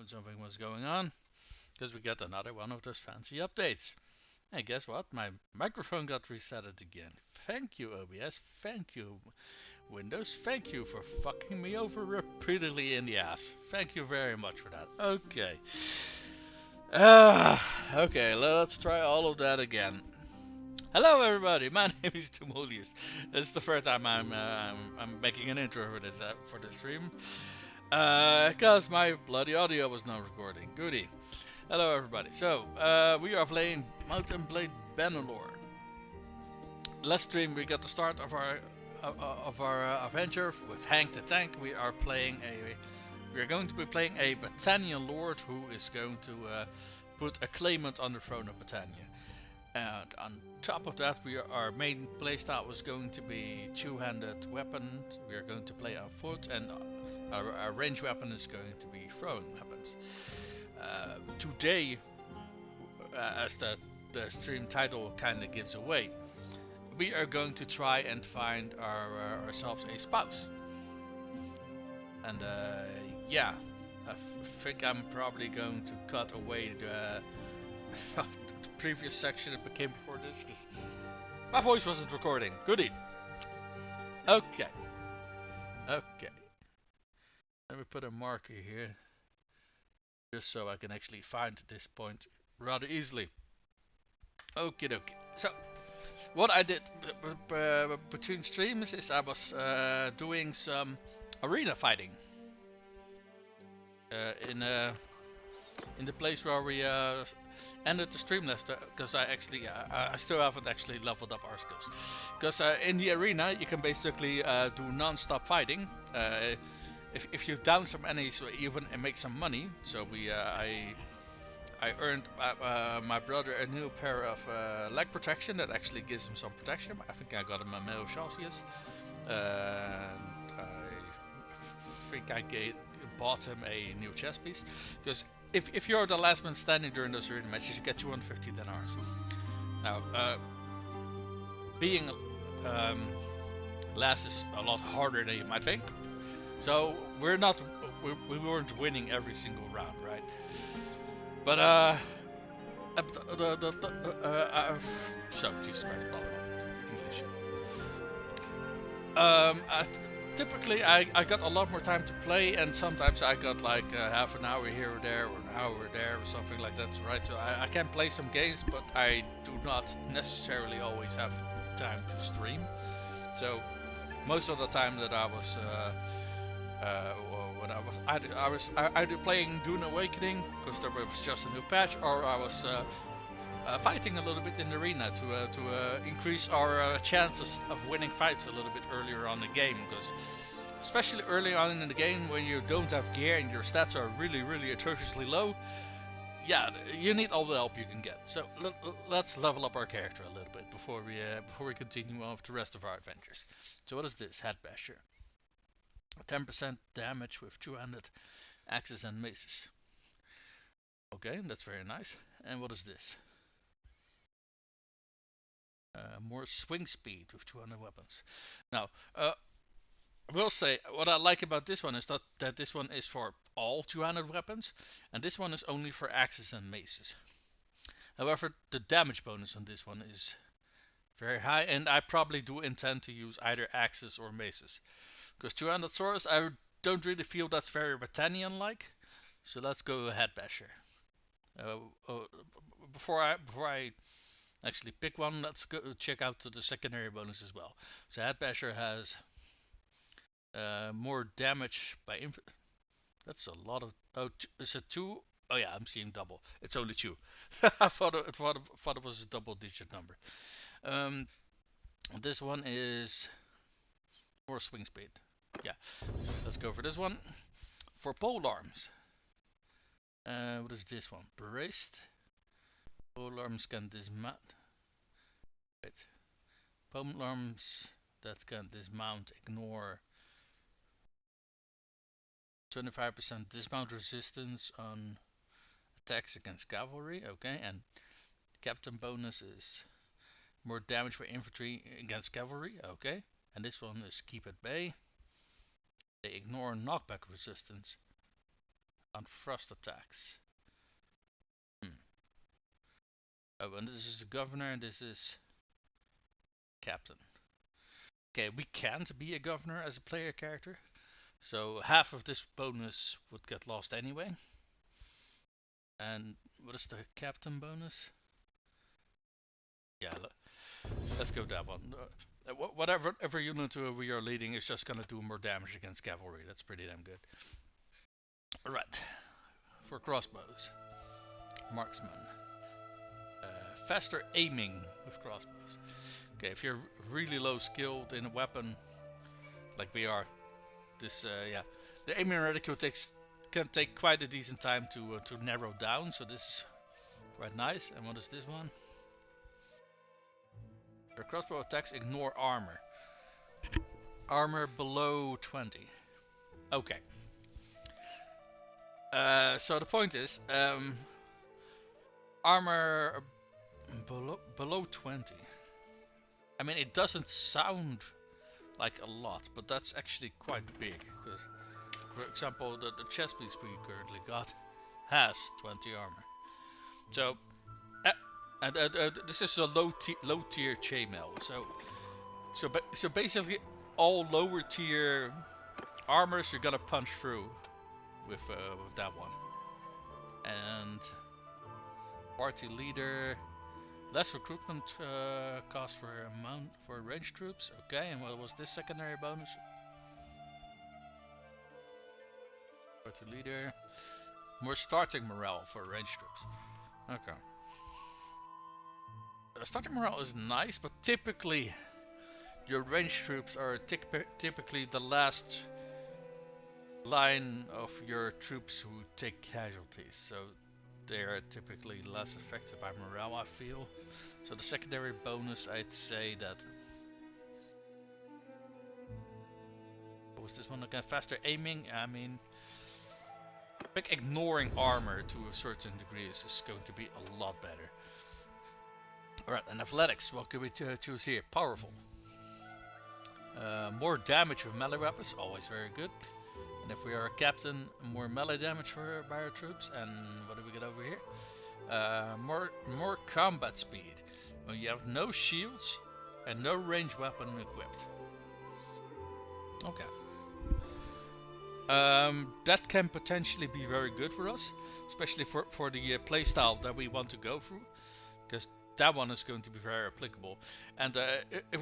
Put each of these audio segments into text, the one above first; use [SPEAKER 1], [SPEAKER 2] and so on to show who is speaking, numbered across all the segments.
[SPEAKER 1] something was going on because we got another one of those fancy updates. And guess what? My microphone got resetted again. Thank you, OBS. Thank you, Windows. Thank you for fucking me over repeatedly in the ass. Thank you very much for that. Okay. Okay, let's try all of that again. Hello, everybody. My name is Timoleus. It's the first time I'm making an intro for this stream. Cause my bloody audio was not recording. Goody. Hello, everybody. So, we are playing Mount and Blade Bannerlord. Last stream we got the start of our adventure with Hank the Tank. We are going to be playing a Batannian lord who is going to put a claimant on the throne of Batannian. And on top of that, our main playstyle was going to be two-handed weapon. We are going to play on foot, and our range weapon is going to be throwing weapons. Today, as the stream title kind of gives away, we are going to try and find ourselves a spouse. And yeah, I think I'm probably going to cut away the previous section that became before this because my voice wasn't recording. Goody. Okay. Let me put a marker here just so I can actually find this point rather easily. Okie dokie. So, what I did between streams is I was doing some arena fighting in the place where we ended the stream last, because I still haven't actually leveled up our skills. Because in the arena you can basically do non-stop fighting. If you down some enemies, even make some money. So I earned my brother a new pair of leg protection that actually gives him some protection. I think I got him a male chassis. And I think I bought him a new chest piece. Because if you're the last man standing during those arena matches, you get 250 dinars. Now, being last is a lot harder than you might think. So we weren't winning every single round, right? But so Jesus Christ, English. Typically I got a lot more time to play, and sometimes I got like half an hour here or there, or an hour there, or something like that, right? So I can play some games, but I do not necessarily always have time to stream. So most of the time that I was when I was either playing Dune Awakening because there was just a new patch, or I was fighting a little bit in the arena to increase our chances of winning fights a little bit earlier on in the game. Because especially early on in the game, when you don't have gear and your stats are really atrociously low, yeah, you need all the help you can get. So let's level up our character a little bit before we continue on with the rest of our adventures. So what is this? Hat Basher. 10% damage with 200 axes and maces. Okay, that's very nice. And what is this? More swing speed with 200 weapons. Now, I will say what I like about this one is that this one is for all 200 weapons, and this one is only for axes and maces. However, the damage bonus on this one is very high, and I probably do intend to use either axes or maces. Because 200 swords, I don't really feel that's very Batannian-like. So let's go Hat Basher. Before I actually pick one, let's go check out the secondary bonus as well. So Hat Basher has more damage by that's a lot of. Oh, is it 2? Oh yeah, I'm seeing double. It's only 2. I thought it was a double-digit number. This one is more swing speed. Yeah, let's go for this one. For pole arms. What is this one? Braced. Pole arms can dismount. Wait. Pole arms that can dismount, ignore 25% dismount resistance on attacks against cavalry. Okay, and captain bonus is more damage for infantry against cavalry. Okay, and this one is keep at bay. They ignore knockback resistance. on frost attacks. Hmm. Oh, and this is the governor, and this is captain. Okay, we can't be a governor as a player character, so half of this bonus would get lost anyway. And what is the captain bonus? Yeah, let's go that one. Whatever unit we are leading is just gonna do more damage against cavalry. That's pretty damn good. Alright, for crossbows, marksman, faster aiming with crossbows. Okay, if you're really low skilled in a weapon, like we are, this yeah, the aiming reticule can take quite a decent time to narrow down. So this is quite nice. And what is this one? Your crossbow attacks ignore armor. Armor below 20. Okay. So the point is, armor below 20. I mean, it doesn't sound like a lot, but that's actually quite big. Because, for example, the chest piece we currently got has 20 armor. So, and this is a low tier chainmail. So basically, all lower tier armors you're gonna punch through with that one. And party leader, less recruitment cost for ranged troops. Okay, and what was this secondary bonus? Party leader, more starting morale for ranged troops. Okay. Starting morale is nice, but typically your ranged troops are typically the last line of your troops who take casualties, so they are typically less affected by morale, I feel. So the secondary bonus, I'd say that... What was this one again? Faster aiming? I mean... I think ignoring armor to a certain degree is going to be a lot better. Alright, and athletics, what can we choose here? Powerful. More damage with melee weapons, always very good. And if we are a captain, more melee damage by our troops. And what do we get over here? More combat speed. When you have no shields and no ranged weapon equipped. Okay. That can potentially be very good for us, especially for the playstyle that we want to go through, because that one is going to be very applicable. And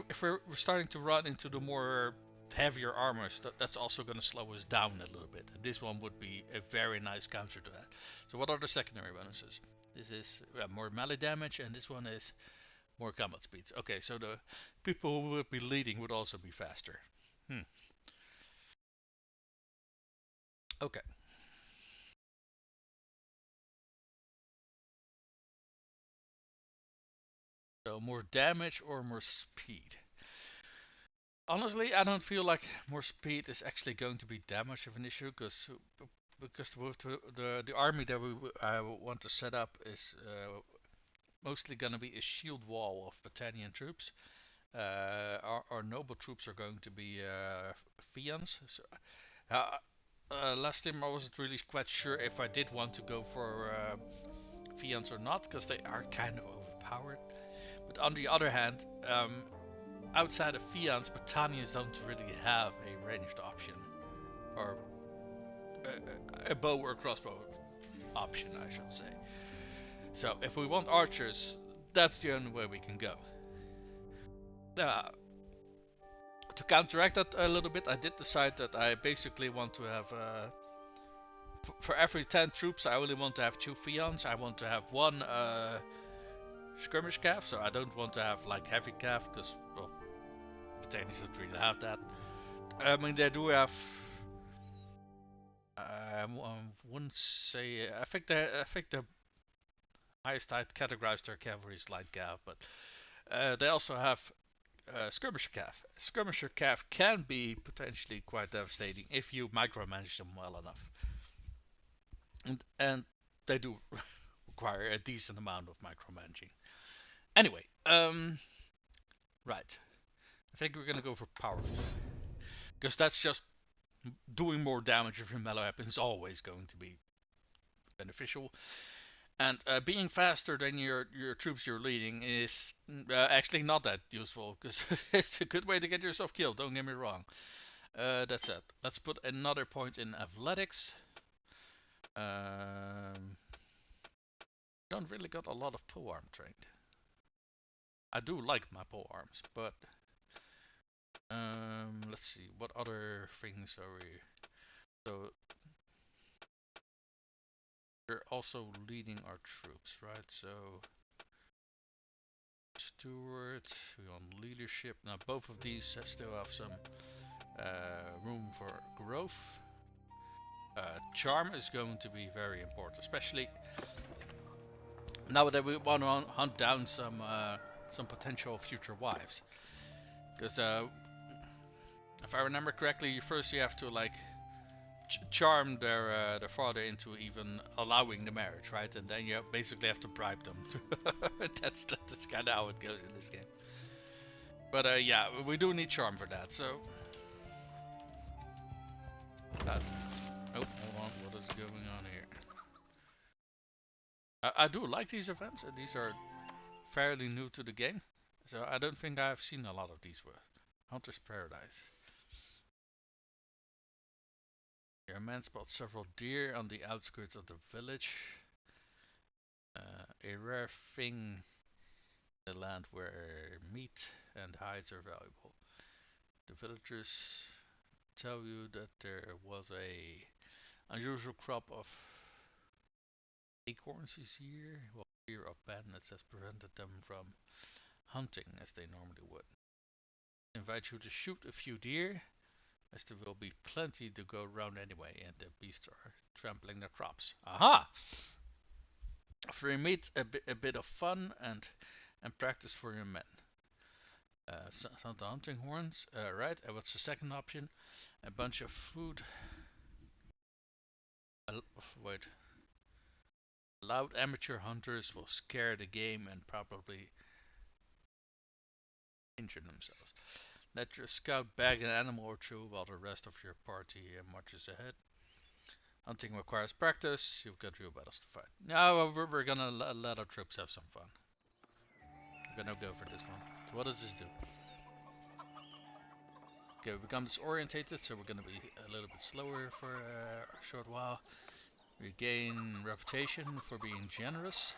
[SPEAKER 1] if we're starting to run into the more heavier armors, that's also going to slow us down a little bit. And this one would be a very nice counter to that. So what are the secondary bonuses? This is more melee damage, and this one is more combat speeds. Okay, so the people who would be leading would also be faster. Okay. So more damage or more speed? Honestly, I don't feel like more speed is actually going to be that much of an issue, because the army that we want to set up is mostly going to be a shield wall of Batannian troops. Our noble troops are going to be Fians. So, last time I wasn't really quite sure if I did want to go for Fians or not, because they are kind of overpowered. But on the other hand, outside of Fians, Batannians don't really have a ranged option, or a bow or crossbow option, I should say. So if we want archers, that's the only way we can go. Uh, to counteract that a little bit, I did decide that I basically want to have, for every 10 troops, I only want to have 2 Fians. I want to have 1 skirmish cav, so I don't want to have like heavy cav, because, well, Batannians don't really have that. I mean, they do have. I wouldn't say. I think the highest I'd categorize their cavalry is light cav, but they also have skirmisher cav. Skirmisher cav can be potentially quite devastating if you micromanage them well enough, and they do require a decent amount of micromanaging. Anyway, right. I think we're gonna go for powerful, because that's just doing more damage with your melee weapon is always going to be beneficial. And being faster than your troops you're leading is actually not that useful, because it's a good way to get yourself killed, don't get me wrong. That's it. Let's put another point in athletics. Don't really got a lot of polearm trained. I do like my polearms, but let's see, what other things are we... So we're also leading our troops, right? So steward, we want leadership. Now both of these still have some room for growth. Charm is going to be very important, especially now that we want to hunt down some potential future wives. Because if I remember correctly, first you have to like charm their father into even allowing the marriage, right? And then you basically have to bribe them. that's kind of how it goes in this game. But yeah, we do need charm for that. So, oh, hold on, what is going on here? I do like these events. These are fairly new to the game, so I don't think I've seen a lot of these with Hunter's Paradise. A man spots several deer on the outskirts of the village. A rare thing in the land where meat and hides are valuable. The villagers tell you that there was a unusual crop of acorns this year, while fear of bandits has prevented them from hunting as they normally would. I invite you to shoot a few deer, as there will be plenty to go around anyway, and the beasts are trampling the crops. Aha! For your meat, a bit of fun and practice for your men. Some the hunting horns, right? And what's the second option? A bunch of food. Wait. Loud amateur hunters will scare the game and probably injure themselves. Let your scout bag an animal or two while the rest of your party marches ahead. Hunting requires practice. You've got real battles to fight. Now we're gonna let our troops have some fun. We're gonna go for this one. So what does this do? Okay, we become disorientated, so we're gonna be a little bit slower for a short while. We gain reputation for being generous.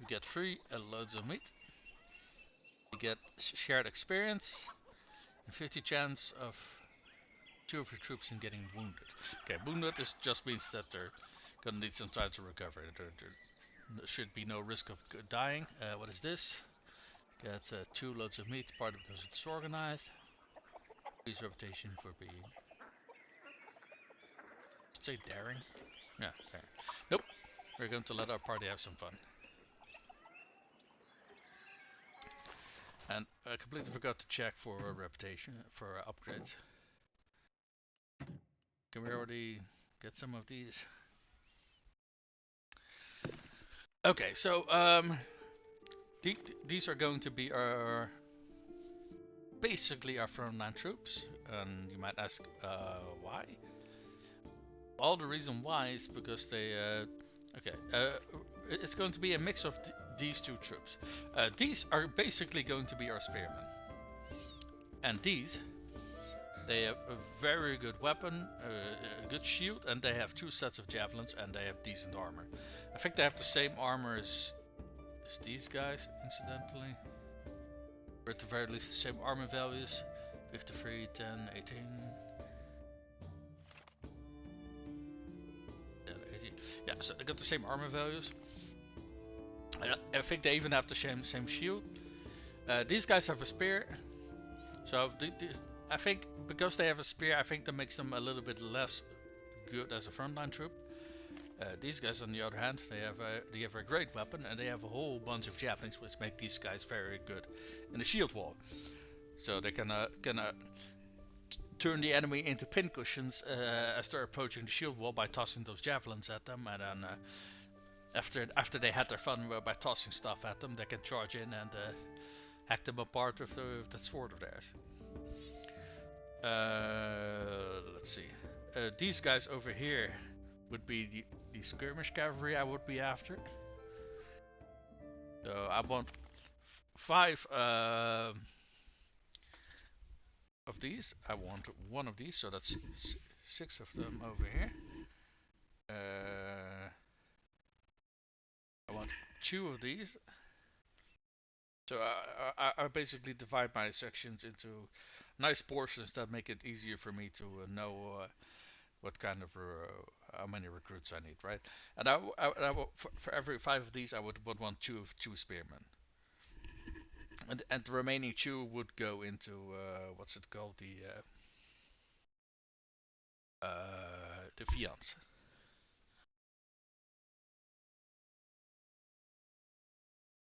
[SPEAKER 1] We get free loads of meat. We get shared experience. And 50 chance of 2 of your troops in getting wounded. Okay, wounded just means that they're gonna need some time to recover. There should be no risk of dying. What is this? Get 2 loads of meat, partly because it's organized. Increase reputation for being... say daring? Yeah, daring. Nope. We're going to let our party have some fun. And I completely forgot to check for reputation, for upgrades. Can we already get some of these? Okay, so these are going to be our basically our frontline troops, and you might ask why. All the reason why is because they it's going to be a mix of these 2 troops. These are basically going to be our spearmen, and these they have a very good weapon, a good shield, and they have 2 sets of javelins, and they have decent armor. I think they have the same armor as these guys, incidentally. Or at the very least the same armor values. 53, 10, 18. 10, 18. Yeah, so they got the same armor values. I think they even have the same shield. These guys have a spear. So I think because they have a spear, I think that makes them a little bit less good as a frontline troop. These guys, on the other hand, they have a great weapon, and they have a whole bunch of javelins, which make these guys very good in the shield wall. So they can turn the enemy into pincushions as they're approaching the shield wall by tossing those javelins at them, and then after they had their fun by tossing stuff at them, they can charge in and hack them apart with that sword of theirs. Let's see. These guys over here would be the skirmish cavalry I would be after. So I want 5 of these. I want 1 of these, so that's 6 of them over here. I want 2 of these. So I basically divide my sections into nice portions that make it easier for me to know what kind of how many recruits I need, right? And for every 5 of these, I would want 2 spearmen, and the remaining 2 would go into what's it called, the fiance.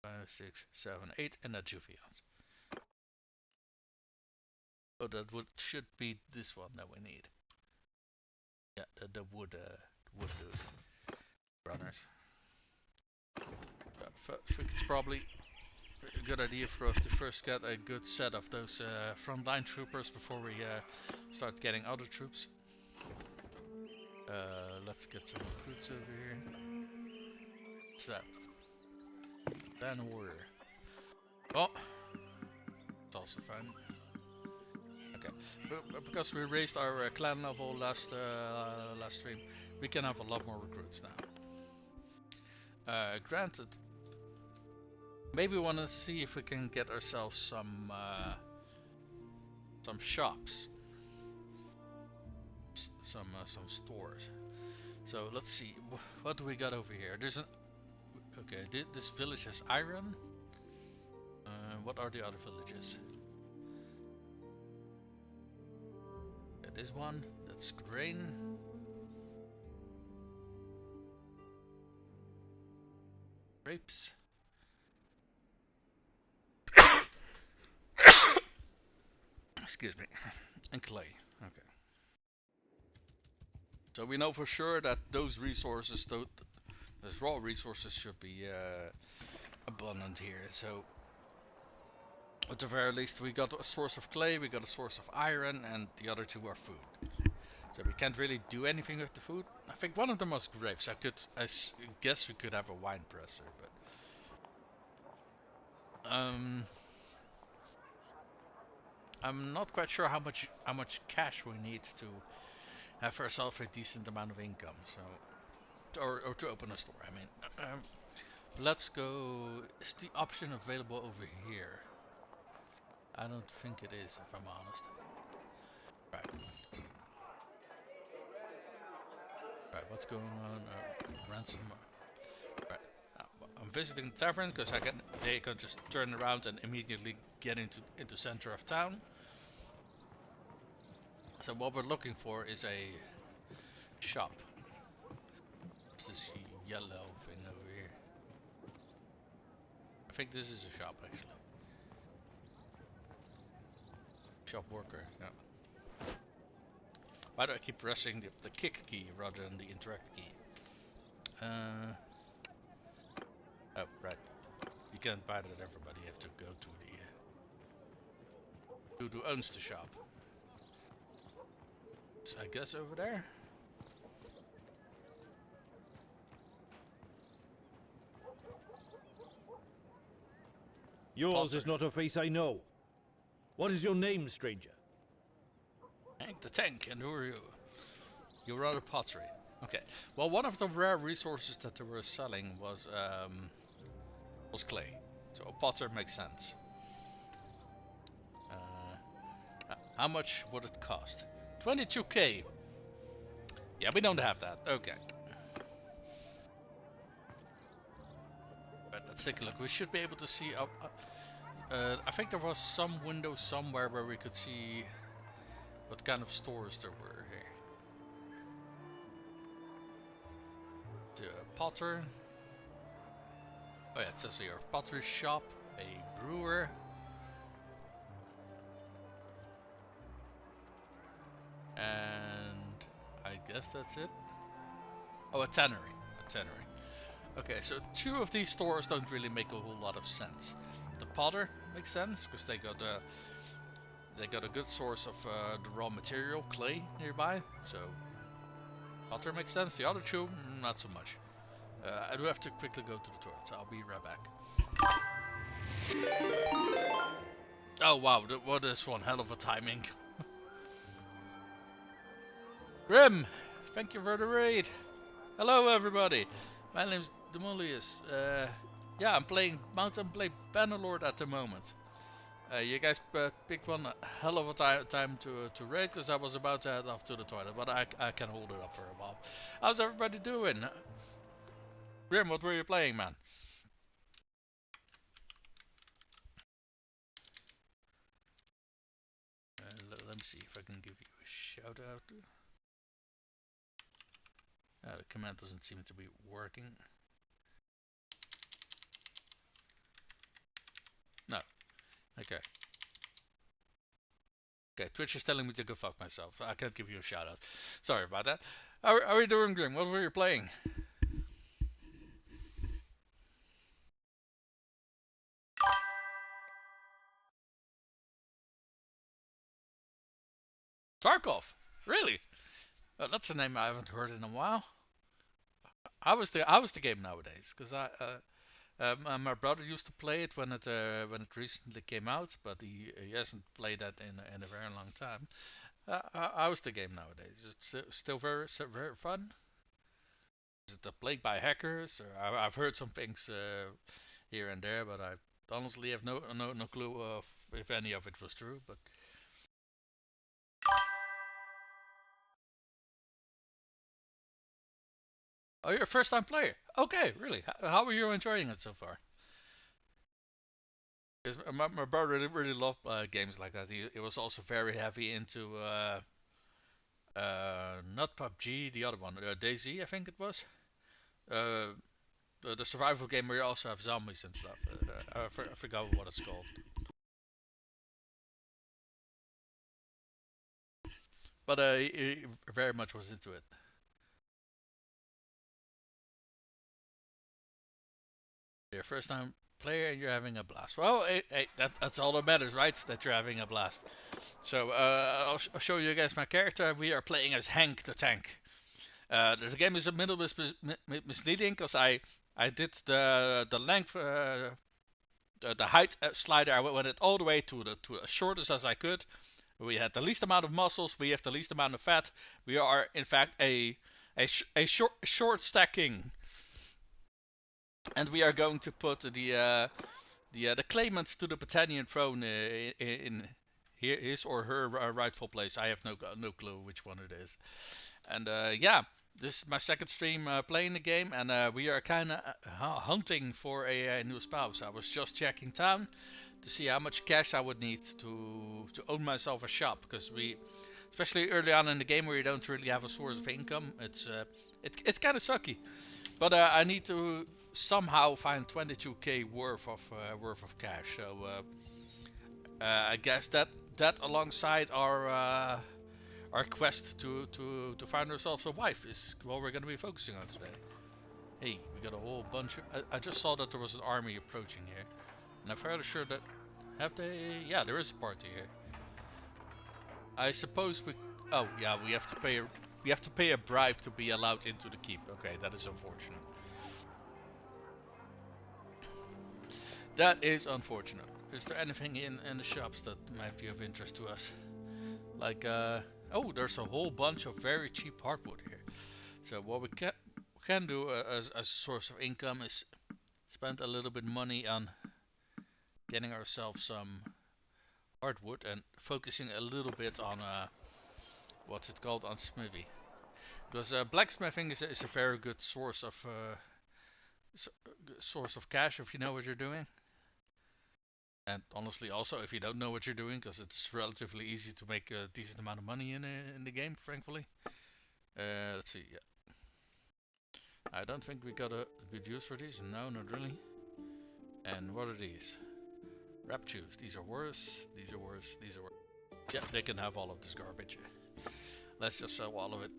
[SPEAKER 1] 5, 6, 7, 8, and a 2 fiance. So that should be this one that we need. Yeah, the wood dude runners. I think it's probably a good idea for us to first get a good set of those frontline troopers before we start getting other troops. Let's get some recruits over here. What's that? Then warrior. Oh, it's also fine. Okay, but because we raised our clan level last stream, we can have a lot more recruits now. Granted, maybe we want to see if we can get ourselves some shops, some stores. So let's see, what do we got over here? There's an okay. This village has iron. What are the other villages? This one, that's grain. Grapes. Excuse me. And clay. Okay. So we know for sure that those resources, those raw resources, should be abundant here. So at the very least, we got a source of clay, we got a source of iron, and the other 2 are food. So we can't really do anything with the food. I think one of them was grapes. I guess we could have a wine presser, but I'm not quite sure how much cash we need to have ourselves a decent amount of income. So, or to open a store. I mean, let's go. Is the option available over here? I don't think it is, if I'm honest. Right. Right, what's going on? Ransom. Right. I'm visiting the tavern because they can just turn around and immediately get into center of town. So what we're looking for is a shop. This is yellow thing over here. I think this is a shop actually. Shop worker, yeah. Why do I keep pressing the kick key rather than the interact key? Oh, right. You can't buy that everybody. You have to go to the who owns the shop. So I guess over there.
[SPEAKER 2] Yours
[SPEAKER 1] Potter.
[SPEAKER 2] is not a face I know. What is your name, stranger?
[SPEAKER 1] Hank the Tank, and who are you? You're rather pottery. Okay. Well, one of the rare resources that they were selling was clay. So a potter makes sense. How much would it cost? 22k. Yeah, we don't have that. Okay. But let's take a look. We should be able to see up. I think there was some window somewhere where we could see what kind of stores there were here. The potter. Oh yeah, it says here pottery shop, a brewer. And I guess that's it. Oh, a tannery. A tannery. Okay, so 2 of these stores don't really make a whole lot of sense. The potter makes sense because they got a good source of the raw material, clay, nearby. So Butter makes sense. The other two, not so much. I do have to quickly go to the toilet, so I'll be right back. Oh wow, what is one hell of a timing. Grim, thank you for the raid. Hello everybody, my name's Demolius. Yeah, I'm playing Mountain Bannerlord at the moment. You guys picked one hell of a time to raid, because I was about to head off to the toilet, but I can hold it up for a while. How's everybody doing? Grim, what were you playing, man? Let me see if I can give you a shout out. The command doesn't seem to be working. No. Okay. Okay, Twitch is telling me to go fuck myself. I can't give you a shout out. Sorry about that. How are you doing, Grim? What were you playing? Tarkov. Really? Oh, that's a name I haven't heard in a while. How was the game nowadays? Because my brother used to play it when it recently came out, but he hasn't played that in a very long time. How is the game nowadays? Is it still very fun? Is it plagued by hackers? Or I've heard some things here and there, but I honestly have no clue of if any of it was true. But oh, you're a first-time player. Okay, really? How are you enjoying it so far? Because my brother really loved games like that. He was also very heavy into not PUBG, the other one, DayZ, I think it was. Uh, the survival game where you also have zombies and stuff. I forgot what it's called. But he very much was into it. You're a first time player and you're having a blast. Well, hey, that's all that matters, right? That you're having a blast. So I'll show you guys my character. We are playing as Hank the Tank. The game is a little bit misleading because I did the length the height slider. I went it all the way to the as shortest as I could. We had the least amount of muscles. We have the least amount of fat. We are in fact a short stacking, and we are going to put the claimant to the Batannian throne in his or her rightful place. I have no clue which one it is. And yeah, this is my second stream playing the game, and we are kind of hunting for a new spouse. I was just checking town to see how much cash I would need to own myself a shop, because especially early on in the game where you don't really have a source of income, it's kind of sucky. But I need to somehow find 22k worth of cash. So I guess that alongside our quest to find ourselves a wife is what we're going to be focusing on today. Hey, we got a whole bunch of... I just saw that there was an army approaching here. And I'm fairly sure that... Have they... Yeah, there is a party here. I suppose we... Oh, yeah, we have to pay a bribe to be allowed into the keep. Okay, that is unfortunate. That is unfortunate. Is there anything in the shops that might be of interest to us? Like, oh, there's a whole bunch of very cheap hardwood here. So what we can do as a source of income is spend a little bit money on getting ourselves some hardwood and focusing a little bit on what's it called, on smithy. Because blacksmithing is a very good source of cash if you know what you're doing. And honestly, also if you don't know what you're doing, because it's relatively easy to make a decent amount of money in the game, frankly. Let's see. Yeah. I don't think we got a good use for these. No, not really. And what are these? Raptures. These are worse. These are worse. These are worse. Yeah, they can have all of this garbage. Let's just sell all of it.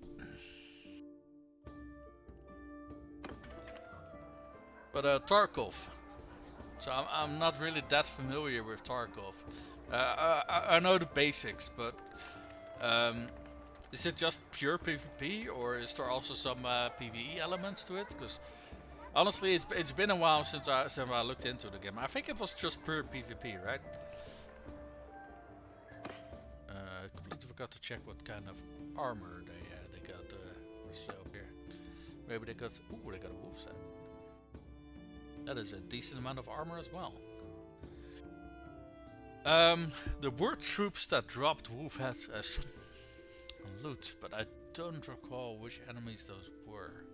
[SPEAKER 1] But Tarkov. So I'm not really that familiar with Tarkov. I know the basics, but Is it just pure PvP, or is there also some PvE elements to it? Because honestly, it's been a while since I looked into the game. I think it was just pure PvP, right? Completely forgot to check what kind of armor they got for sale here. Maybe they got they got a wolf set. That is a decent amount of armor as well. There were troops that dropped wolf heads as loot, but I don't recall which enemies those were.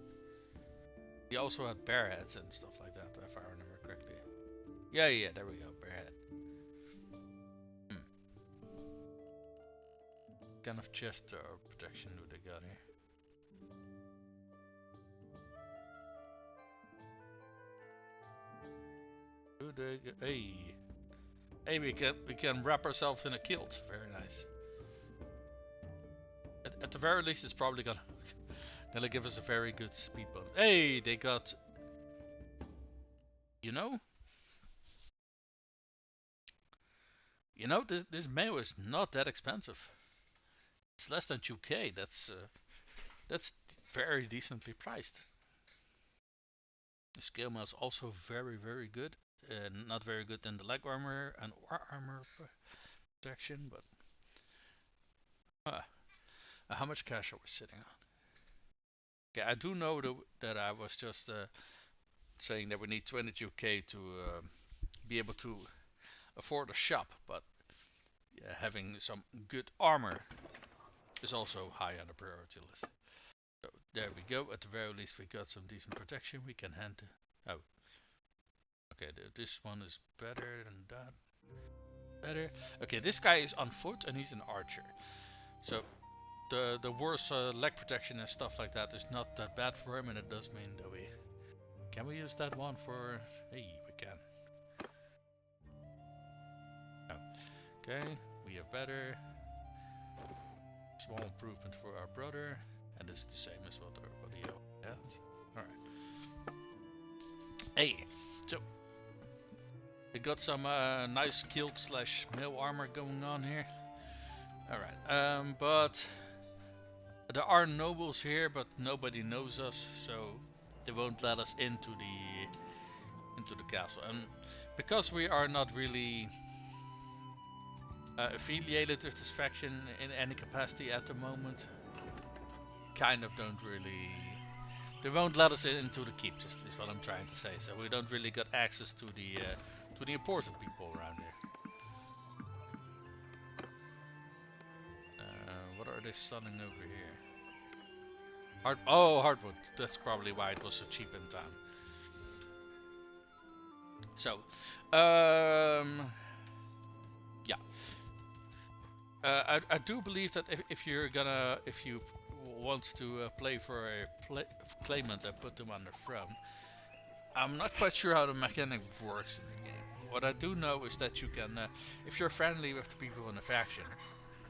[SPEAKER 1] He also had bear heads and stuff like that, if I remember correctly. Yeah, there we go, bear head. Kind of chest or protection do they got here? Hey, we can wrap ourselves in a kilt. Very nice. At the very least, it's probably gonna give us a very good speed bonus. Hey, they got. You know, this mail is not that expensive. It's less than 2k. That's very decently priced. The scale mail is also very good. Not very good in the leg armor and armor protection, but how much cash are we sitting on? Okay, I do know that I was just saying that we need 22k to be able to afford a shop, but yeah, having some good armor is also high on the priority list. So there we go. At the very least, we got some decent protection. We can hand. Oh, okay. This one is better than that. Better. Okay, this guy is on foot and he's an archer. So the worse leg protection and stuff like that is not that bad for him, and it does mean that we can we use that one for. Hey, we can. Oh. Okay, we have better. Small improvement for our brother, and it's the same as what everybody else has. Alright. Hey, so we got some nice kilt slash mail armor going on here. Alright, but there are nobles here, but nobody knows us, so they won't let us into the castle. And because we are not really affiliated with this faction in any capacity at the moment, kind of don't really. They won't let us into the keep. Just is what I'm trying to say. So we don't really get access to the important people around here. What are they selling over here? Hardwood. That's probably why it was so cheap in town. So, yeah. I do believe that if you want to play for a claimant and put them on the throne, I'm not quite sure how the mechanic works in the game. What I do know is that you can, if you're friendly with the people in the faction,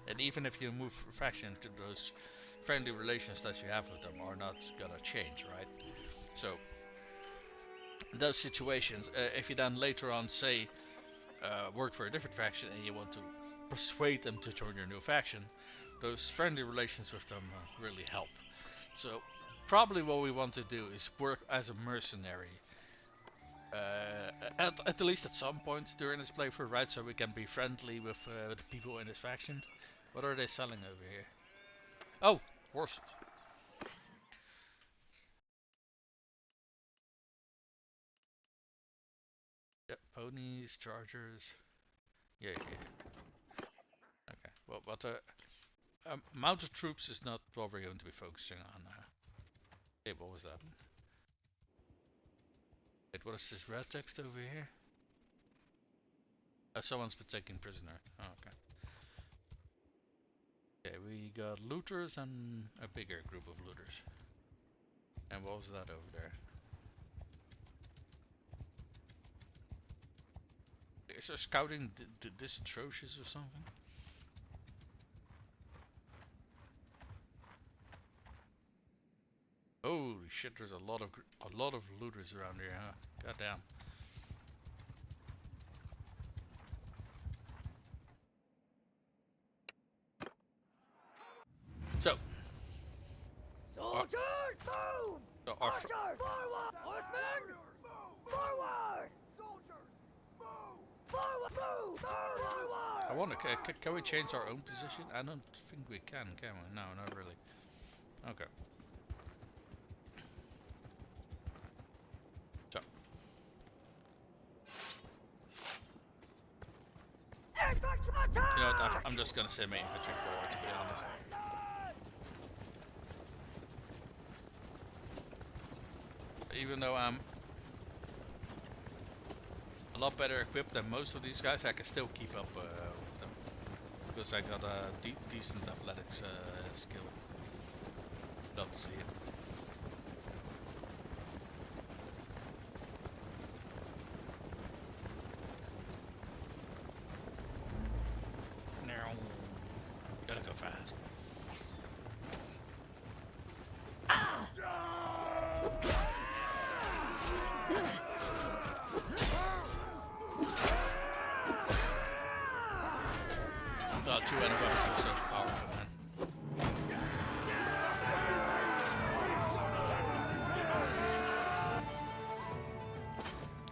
[SPEAKER 1] and even if you move faction to those friendly relations that you have with them are not gonna change, right? So, in those situations, if you then later on say work for a different faction and you want to persuade them to join your new faction, those friendly relations with them really help. So probably what we want to do is work as a mercenary at least at some point during this playthrough, right? So we can be friendly with the people in this faction. What are they selling over here? Oh, horses. Yep, ponies, chargers. Yeah. Okay. Well, but mounted troops is not what we're going to be focusing on. Hey, what was that? Wait, what is this red text over here? Someone's been taken prisoner. Oh, okay. Okay, we got looters and a bigger group of looters. And what was that over there? Is there scouting this atrocious or something? Holy shit! There's a lot of looters around here, huh? Goddamn. So,
[SPEAKER 3] Soldiers, move!
[SPEAKER 1] So
[SPEAKER 3] Archers, forward! Horsemen, forward! Soldiers, move! Forward, move! Forward!
[SPEAKER 1] I wonder, can we change our own position? I don't think we can we? No, not really. Okay. So. You know what, I'm just gonna send my infantry forward, to be honest. Even though I'm a lot better equipped than most of these guys, I can still keep up with them. Because I got a decent athletics skill. Love to see it. Gotta go fast. Two end weapons are so powerful, man.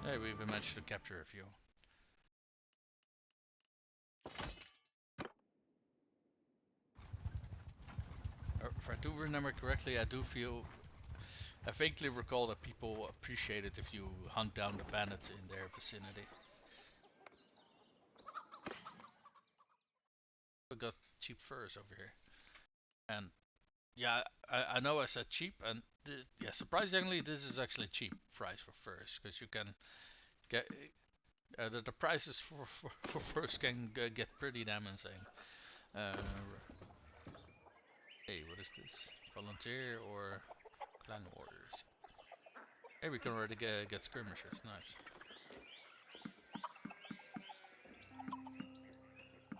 [SPEAKER 1] Hey, we even managed to capture a few. If I do remember correctly, I vaguely recall that people appreciate it if you hunt down the bandits in their vicinity. We got cheap furs over here, and yeah, I know I said cheap, and yeah, surprisingly, this is actually cheap price for furs, because you can get the prices for furs can get pretty damn insane. Hey, what is this? Volunteer or clan orders? Hey, we can already get skirmishers. Nice.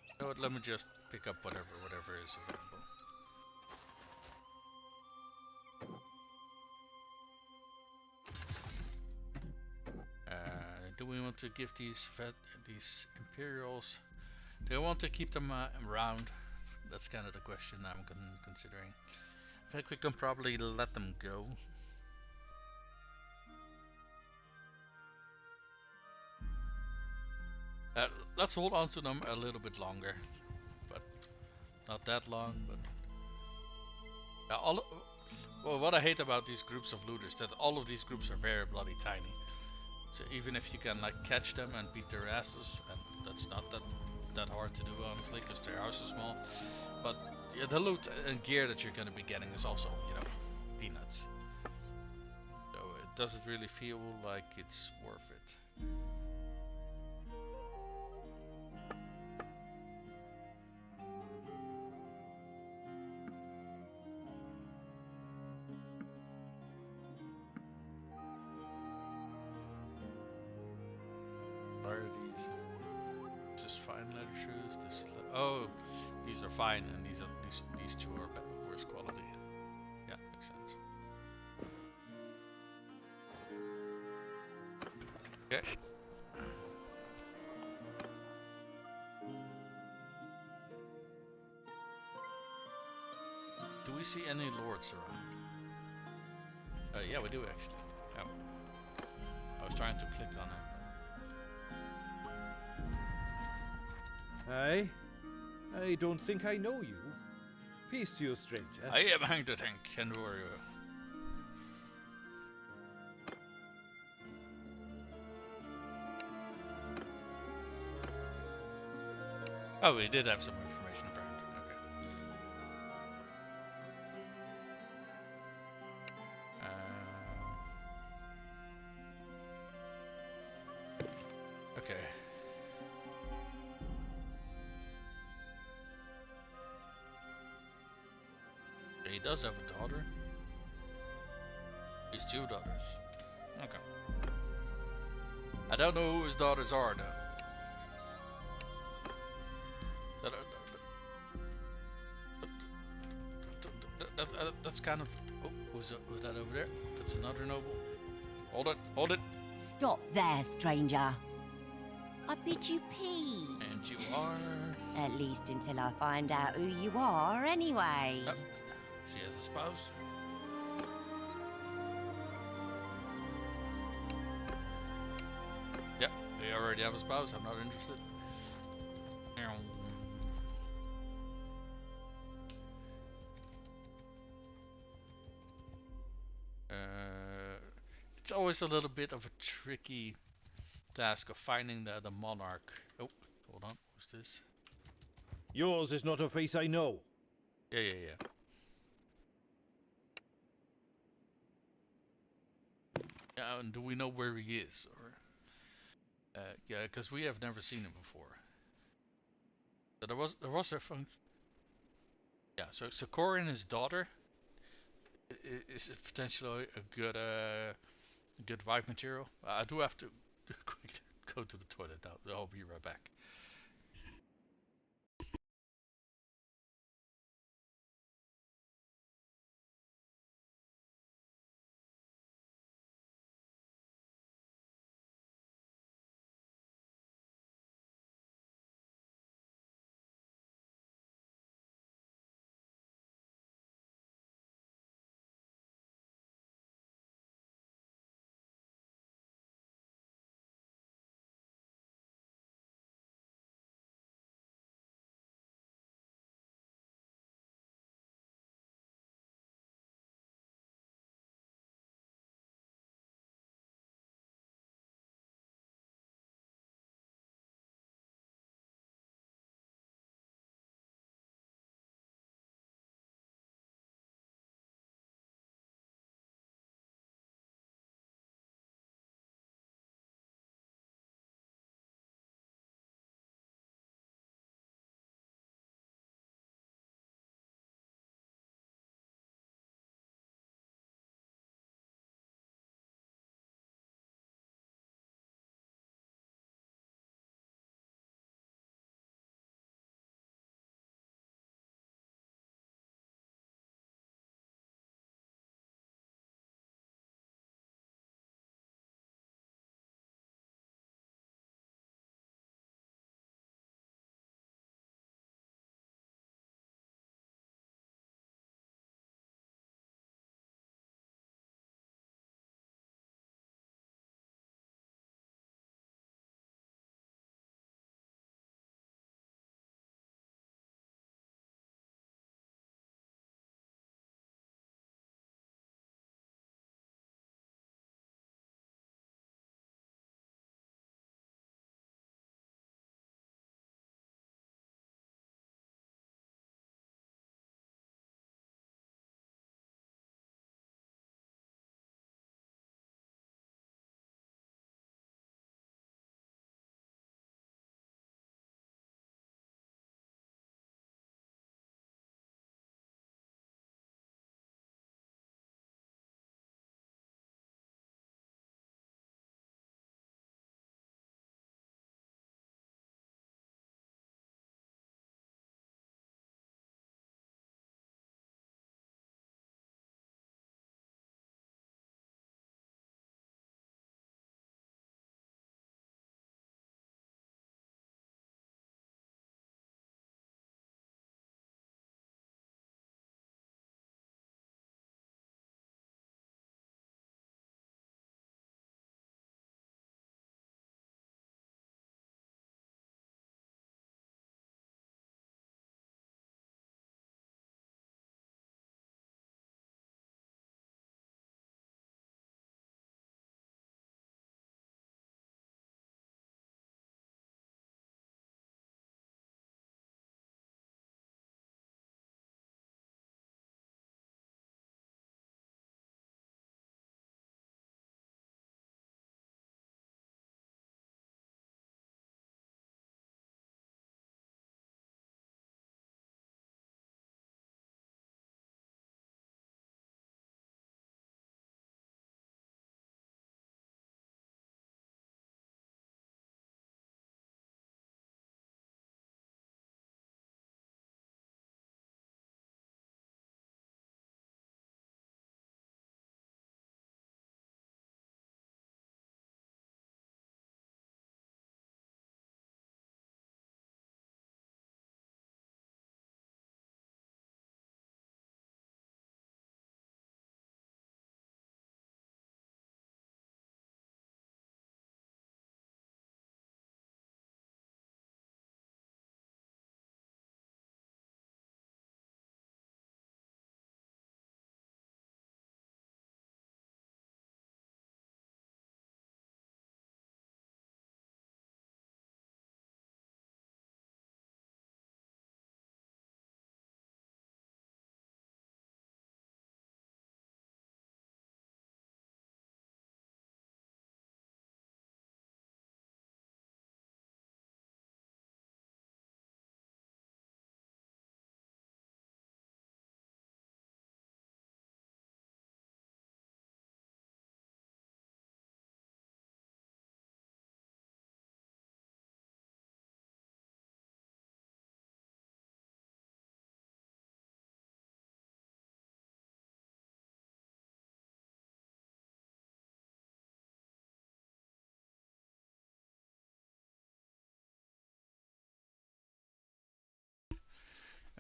[SPEAKER 1] You know what, let me just pick up whatever is available. Do we want to give these Imperials? Do I want to keep them around? That's kind of the question I'm considering. I think we can probably let them go. Let's hold on to them a little bit longer, but not that long. But well, what I hate about these groups of looters that all of these groups are very bloody tiny. So even if you can like catch them and beat their asses, and that's not that hard to do honestly, because their house is small. But yeah, the loot and gear that you're gonna be getting is also, you know, peanuts. So it doesn't really feel like it's worth it. Oh, these are fine, and these two are worse quality. Yeah, makes sense. Okay. Do we see any lords around? Yeah, we do actually. Yeah. I was trying to click on it.
[SPEAKER 2] Aye. I don't think I know you. Peace to you, stranger.
[SPEAKER 1] I am hanged to think, and warrior. Oh, we did have some information apparently. Okay. Okay. He does have a daughter. He's two daughters. Okay. I don't know who his daughters are though. So that's kind of. Oh, who's that over there? That's another noble. Hold it, hold it.
[SPEAKER 4] Stop there, stranger. I bid you peace.
[SPEAKER 1] And you are.
[SPEAKER 4] At least until I find out who you are, anyway.
[SPEAKER 1] Oh, she has a spouse. already have a spouse. I'm not interested. It's always a little bit of a tricky task of finding the monarch. Oh, hold on. Who's this?
[SPEAKER 2] Yours is not a face I know.
[SPEAKER 1] Yeah. Yeah, and do we know where he is? Or yeah, because we have never seen him before. So there was a function. Yeah, so Corey and his daughter is potentially a good wife material. I do have to quickly go to the toilet now. I'll be right back.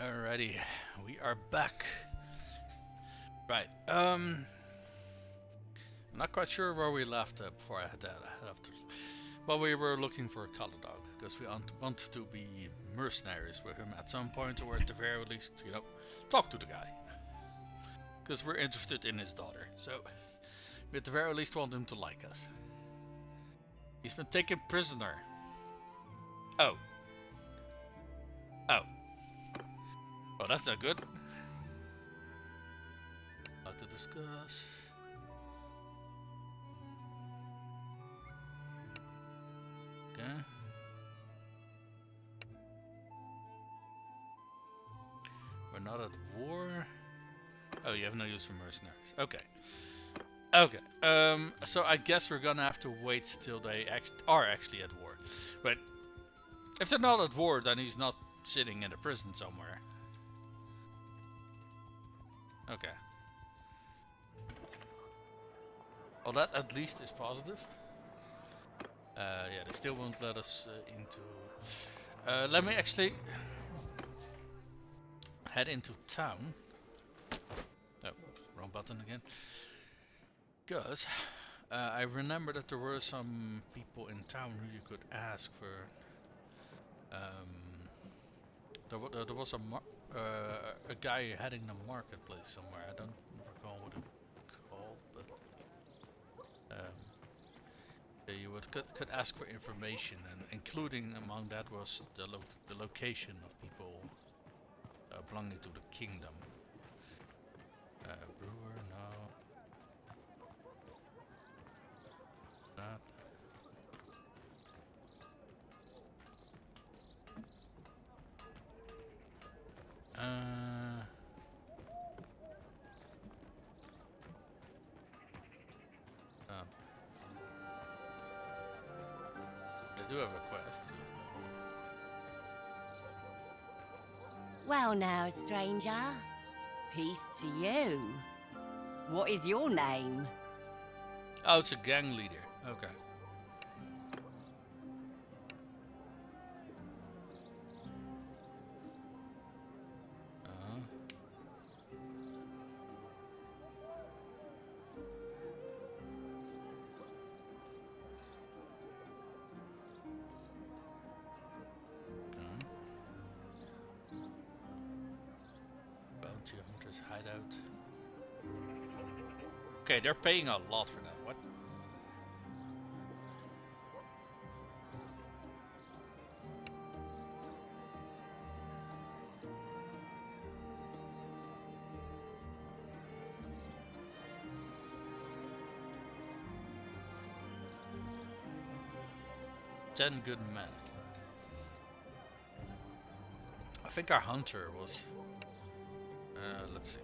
[SPEAKER 1] Alrighty, we are back. Right, I'm not quite sure where we left before I had that. Well, we were looking for a color dog because we want to be mercenaries with him at some point, or at the very least, you know, talk to the guy. Because we're interested in his daughter, so we at the very least want him to like us. He's been taken prisoner. Oh. Oh. Oh, that's not good. Not to discuss. Okay. We're not at war. Oh, you have no use for mercenaries. Okay. Okay. So I guess we're gonna have to wait till they are actually at war. But if they're not at war, then he's not sitting in a prison somewhere. Okay. Well, that at least is positive. Yeah, they still won't let us into... let me actually head into town. Oh, wrong button again. Because I remember that there were some people in town who you could ask for... there was a guy heading the marketplace somewhere. I don't recall what it called, but... you could ask for information, and including among that was the location of people belonging to the kingdom. Brewer, no. That. I do have a quest.
[SPEAKER 4] Well now, stranger. Peace to you. What is your name?
[SPEAKER 1] Oh, it's a gang leader. Okay. Bounty hunters hideout. Okay, they're paying a lot for that. What? Ten good men. I think our hunter was... let's see.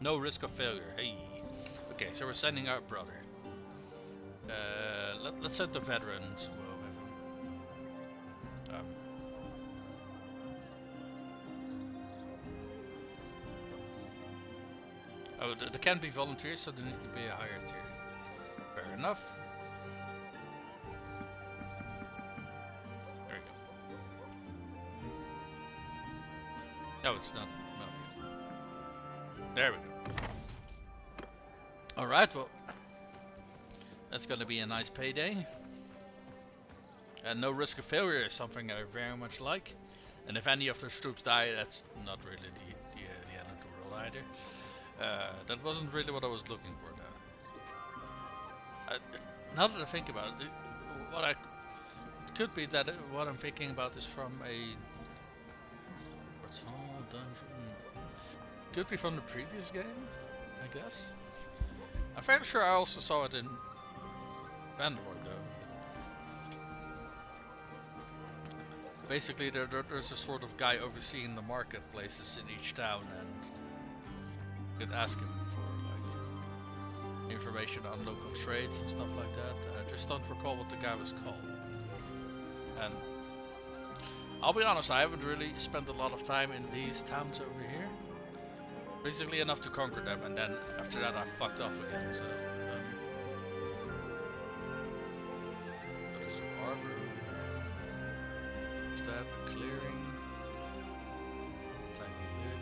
[SPEAKER 1] No risk of failure. Hey. Okay, so we're sending our brother. Let's send the veterans. Oh, they can't be volunteers, so they need to be a higher tier. Fair enough. There we go. No, it's not. No. There we go. Alright, well. That's gonna be a nice payday. And no risk of failure is something I very much like. And if any of those troops die, that's not really the end of the world either. That wasn't really what I was looking for though. Now that I think about it, it could be that what I'm thinking about is from a dungeon. Could be from the previous game, I guess. I'm fairly sure I also saw it in Bannerlord though. Basically, there's a sort of guy overseeing the marketplaces in each town, and you could ask him for like information on local trades and stuff like that. I just don't recall what the guy was called. And I'll be honest, I haven't really spent a lot of time in these towns over here. Basically enough to conquer them, and then after that I fucked off again. So, there's arbor. Staff, a clearing. Tiny lid.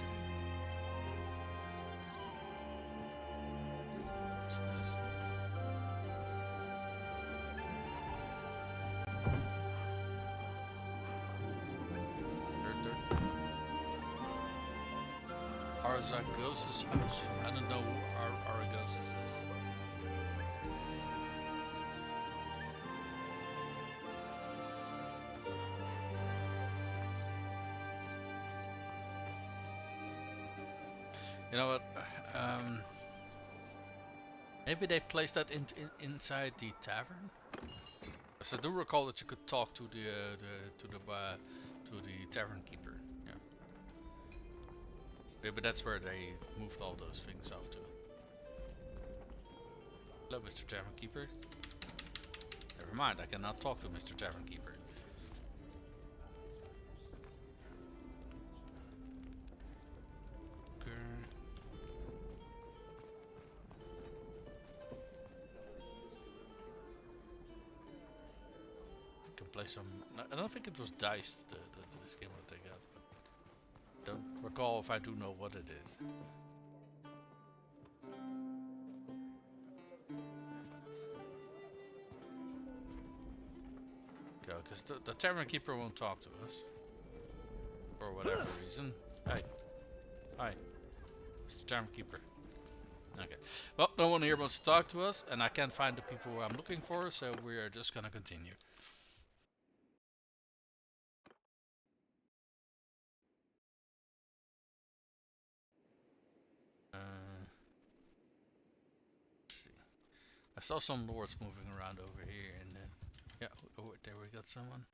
[SPEAKER 1] What's this? Arzaghos's house? I don't know who Arzaghos is. You know what? Maybe they placed that inside the tavern. So I do recall that you could talk to the tavern keeper. Yeah. Maybe that's where they moved all those things off to. Hello, Mr. Tavern Keeper. Never mind, I cannot talk to Mr. Tavern Keeper. Play some. I don't think it was diced this game what they got. But don't recall if I do know what it is. Okay, because the tavern keeper won't talk to us for whatever reason. Hey, hi, Mr. Tavern Keeper. Okay. Well, no one here wants to talk to us, and I can't find the people who I'm looking for, so we are just gonna continue. Let's see. I saw some lords moving around over here, and then yeah, oh, there we got someone.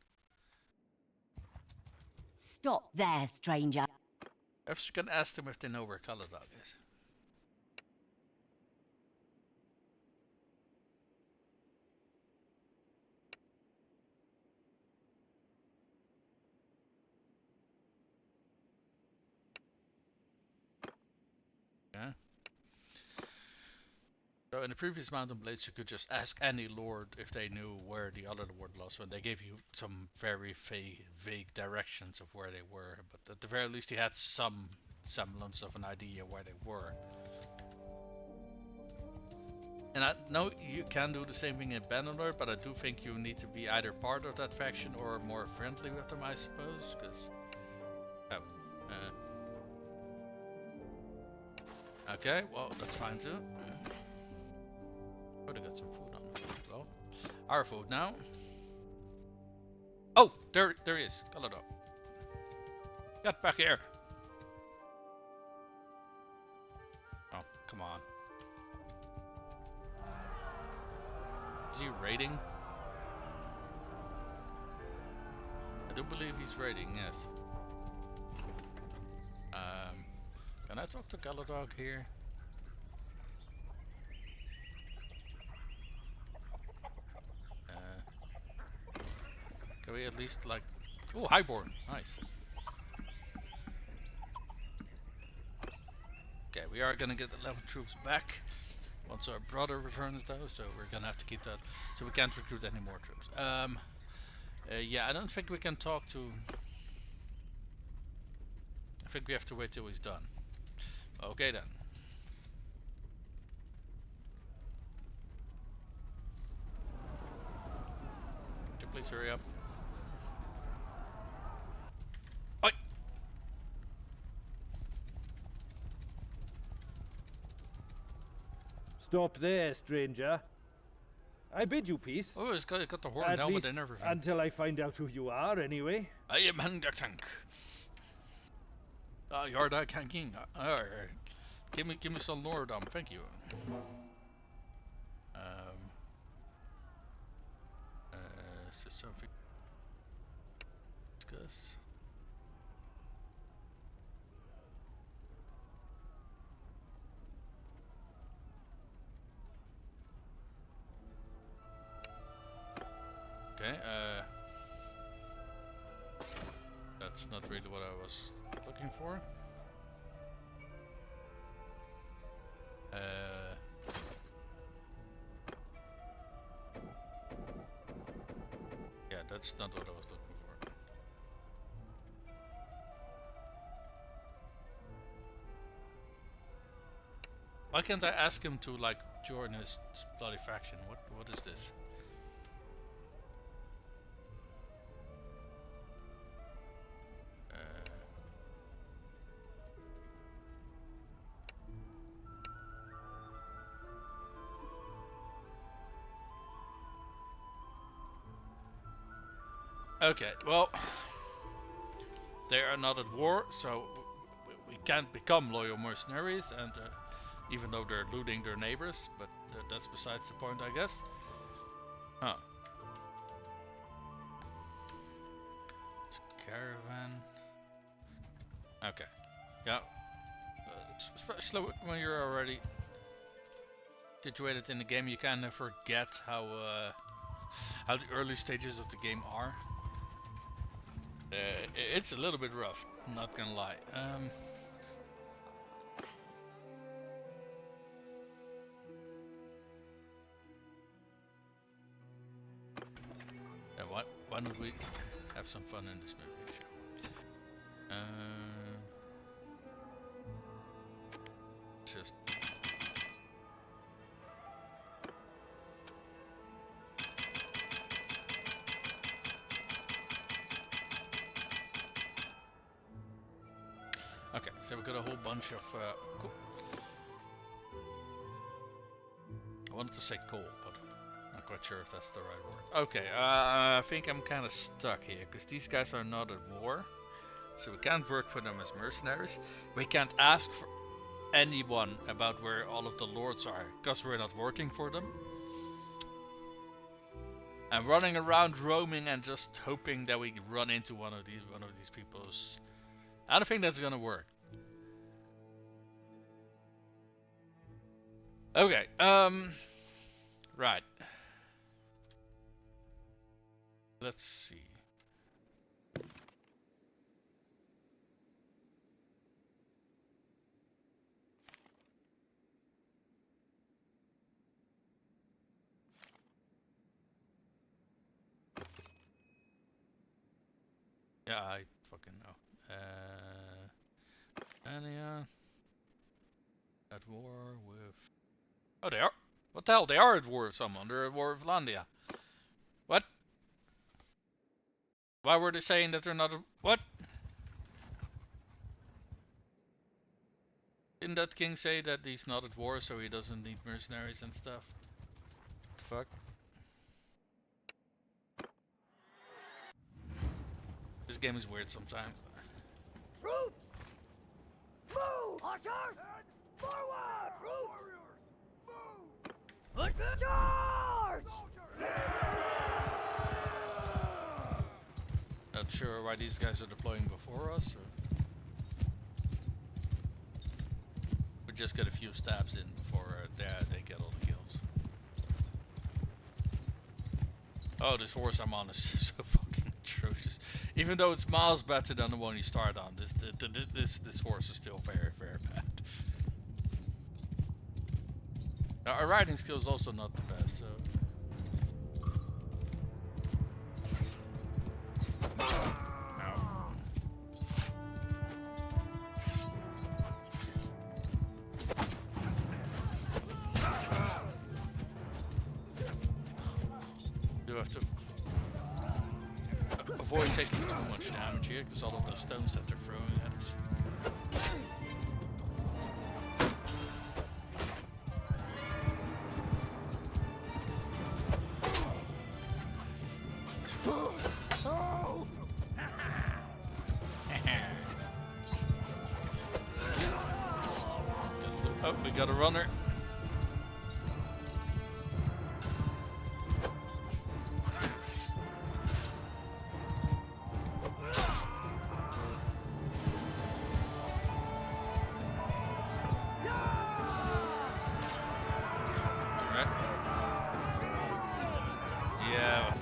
[SPEAKER 4] Stop there, stranger.
[SPEAKER 1] Perhaps you can ask them if they know where Bannerlrod is. Yeah. So in the previous Mountain Blades, you could just ask any lord if they knew where the other lord was, and they gave you some very vague directions of where they were. But at the very least, you had some semblance of an idea where they were. And I know you can do the same thing in Bannerlord, but I do think you need to be either part of that faction or more friendly with them, I suppose. Because okay, well that's fine too. Would have got some food on me as well. Our food now. Oh, there he is, Bannerlrod. Get back here! Oh, come on. Is he raiding? I do believe he's raiding, yes. Can I talk to Bannerlrod here? Can we at least like... Oh, Highborn, nice. Okay, we are gonna get 11 troops back once our brother returns though, so we're gonna have to keep that. So we can't recruit any more troops. Yeah, I don't think we can talk to... I think we have to wait till he's done. Okay then. Could you please hurry up? Oi!
[SPEAKER 2] Stop there, stranger. I bid you peace.
[SPEAKER 1] Oh, he's got the horn
[SPEAKER 2] At
[SPEAKER 1] helmet
[SPEAKER 2] least
[SPEAKER 1] and everything.
[SPEAKER 2] until I find out who you are, anyway.
[SPEAKER 1] I am Tank. You're the king. Give me some lord, thank you. Is this something? Discuss. Okay, that's not really what I was looking for. that's not what I was looking for. Why can't I ask him to like join his bloody faction? What is this? Okay, well, they are not at war, so we can't become loyal mercenaries, and even though they're looting their neighbors, but that's besides the point, I guess. Huh. Caravan. Okay. Yeah. Especially when you're already situated in the game, you kind of forget how the early stages of the game are. It's a little bit rough, not gonna lie. Yeah, why don't we have some fun in this movie? Just okay, so we got a whole bunch of cool. I wanted to say coal, but I'm not quite sure if that's the right word. Okay, I think I'm kind of stuck here because these guys are not at war, so we can't work for them as mercenaries. We can't ask for anyone about where all of the lords are because we're not working for them. I'm running around roaming and just hoping that we run into one of these people's. I don't think that's gonna work. Okay, right. Let's see. Yeah, I fucking know. Batannian at war with. Oh, they are. What the hell? They are at war with someone. They're at war with Landia. What? Why were they saying that they're not? What? Didn't that king say that he's not at war, so he doesn't need mercenaries and stuff? What the fuck? This game is weird sometimes.
[SPEAKER 3] Troops! Move! Hunters! Forward! Troops! Move! Charge!
[SPEAKER 1] Not sure why these guys are deploying before us, or we just get a few stabs in before they get all the kills. Oh, this horse I'm on is so fucking atrocious. Even though it's miles better than the one you start on, this horse is still very, very bad. Now, our riding skill is also not the best, so. Do have to avoid taking too much damage here, because all of those stones that they're throwing at us. Oh, we got a runner. Yeah,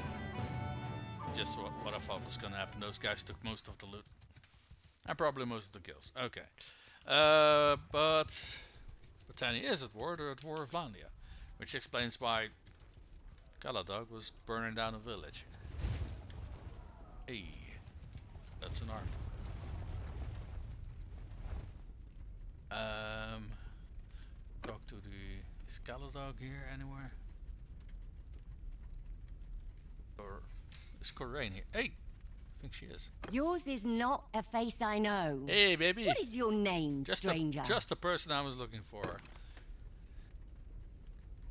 [SPEAKER 1] just what I thought was gonna happen. Those guys took most of the loot. And probably most of the kills. Okay. But Batannian is at war. They're at war with Landia. Which explains why Caladog was burning down a village. Hey, that's an arm. Talk to the Scaladog here anywhere? Or is Coraine here? Hey, I think she is.
[SPEAKER 4] Yours is not a face I know.
[SPEAKER 1] Hey, baby.
[SPEAKER 4] What is your name, stranger?
[SPEAKER 1] Just the person I was looking for.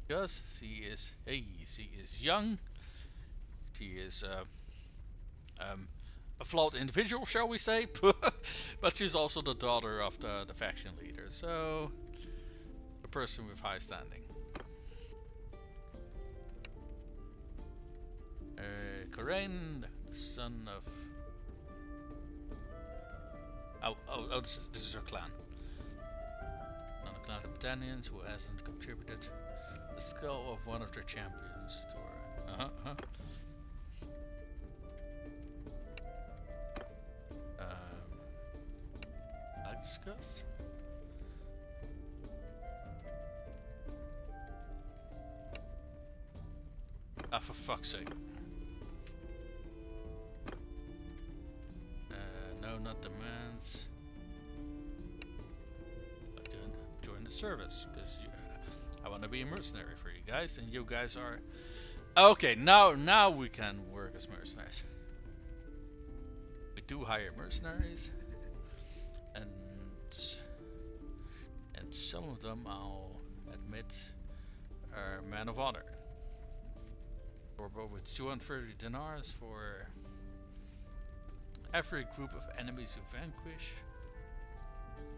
[SPEAKER 1] Because she is young. She is a flawed individual, shall we say? But she's also the daughter of the faction leader, so a person with high standing. Coraine, the son of. Oh, this is her clan. Not a clan of Batannians who hasn't contributed the skull of one of their champions to her. I discuss. Ah, for fuck's sake. No, not demands. Join the service, because I want to be a mercenary for you guys, and you guys are. Okay, now we can work as mercenaries. We do hire mercenaries, and some of them, I'll admit, are men of honor. But with 230 dinars for every group of enemies you vanquish,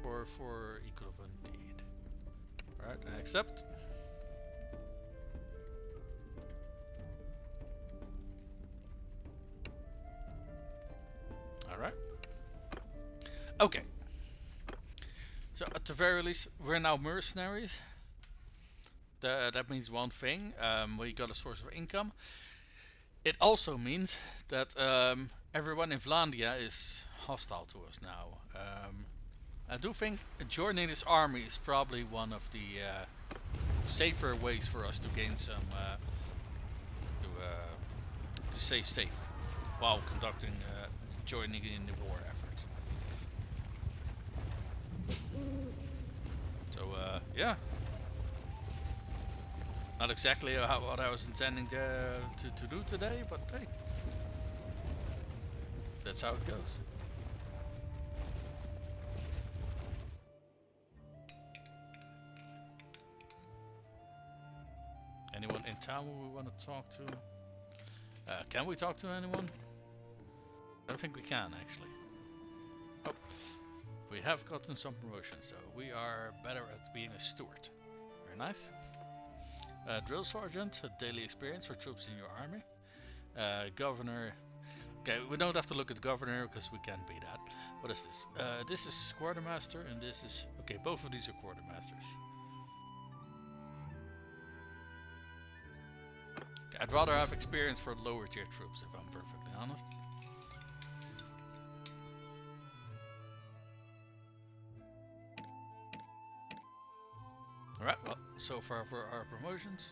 [SPEAKER 1] or for equivalent deed. Alright, I accept. Alright. Okay. So at the very least, we're now mercenaries. That means one thing, we got a source of income. It also means that everyone in Vlandia is hostile to us now. I do think joining this army is probably one of the safer ways for us to gain some to stay safe while conducting joining in the war effort. So yeah. Not exactly what I was intending to do today, but hey, that's how it goes. Anyone in town we want to talk to? Can we talk to anyone? I don't think we can actually. Oh, we have gotten some promotions, so we are better at being a steward. Very nice. Drill sergeant, daily experience for troops in your army. Governor. Okay, we don't have to look at governor because we can't be that. What is this? This is quartermaster, and this is okay. Both of these are quartermasters. Okay, I'd rather have experience for lower tier troops, if I'm perfectly honest. Alright, well, so far for our promotions.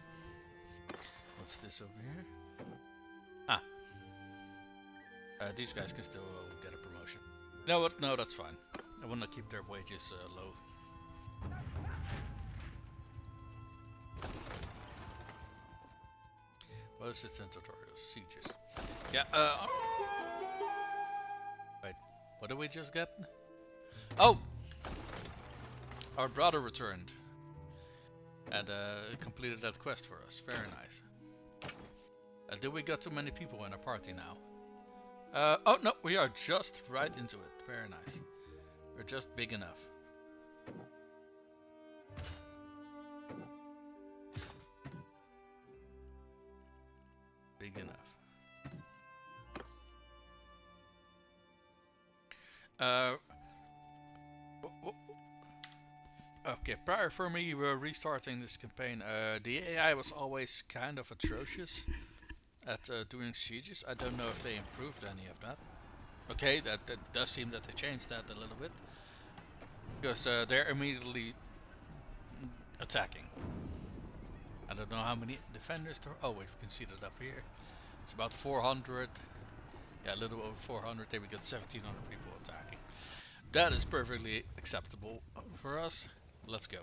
[SPEAKER 1] What's this over here? Ah. These guys can still get a promotion. No, no, that's fine. I want to keep their wages low. What is it in tutorials? Sieges. Yeah, wait, what did we just get? Oh! Our brother returned. And completed that quest for us. Very nice. Did we got too many people in our party now? Oh no, we are just right into it. Very nice. We're just big enough. Big enough. Okay, prior for me restarting this campaign, the AI was always kind of atrocious at doing sieges. I don't know if they improved any of that. Okay, that does seem that they changed that a little bit. Because they're immediately attacking. I don't know how many defenders there are. Oh wait, we can see that up here. It's about 400. Yeah, a little over 400, then we got 1700 people attacking. That is perfectly acceptable for us. Let's go.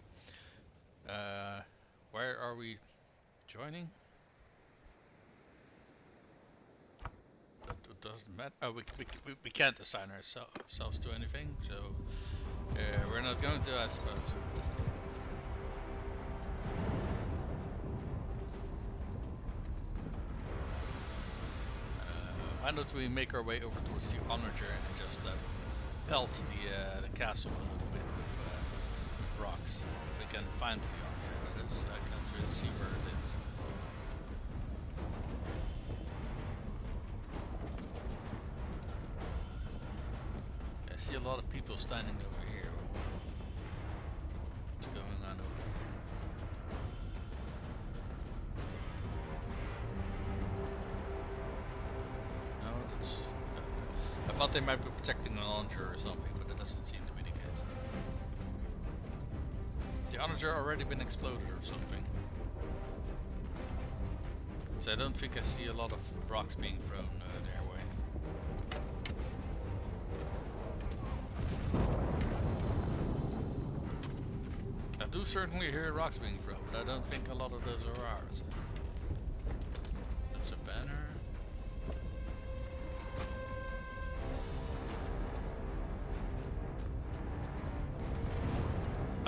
[SPEAKER 1] Where are we joining? That doesn't matter. Oh, we can't assign ourselves to anything, so we're not going to, I suppose. Why don't we make our way over towards the onager and just pelt the castle a little bit with rocks. If we can find the onager, that is. I can't really see where it is. I see a lot of people standing over here. What's going on over here? No, that's... I thought they might be protecting an onager or something, but that doesn't seem to be the case. The onager already been exploded or something. So I don't think I see a lot of rocks being thrown their way. I do certainly hear rocks being thrown, but I don't think a lot of those are ours. That's a banner.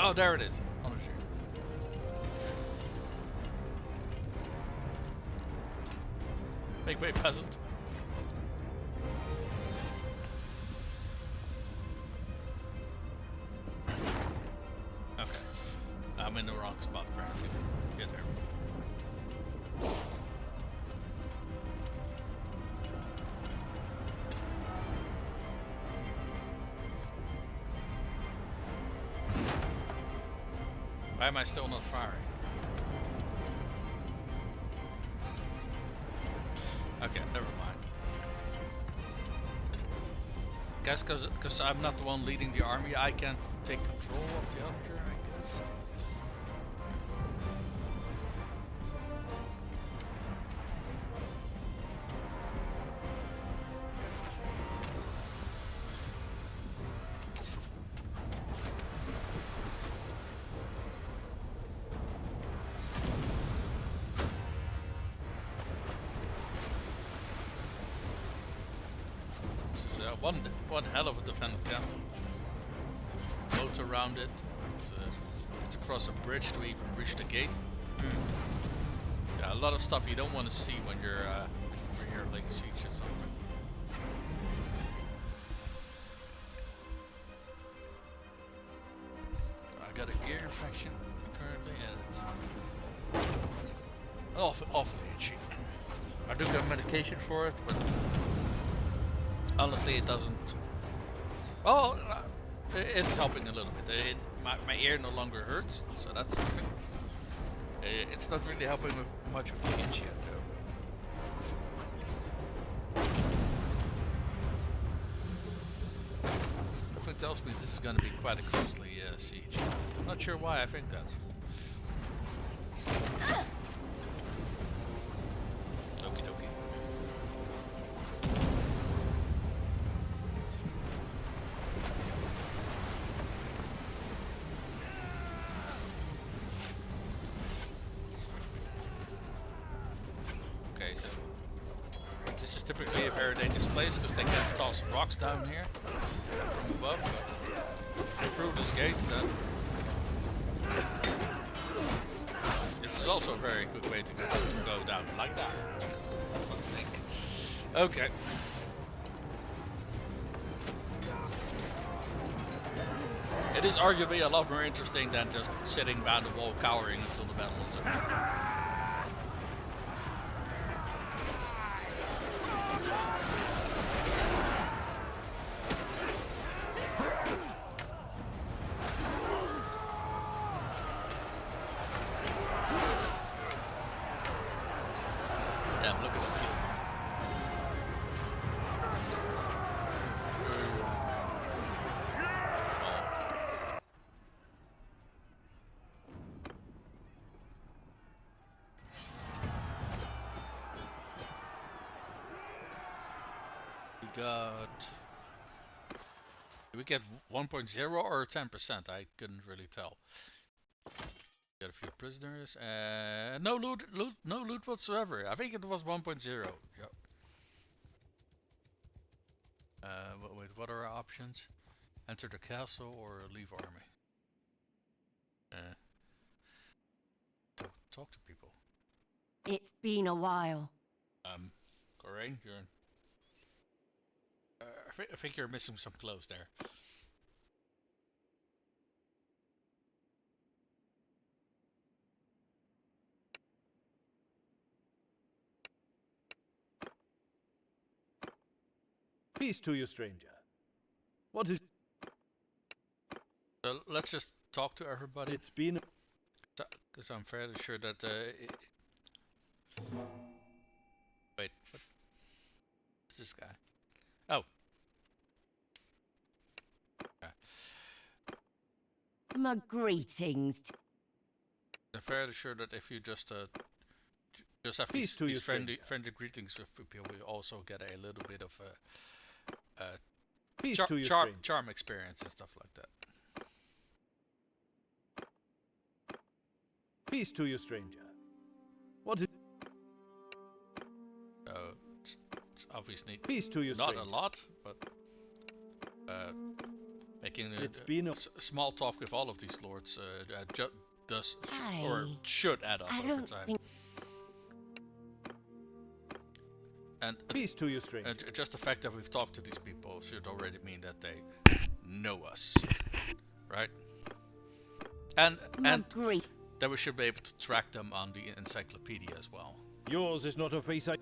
[SPEAKER 1] Oh, there it is. On the shield. Make way, peasant. Okay. I'm in the wrong spot, apparently. Get there. Why am I still not firing? Okay, never mind. Guess because I'm not the one leading the army, I can't take control of the onager, I guess. One hell of a defended castle. Moat around it. It's, you have to cross a bridge to even reach the gate. Yeah, a lot of stuff you don't want to see when you're laying siege or something. I got a gear infection currently, and it's awfully itchy. I do get medication for it, but honestly, it doesn't. Oh, it's helping a little bit. My ear no longer hurts, so that's something. It's not really helping with much of the itch yet, though. Something tells me this is going to be quite a costly siege. I'm not sure why I think that. Okie dokie. Typically a very dangerous place because they can toss rocks down here from above, but through this gate then this is also a very good way to go down like that, I think. Okay. It is arguably a lot more interesting than just sitting behind the wall cowering until the battle is over. got... Did we get 1.0 or 10%? I couldn't really tell. Got a few prisoners. No no loot whatsoever. I think it was 1.0. Yep. Wait, what are our options? Enter the castle or leave army? Talk to people.
[SPEAKER 4] It's been a while.
[SPEAKER 1] Corain, you're... I think you're missing some clothes there.
[SPEAKER 2] Peace to you, stranger. What is...
[SPEAKER 1] Let's just talk to everybody.
[SPEAKER 2] It's been...
[SPEAKER 1] Because I'm fairly sure that... Wait, what's this guy? Oh. Yeah.
[SPEAKER 4] My greetings.
[SPEAKER 1] I'm fairly sure that if you just have
[SPEAKER 2] Peace to
[SPEAKER 1] these
[SPEAKER 2] you,
[SPEAKER 1] friendly
[SPEAKER 2] stranger.
[SPEAKER 1] greetings with people, we also get a little bit of
[SPEAKER 2] Peace to you, stranger.
[SPEAKER 1] charm experience and stuff like that.
[SPEAKER 2] Peace to you, stranger. What is...
[SPEAKER 1] It's obviously
[SPEAKER 2] Peace to you,
[SPEAKER 1] not
[SPEAKER 2] stranger.
[SPEAKER 1] a lot, but making
[SPEAKER 2] It's been a...
[SPEAKER 1] small talk with all of these lords does
[SPEAKER 4] Aye.
[SPEAKER 1] or should add up
[SPEAKER 4] I
[SPEAKER 1] over
[SPEAKER 4] don't
[SPEAKER 1] time.
[SPEAKER 4] think...
[SPEAKER 1] And
[SPEAKER 2] Peace to you, stranger.
[SPEAKER 1] just the fact that we've talked to these people should already mean that they know us, right? And that we should be able to track them on the encyclopedia as well.
[SPEAKER 2] Yours is not a face I...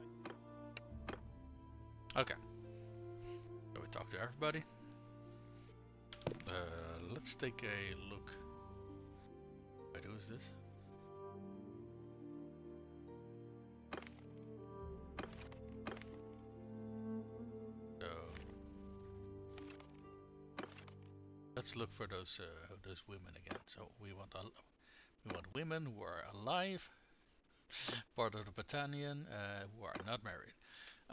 [SPEAKER 1] Okay. So we talk to everybody. Let's take a look. Wait, who is this? So let's look for those women again. So we want women who are alive, part of the Batannian, who are not married.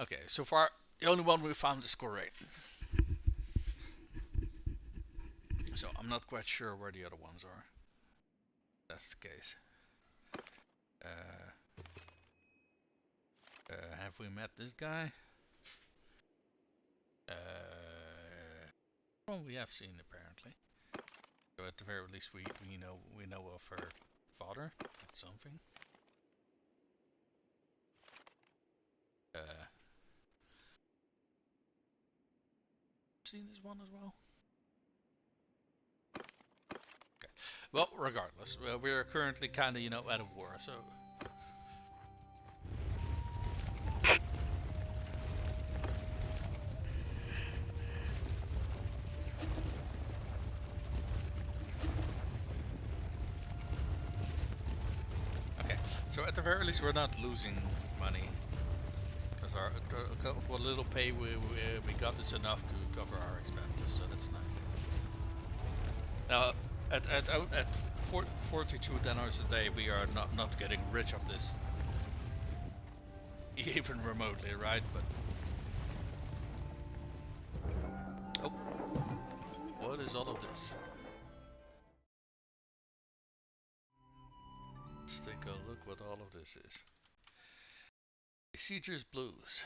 [SPEAKER 1] Okay, so far the only one we found is Corain. So I'm not quite sure where the other ones are. That's the case. Have we met this guy? Well, we have seen apparently. So at the very least, we know of her father. That's something. Seen this one as well. Okay. Well, regardless, we are currently kind of out of war, so. Okay, so at the very least we're not losing money, because what little pay we got is enough to cover our expenses, so that's nice. Now at 42 dinars a day, we are not getting rich of this, even remotely, right? But oh, what is all of this? Let's take a look what all of this is. Besieger's Blues.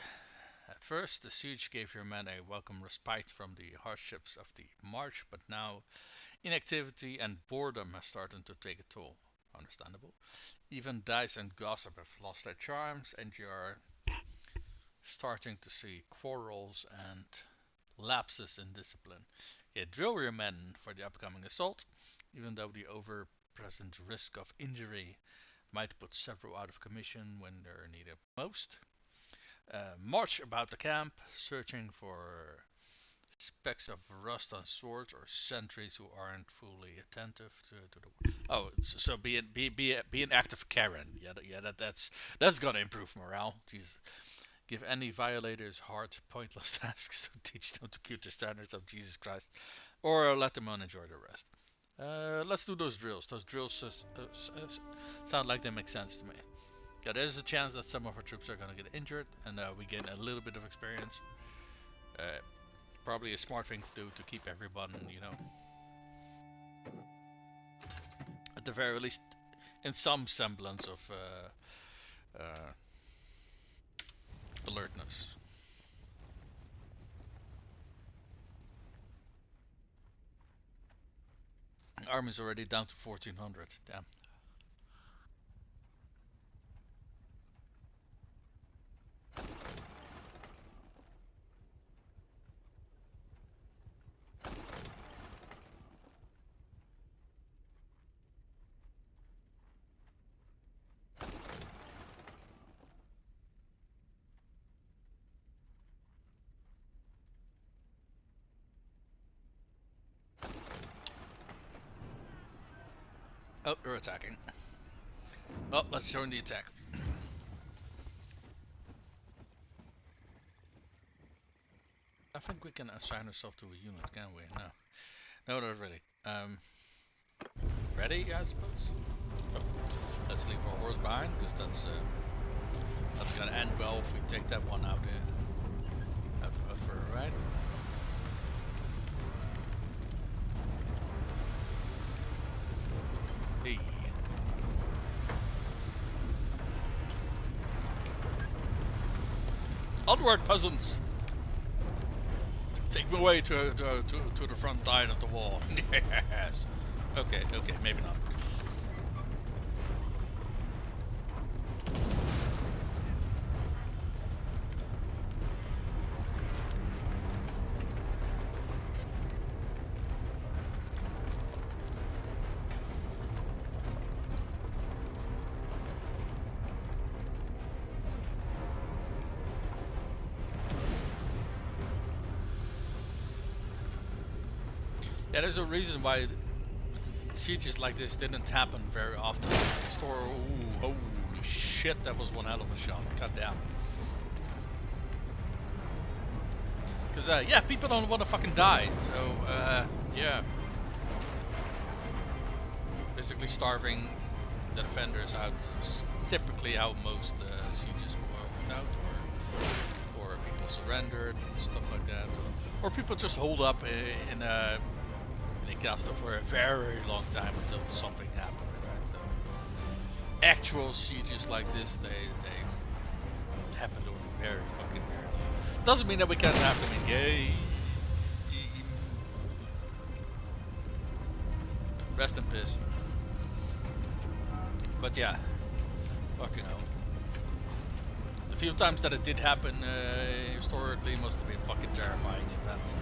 [SPEAKER 1] At first, the siege gave your men a welcome respite from the hardships of the march, but now inactivity and boredom have started to take a toll. Understandable. Even dice and gossip have lost their charms, and you are starting to see quarrels and lapses in discipline. Yet drill your men for the upcoming assault, even though the ever-present risk of injury might put several out of commission when they're needed most. March about the camp, searching for specks of rust on swords or sentries who aren't fully attentive to the. Oh, so be an active Karen. Yeah, that's gonna improve morale. Jeez. Give any violators hard, pointless tasks to teach them to keep the standards of Jesus Christ, or let them on enjoy the rest. Let's do those drills. Those drills sound like they make sense to me. Yeah, there's a chance that some of our troops are gonna get injured, and we gain a little bit of experience. Probably a smart thing to do to keep everyone, you know, at the very least, in some semblance of alertness. Army's already down to 1400. Damn. Oh, they're attacking. Well, let's join the attack. I think we can assign ourselves to a unit, can we? No, not really. Ready, I suppose. Oh, let's leave our horse behind, because that's gonna end well if we take that one out further right. Hey. Onward, peasants! Take me away to the front line of the wall. Yes. Okay, maybe not. Yeah, there's a reason why sieges like this didn't happen very often. Ooh, holy shit, that was one hell of a shot. God damn. Because, yeah, people don't want to fucking die, so, yeah. Basically starving the defenders out is typically how most sieges work out, or people surrendered and stuff like that. Or people just hold up in a castle for a very long time until something happened, right? So actual sieges like this, they happen to be very fucking rare. Doesn't mean that we can't have them in game. Rest in peace. But yeah, fucking hell. The few times that it did happen historically must have been fucking terrifying events.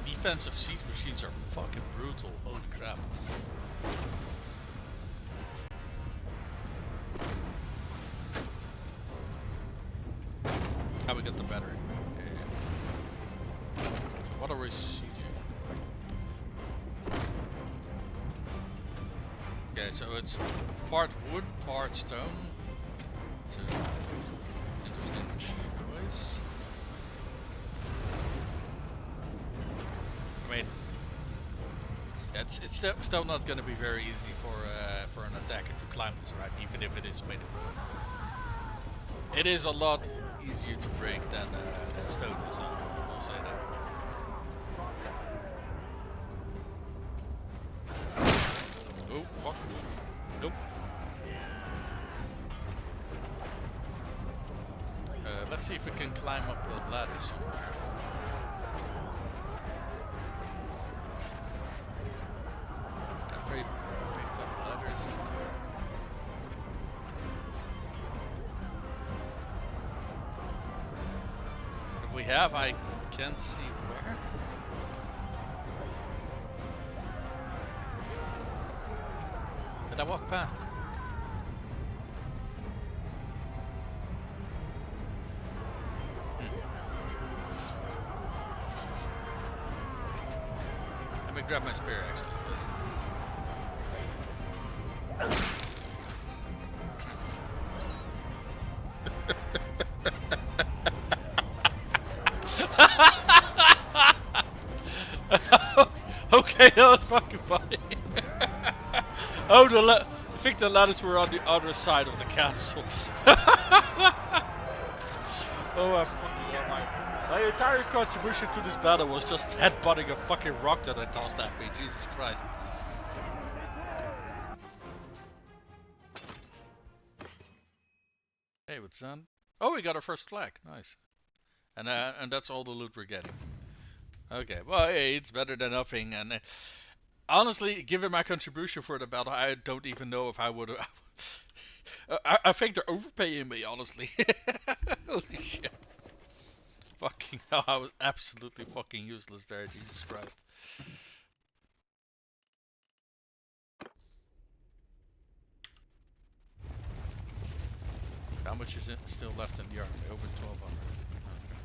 [SPEAKER 1] Defensive siege machines are fucking brutal. Holy crap. How we get the battery? Okay. What are we sieging? Okay, so it's part wood, part stone. It's an interesting choice. I mean, it's still not going to be very easy for an attacker to climb this, right? Even if it is made of. It is a lot easier to break than stone is. I'll say that. Oh fuck! Nope. Let's see if we can climb up the ladder somewhere. I can't see where. Did I walk past it? Let me grab my spear actually. Okay, that was fucking funny. Oh, I think the ladders were on the other side of the castle. Oh, I fucking love my entire contribution to this battle was just headbutting a fucking rock that I tossed at me. Jesus Christ. Hey, what's that? Oh, we got our first flag. Nice. And that's all the loot we're getting. Okay, well, hey, it's better than nothing. And honestly, given my contribution for the battle, I don't even know if I would. I think they're overpaying me, honestly. Holy shit. Fucking hell, I was absolutely fucking useless there, Jesus Christ. How much is it still left in the army? Over 1200. Okay.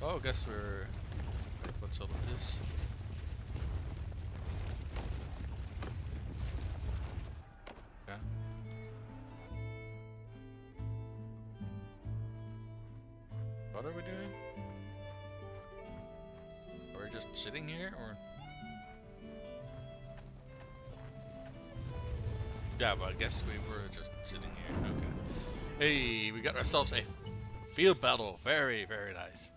[SPEAKER 1] Oh, I guess we're... Wait, what's all of this? Okay. What are we doing? Are we just sitting here, or...? Yeah, but I guess we were just sitting here. Okay. Hey, we got ourselves a field battle. Very, very nice.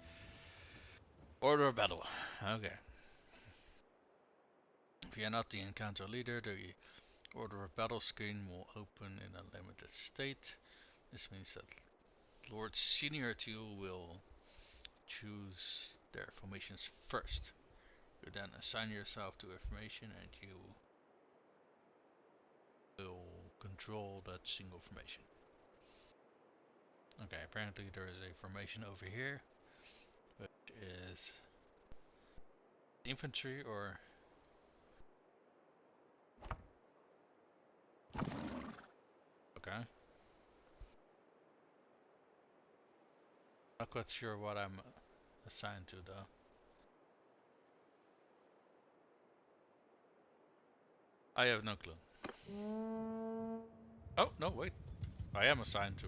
[SPEAKER 1] Order of battle. Okay. If you're not the encounter leader, the order of battle screen will open in a limited state. This means that Lord Senior to you will choose their formations first. You then assign yourself to a formation and you will control that single formation. Okay, apparently there is a formation over here, which is infantry or... Okay. Not quite sure what I'm assigned to though. I have no clue. Oh, no, wait. I am assigned to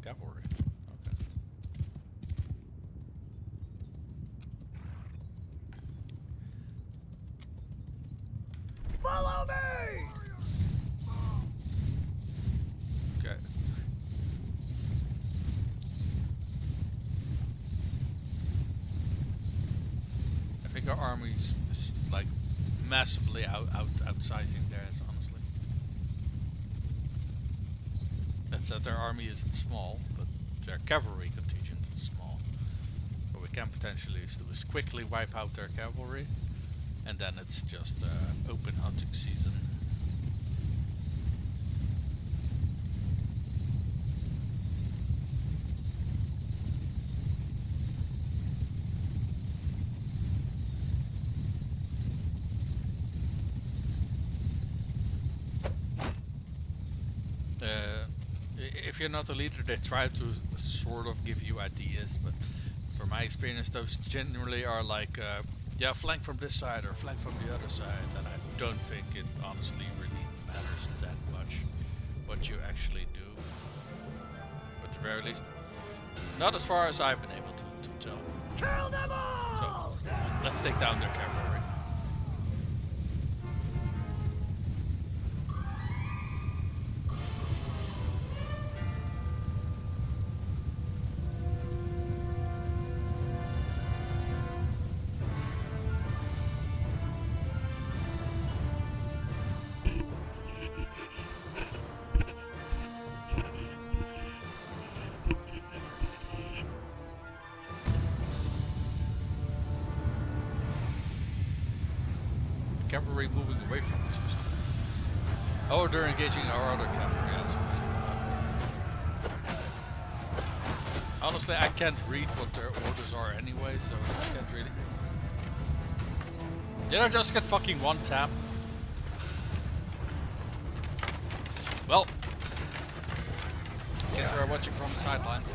[SPEAKER 1] cavalry. Okay.
[SPEAKER 3] Follow me!
[SPEAKER 1] Okay. I think our army's like massively outsizing theirs, honestly. That said, their army isn't small, but their cavalry contingent is small. What we can potentially do is quickly wipe out their cavalry, and then it's just open hunting season. If you're not a leader, they try to sort of give you ideas, but from my experience, those generally are like, yeah, flank from this side or flank from the other side, and I don't think it honestly really matters that much what you actually do. But at the very least, not as far as I've been able to tell.
[SPEAKER 3] Kill them all!
[SPEAKER 1] So, let's take down their cavalry. Cavalry moving away from us. Oh, they're engaging our other cavalry. Honestly, I can't read what their orders are anyway, so I can't really... Did I just get fucking one tap? Well, guess we're watching from the sidelines.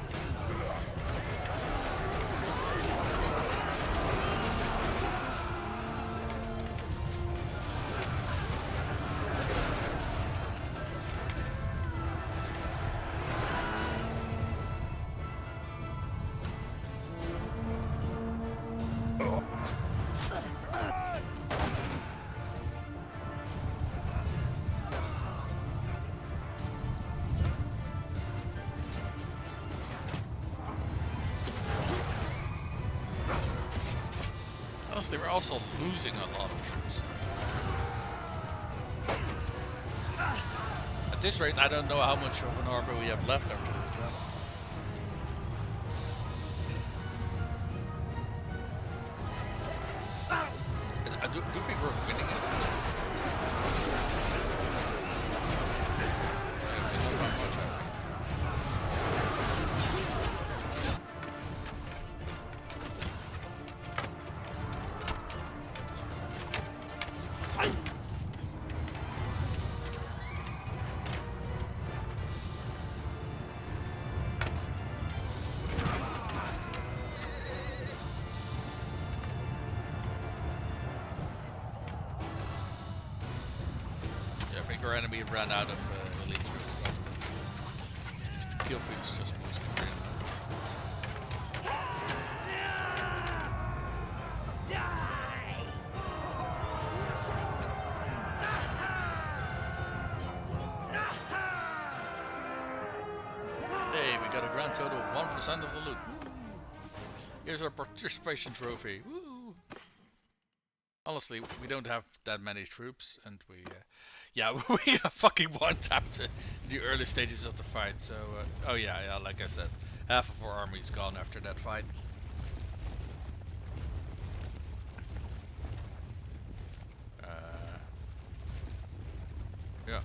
[SPEAKER 1] Honestly, we're also losing a lot of troops. At this rate, I don't know how much of an army we have left after this battle. I do think we're winning it. Our enemy ran out of elite troops, but kill feed is just mostly green. Hey, we got a grand total of 1% of the loot. Woo! Here's our participation trophy. Woo! Honestly, we don't have that many troops, and we yeah, we got fucking one-tapped in the early stages of the fight, so... oh yeah, like I said, half of our army's gone after that fight. Yeah.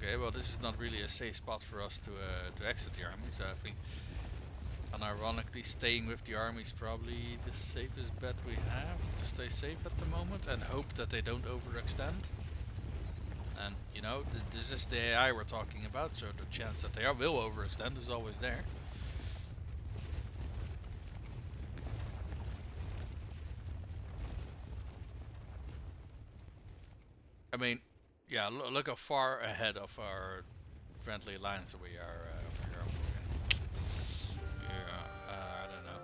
[SPEAKER 1] Okay, well this is not really a safe spot for us to exit the army, so I think... unironically, staying with the army is probably the safest bet we have to stay safe at the moment and hope that they don't overextend. And you know, this is the AI we're talking about, so the chance that they will overextend is always there. I mean, yeah, look how far ahead of our friendly alliance we are over here. Yeah, I don't know.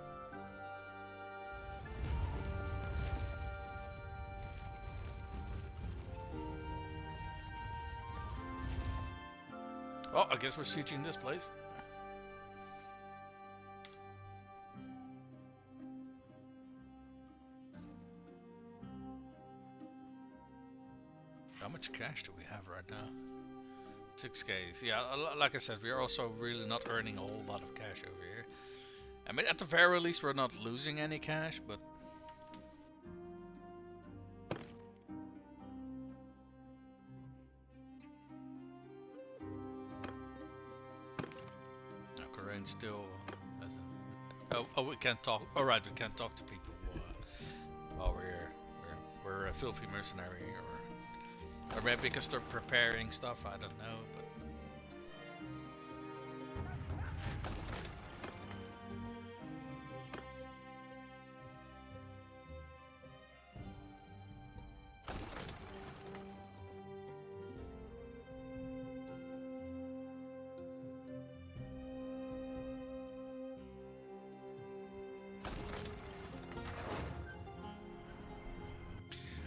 [SPEAKER 1] Well, I guess we're sieging this place. How much cash do we have right now? 6k. Yeah, like I said, we're also really not earning a whole lot of cash over here. I mean, at the very least, we're not losing any cash, but... No, Korean still doesn't... Oh, we can't talk... Alright, we can't talk to people while we're a filthy mercenary, or maybe because they're preparing stuff, I don't know, but...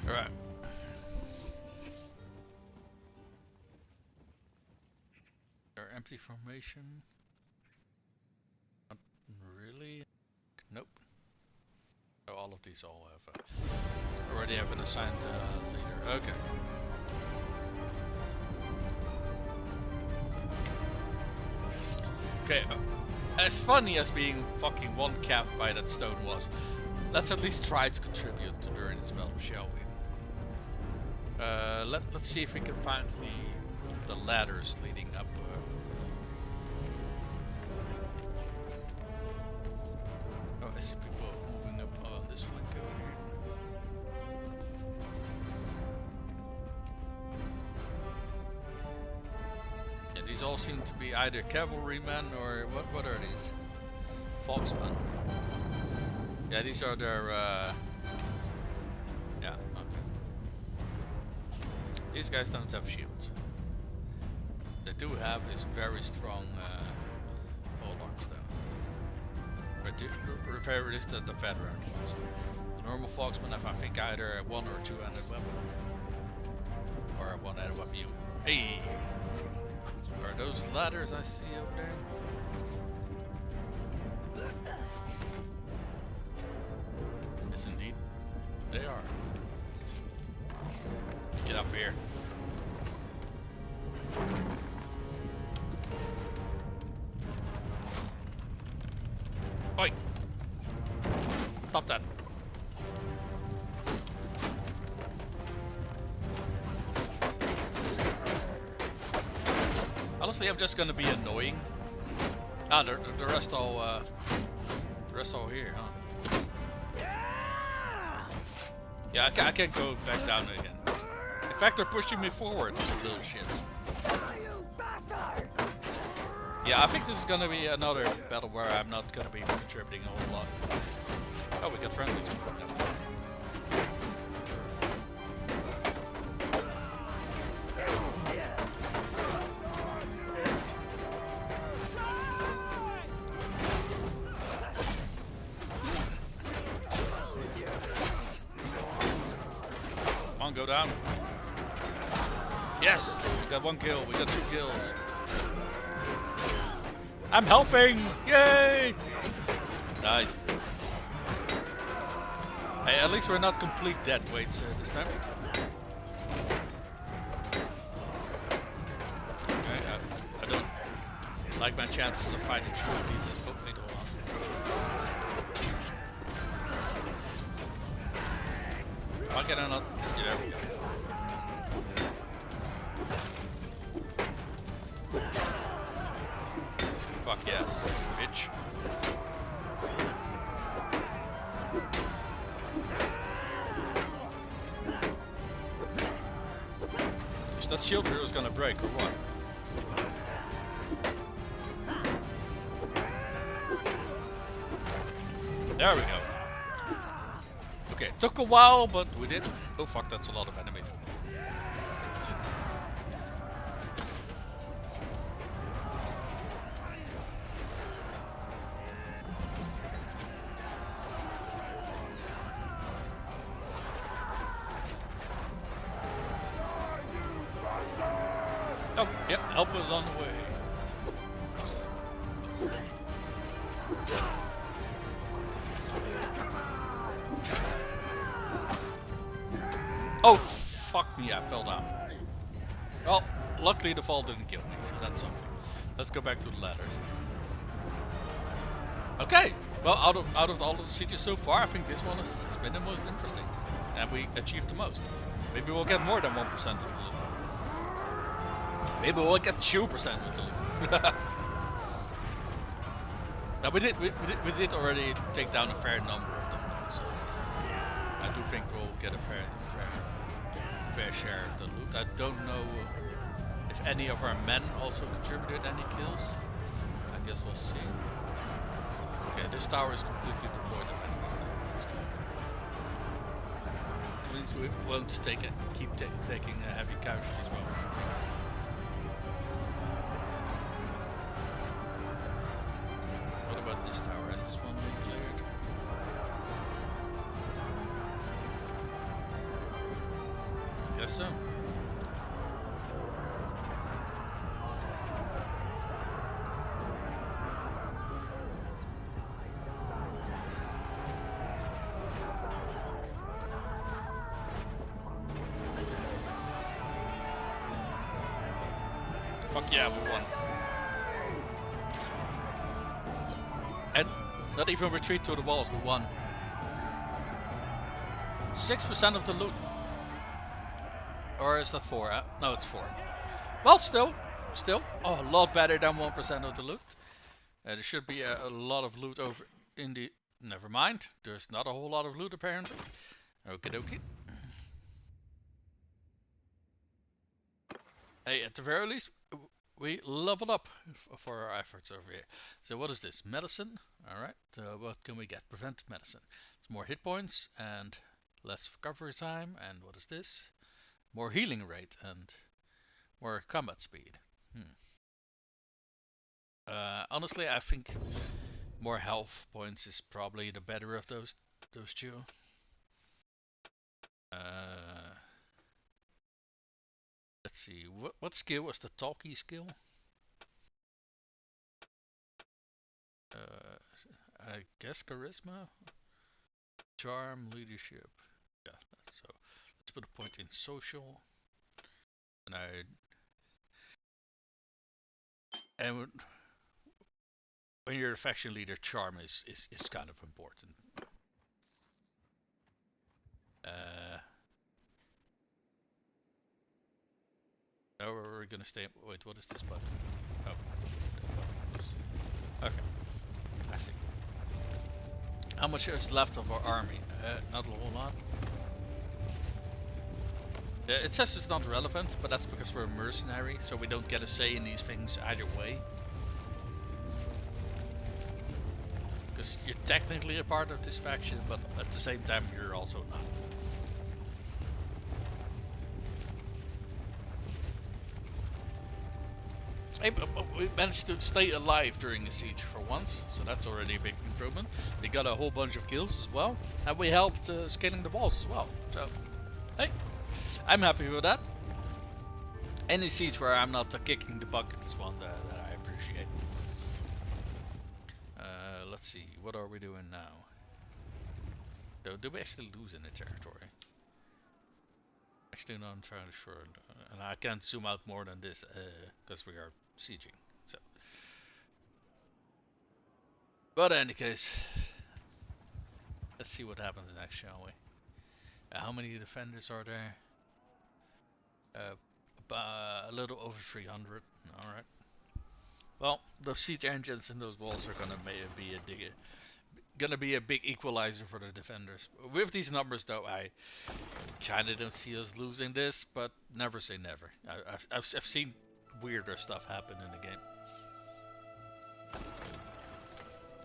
[SPEAKER 1] Alright. Our empty formation. Not really. Nope. So all of these all have already have an assigned leader. Okay. Okay. As funny as being fucking one capped by that stone was, let's at least try to contribute during this battle, shall we? Let's see if we can find the ladders leading up. Oh, I see people moving up on this flank over here. Yeah, these all seem to be either cavalrymen or what are these? Foxmen. Yeah, these are their yeah, okay. These guys don't have shields. They do have is very strong polearms though. But very resistant to veteran ones. The normal Foxmen have, I think, either a 1 or 2-handed weapon. Or a 1-handed weapon. Hey! Are those ladders I see over there? indeed. They are. Get up here. Oi! Stop that. Honestly, I'm just gonna be annoying. Ah, the rest all here, huh? Yeah, I can't go back down again. In fact, they're pushing me forward, little shits. Yeah, I think this is gonna be another battle where I'm not gonna be contributing a whole lot. Oh, we got friendlies. Come on, go down. Yes, we got 1 kill. We got 2 kills. I'm helping! Yay! Nice. Hey, at least we're not complete dead weights this time. Okay, I don't like my chances of fighting through these. Hopefully, go on. Why can I not? Yeah, there we go. Fuck yes, bitch. Is that shield hero is gonna break or what? There we go. Okay, took a while, but we did. Oh fuck, that's a lot of enemies. Oh, yeah, help is on the way. Oh, fuck me, I fell down. Well, luckily the fall didn't kill me, so that's something. Let's go back to the ladders. Okay, well, out of all of the cities so far, I think this one has been the most interesting. And we achieved the most. Maybe we'll get more than 1% of the loot. Maybe we'll get 2% of the loot. Now we did already take down a fair number of them, so I do think we'll get a fair share of the loot. I don't know if any of our men also contributed any kills. I guess we'll see. Okay, this tower is completely devoid of enemies now. That's good. It means we won't keep taking heavy casualties while we're What about this tower? Has this one been cleared? Guess so. Fuck yeah, we won. And not even retreat to the walls, we won. 6% of the loot. Or is that 4? No, it's 4. Well, still, a lot better than 1% of the loot. There should be a lot of loot over in the... Never mind, there's not a whole lot of loot apparently. Okie dokie. Hey, at the very least, we leveled up for our efforts over here. So what is this? Medicine? Alright, what can we get? Prevent medicine. It's more hit points and less recovery time. And what is this? More healing rate and more combat speed. Honestly, I think more health points is probably the better of those two. Let's see, what skill was the talkie skill? I guess charisma. Charm, leadership. Yeah, so let's put a point in social. And when you're a faction leader, charm is kind of important. Now we're gonna stay. Wait, what is this button? Oh, okay. I see. How much is left of our army? Not a whole lot. It says it's not relevant, but that's because we're a mercenary, so we don't get a say in these things either way. Because you're technically a part of this faction, but at the same time you're also not. Hey, but we managed to stay alive during the siege for once, so that's already a big improvement. We got a whole bunch of kills as well, and we helped scaling the walls as well. So, hey, I'm happy with that. Any siege where I'm not kicking the bucket is one that I appreciate. Let's see, what are we doing now? So, do we actually lose any territory? Actually, not entirely sure, and I can't zoom out more than this because we are sieging. So, but in any case, let's see what happens next, shall we? How many defenders are there? A little over 300. All right. Well, those siege engines and those walls are gonna be a big equalizer for the defenders. With these numbers, though, I kind of don't see us losing this, but never say never. I've seen weirder stuff happen in the game.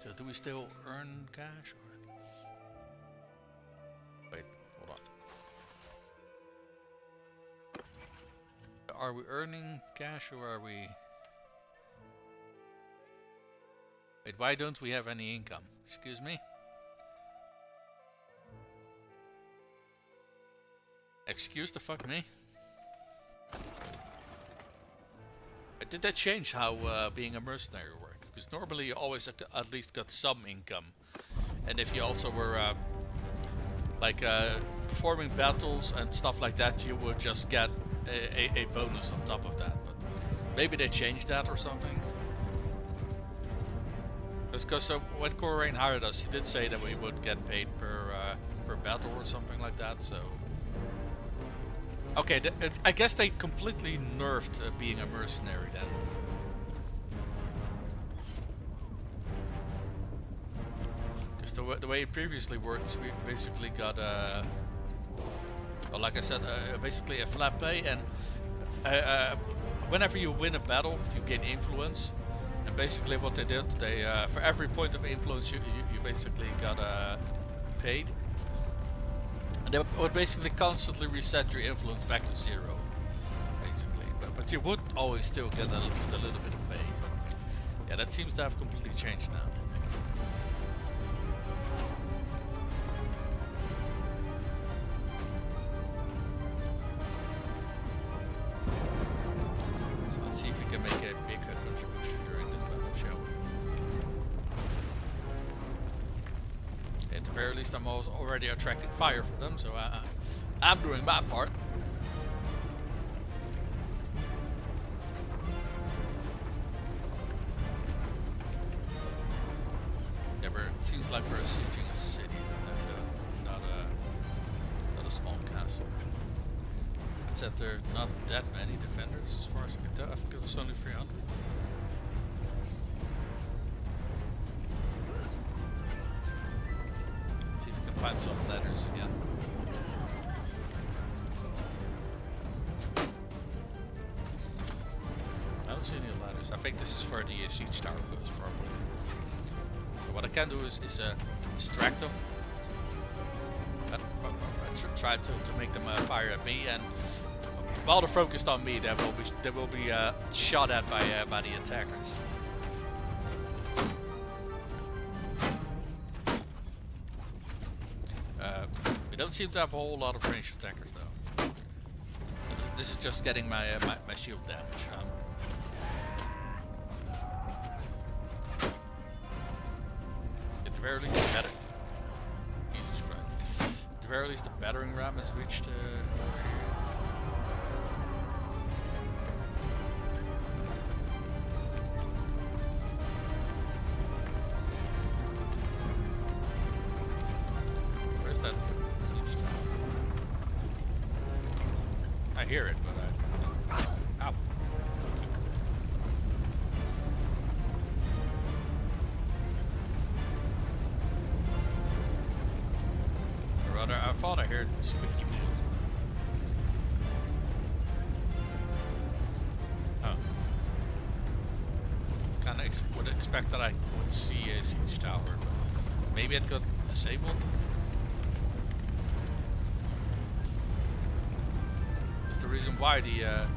[SPEAKER 1] So do we still earn cash? Wait, hold on. Are we earning cash or are we... Wait, why don't we have any income? Excuse me? Excuse the fuck me? Did that change how being a mercenary worked? Because normally you always at least got some income. And if you also were performing battles and stuff like that, you would just get a bonus on top of that. But maybe they changed that or something. Because when Corain hired us, he did say that we would get paid per battle or something like that. So okay, I guess they completely nerfed being a mercenary then. Because the way it previously worked is we basically got well, like I said, basically a flat pay, and whenever you win a battle, you gain influence. And basically what they did, they for every point of influence you basically got paid. And they would basically constantly reset your influence back to 0, basically. But you would always still get at least a little bit of pay. But yeah, that seems to have completely changed now. So let's see if we can make a big contribution during this battle, shall we? At the very least, I'm already attracting fire from them, so I'm doing my part. Yeah, it seems like we're sieging a city, not a small castle. It said there are not that many defenders, as far as I can tell. I think it was only 300. Find some ladders again. I don't see any ladders. I think this is where the siege tower goes, probably. So what I can do is distract them. Try to make them fire at me, and while they're focused on me, they will be shot at by the attackers. We don't seem to have a whole lot of ranged attackers though. This is just getting my shield damage. At the very least, I got it. Jesus Christ. very least the battering ram has reached. Where's that siege tower? I hear it, but I. Ow. Rather, I thought I heard squeaky wheels. Oh. Kinda would expect that I would see a siege tower, but maybe it got disabled. That's the reason why the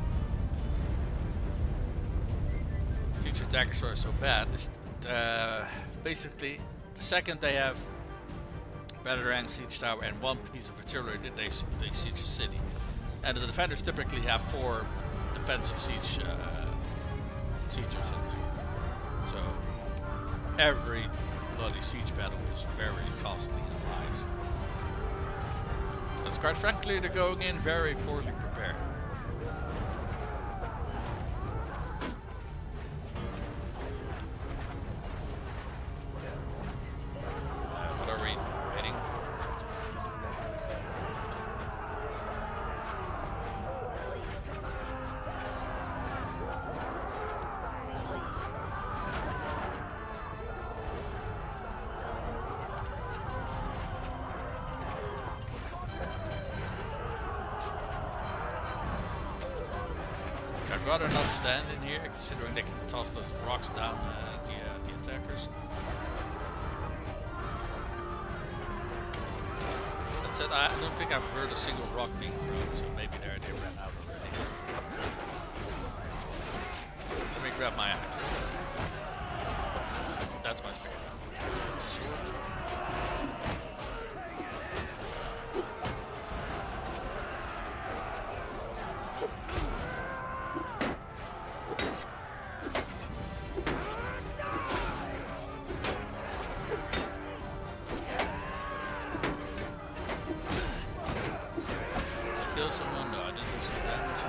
[SPEAKER 1] siege attacks are so bad. Is basically the second they have Batarang siege tower and one piece of artillery that they siege the city, and the defenders typically have 4 defensive sieges. So every bloody siege battle is very costly in lives. As quite frankly, they're going in very poorly prepared. What are we waiting? I'd rather not stand in here, considering they can toss those rocks down the attackers. That said, I don't think I've heard a single rock being thrown, so maybe they ran out already. Let me grab my axe. That's my spear. Kill someone? No, I didn't do some damage.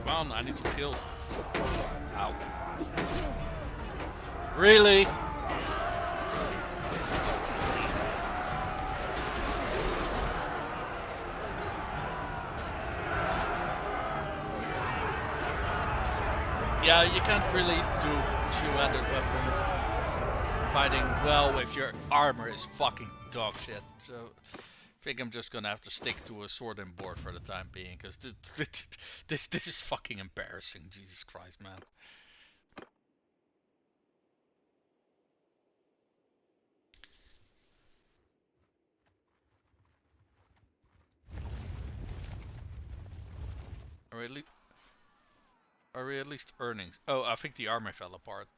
[SPEAKER 1] Come on, I need some kills. Ow. Really? Yeah, you can't really do two-handed weapon fighting well if your armor is fucking dog shit. So I think I'm just gonna have to stick to a sword and board for the time being, because this is fucking embarrassing. Jesus Christ, man. Are we at least earning? Oh, I think the armor fell apart.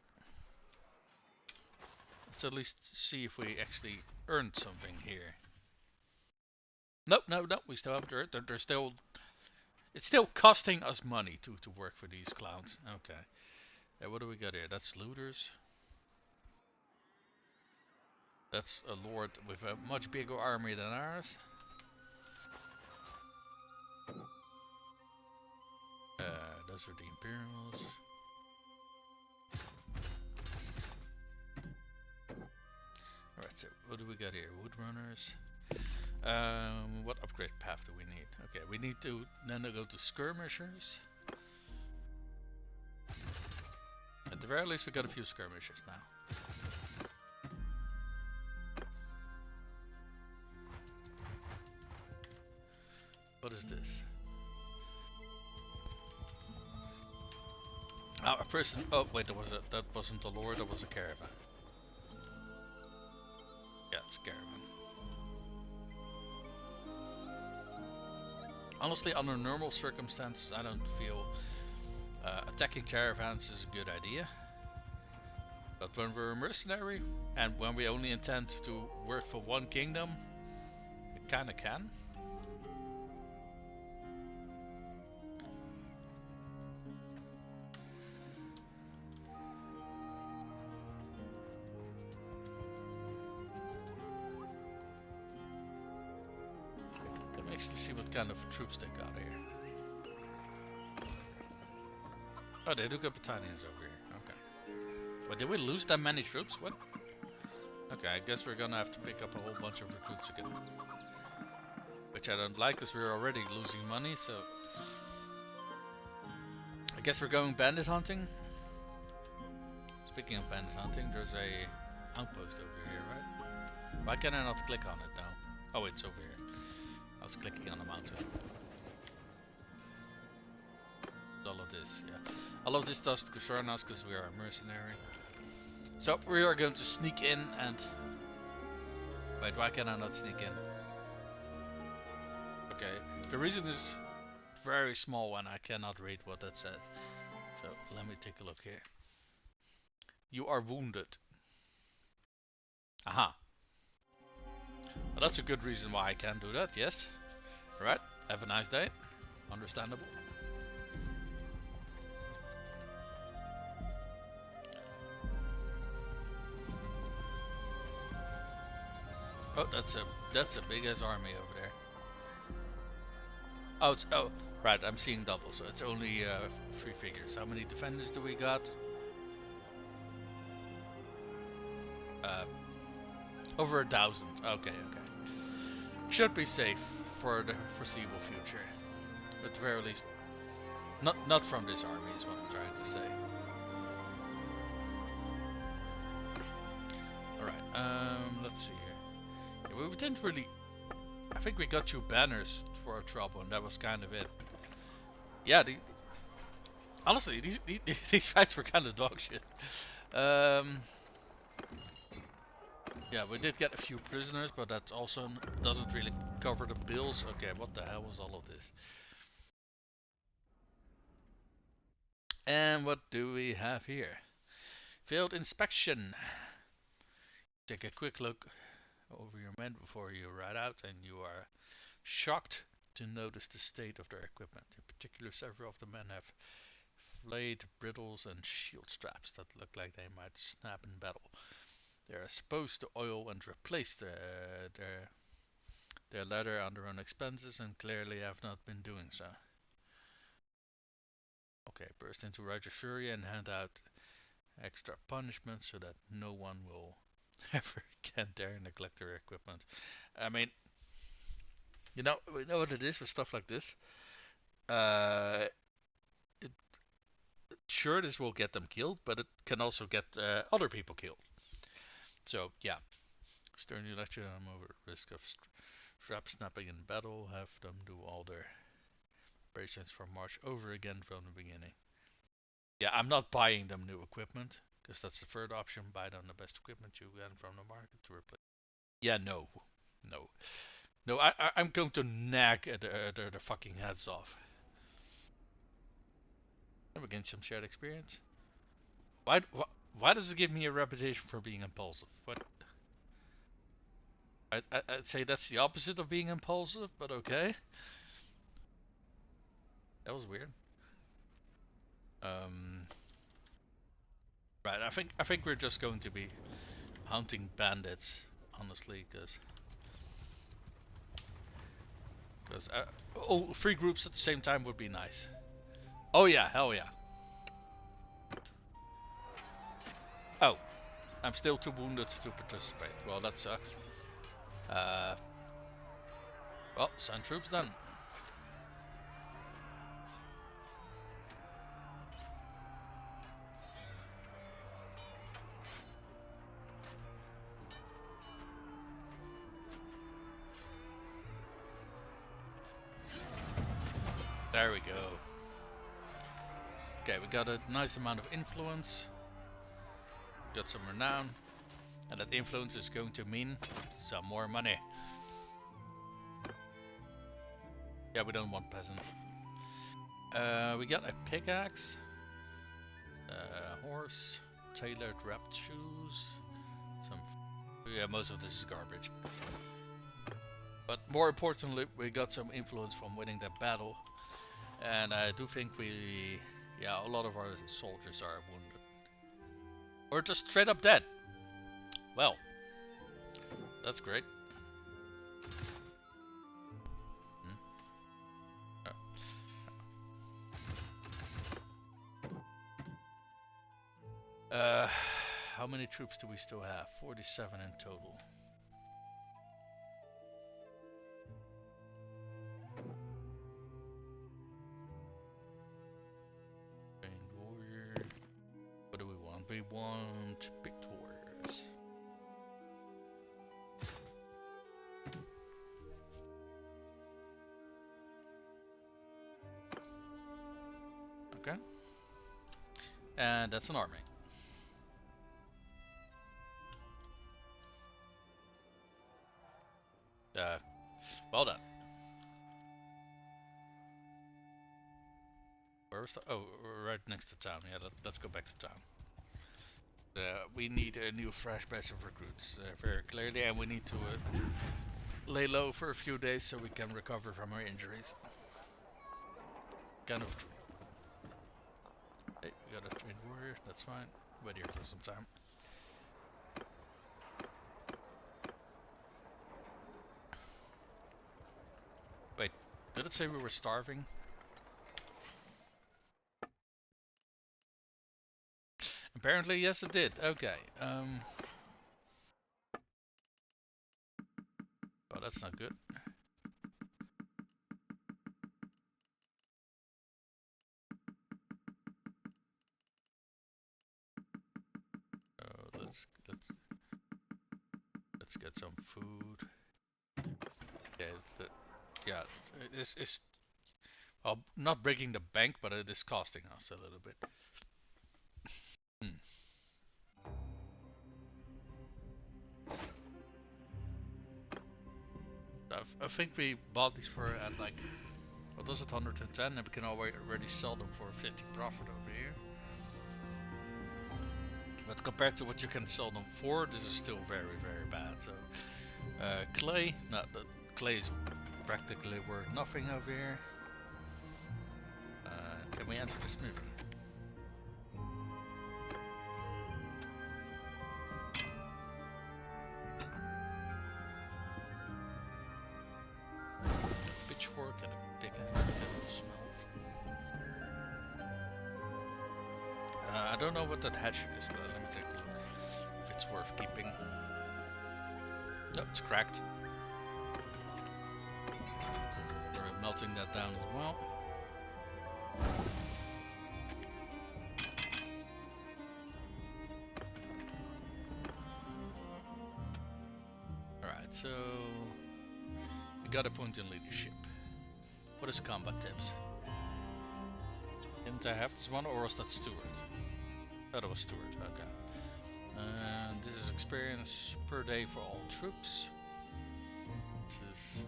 [SPEAKER 1] Let's at least see if we actually earned something here. Nope, no, we still haven't earned. They're still. It's still costing us money to work for these clowns. Okay. Yeah, what do we got here? That's looters. That's a lord with a much bigger army than ours. Those are the Imperials. Alright, so what do we got here? Woodrunners. What upgrade path do we need? Okay, we need to then go to skirmishers. At the very least, we got a few skirmishers now. What is this? Ah, a person. Oh wait, that wasn't a lord. That was a caravan. Yeah, it's a caravan. Honestly, under normal circumstances, I don't feel attacking caravans is a good idea. But when we're a mercenary, and when we only intend to work for one kingdom, we kinda can. Let me actually see what kind of troops they got here. Oh, they do got Batannians over here. Okay. But did we lose that many troops? What? Okay, I guess we're gonna have to pick up a whole bunch of recruits again. Which I don't like, because we're already losing money, so... I guess we're going bandit hunting? Speaking of bandit hunting, there's a outpost over here, right? Why can I not click on it now? Oh, it's over here. I was clicking on a mountain. All of this, yeah. All of this doesn't concern us because we are a mercenary. So we are going to sneak in and... Wait, why can I not sneak in? Okay, the reason is very small and I cannot read what that says. So let me take a look here. You are wounded. Aha. Well, that's a good reason why I can do that, yes. Alright, have a nice day. Understandable. Oh, that's a big ass army over there. Oh, right. I'm seeing double, so it's only 3 figures. How many defenders do we got? Over 1,000. Okay. Should be safe for the foreseeable future. At the very least, not from this army is what I'm trying to say. All right. Let's see here. Yeah, we didn't really. I think we got 2 banners for our trouble, and that was kind of it. Yeah, honestly, these fights were kind of dog shit. Yeah, we did get a few prisoners, but that also doesn't really cover the bills. Okay, what the hell was all of this? And what do we have here? Field inspection. Take a quick look over your men before you ride out, and you are shocked to notice the state of their equipment. In particular, several of the men have flayed briddles and shield straps that look like they might snap in battle. They are supposed to oil and replace their leather on their own expenses, and clearly have not been doing so. Okay, burst into Roger's fury and hand out extra punishments so that no one will ever again dare neglect their equipment. I mean, we know what it is with stuff like this. Sure, this will get them killed, but it can also get other people killed. So yeah, sternly lecture them over the risk of strap snapping in battle. Have them do all their operations from March over again from the beginning. Yeah, I'm not buying them new equipment, because that's the third option. Buy them the best equipment you can from the market to replace. Yeah, no. I'm going to nag their fucking heads off. And we gain some shared experience. Why does it give me a reputation for being impulsive? What? I'd say that's the opposite of being impulsive, but okay. That was weird. Right, I think we're just going to be hunting bandits, honestly, because oh, 3 groups at the same time would be nice. Oh yeah, hell yeah. Oh, I'm still too wounded to participate. Well, that sucks. Well, send troops then. There we go. Okay, we got a nice amount of influence. Got some renown. And that influence is going to mean some more money. Yeah, we don't want peasants. We got a pickaxe. Horse. tailored wrapped shoes. Some, yeah, most of this is garbage. But more importantly, we got some influence from winning that battle, and I do think a lot of our soldiers are wounded, or just straight up dead. Well, that's great. How many troops do we still have? 47 in total. Trained warrior. What do we want? We want picked warriors. Okay. And that's an army. Well done. Where's the? Oh, right next to town. Yeah, let's go back to town. We need a new fresh batch of recruits, very clearly, and we need to lay low for a few days so we can recover from our injuries. Kind of. Hey, we got a trained warrior. That's fine. Wait here for some time. Wait, did it say we were starving? Apparently, yes, it did. Okay. Oh, that's not good. Let's get some food. Yeah, it's well, not breaking the bank, but it is costing us a little bit. I think we bought these for at like, what was it, 110, and we can already sell them for 50 profit over here. But compared to what you can sell them for, this is still very, very bad. So, clay, no, the clay is practically worth nothing over here. Can we enter the smithy? Pitchfork and a pickaxe with a little smelt. I don't know what that hatchet is though. Let me take a look. If it's worth keeping. No, it's cracked. We're melting that down as well. Alright, so we got a point in leadership. What is combat tips? Didn't I have this one, or was that Stewart? Oh, that was Stewart, okay. And this is experience per day for all troops. This is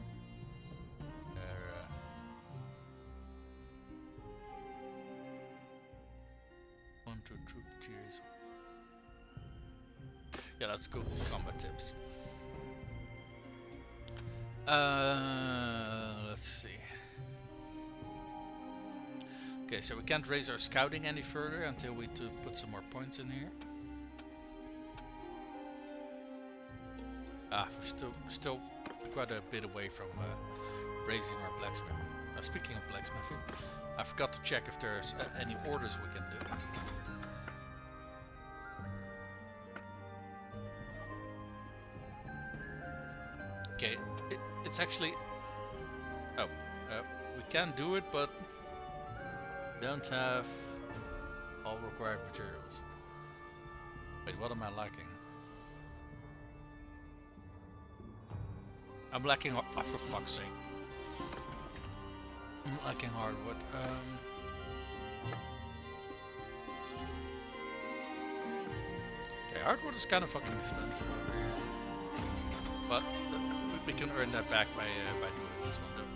[SPEAKER 1] one to troop tiers. Yeah, that's good combat tips. Let's see. Okay, so we can't raise our scouting any further until we put some more points in here. We're still quite a bit away from raising our blacksmith. Speaking of blacksmithing, I forgot to check if there's any orders we can do. Okay, it's actually... Oh, we can do it, but don't have all required materials. Wait, what am I lacking? I'm lacking... Oh, for fuck's sake. I'm lacking hardwood. Okay, hardwood is kind of fucking expensive over here. But we can earn that back by doing this one though.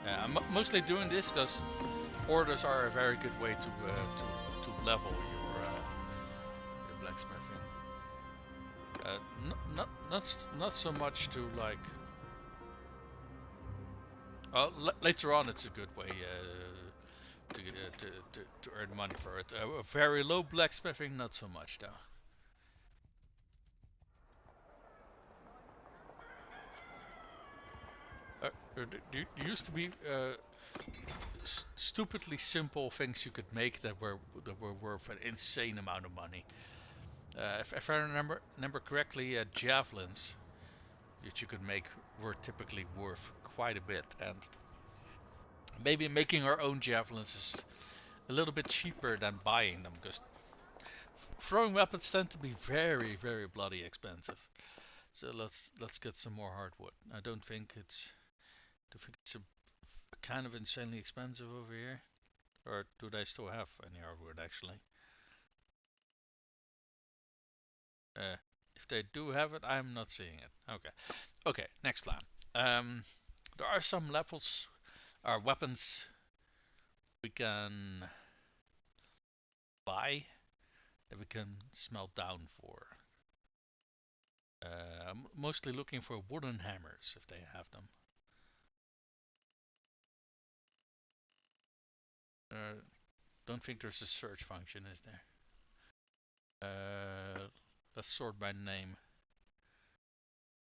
[SPEAKER 1] Yeah, I'm mostly doing this because orders are a very good way to level your blacksmithing. Not so much to like. Later on, it's a good way to earn money for it. A very low blacksmithing, not so much though. There used to be stupidly simple things you could make that were worth an insane amount of money. If I remember correctly, javelins that you could make were typically worth quite a bit, and maybe making our own javelins is a little bit cheaper than buying them, because throwing weapons tend to be very, very bloody expensive. So let's get some more hardwood. I don't think it's a kind of insanely expensive over here, or do they still have any hardwood actually? If they do have it, I'm not seeing it. Okay. Okay, next plan. There are some levels, or weapons we can buy that we can smelt down for. I'm mostly looking for wooden hammers if they have them. Don't think there's a search function, is there? Let's sort by name.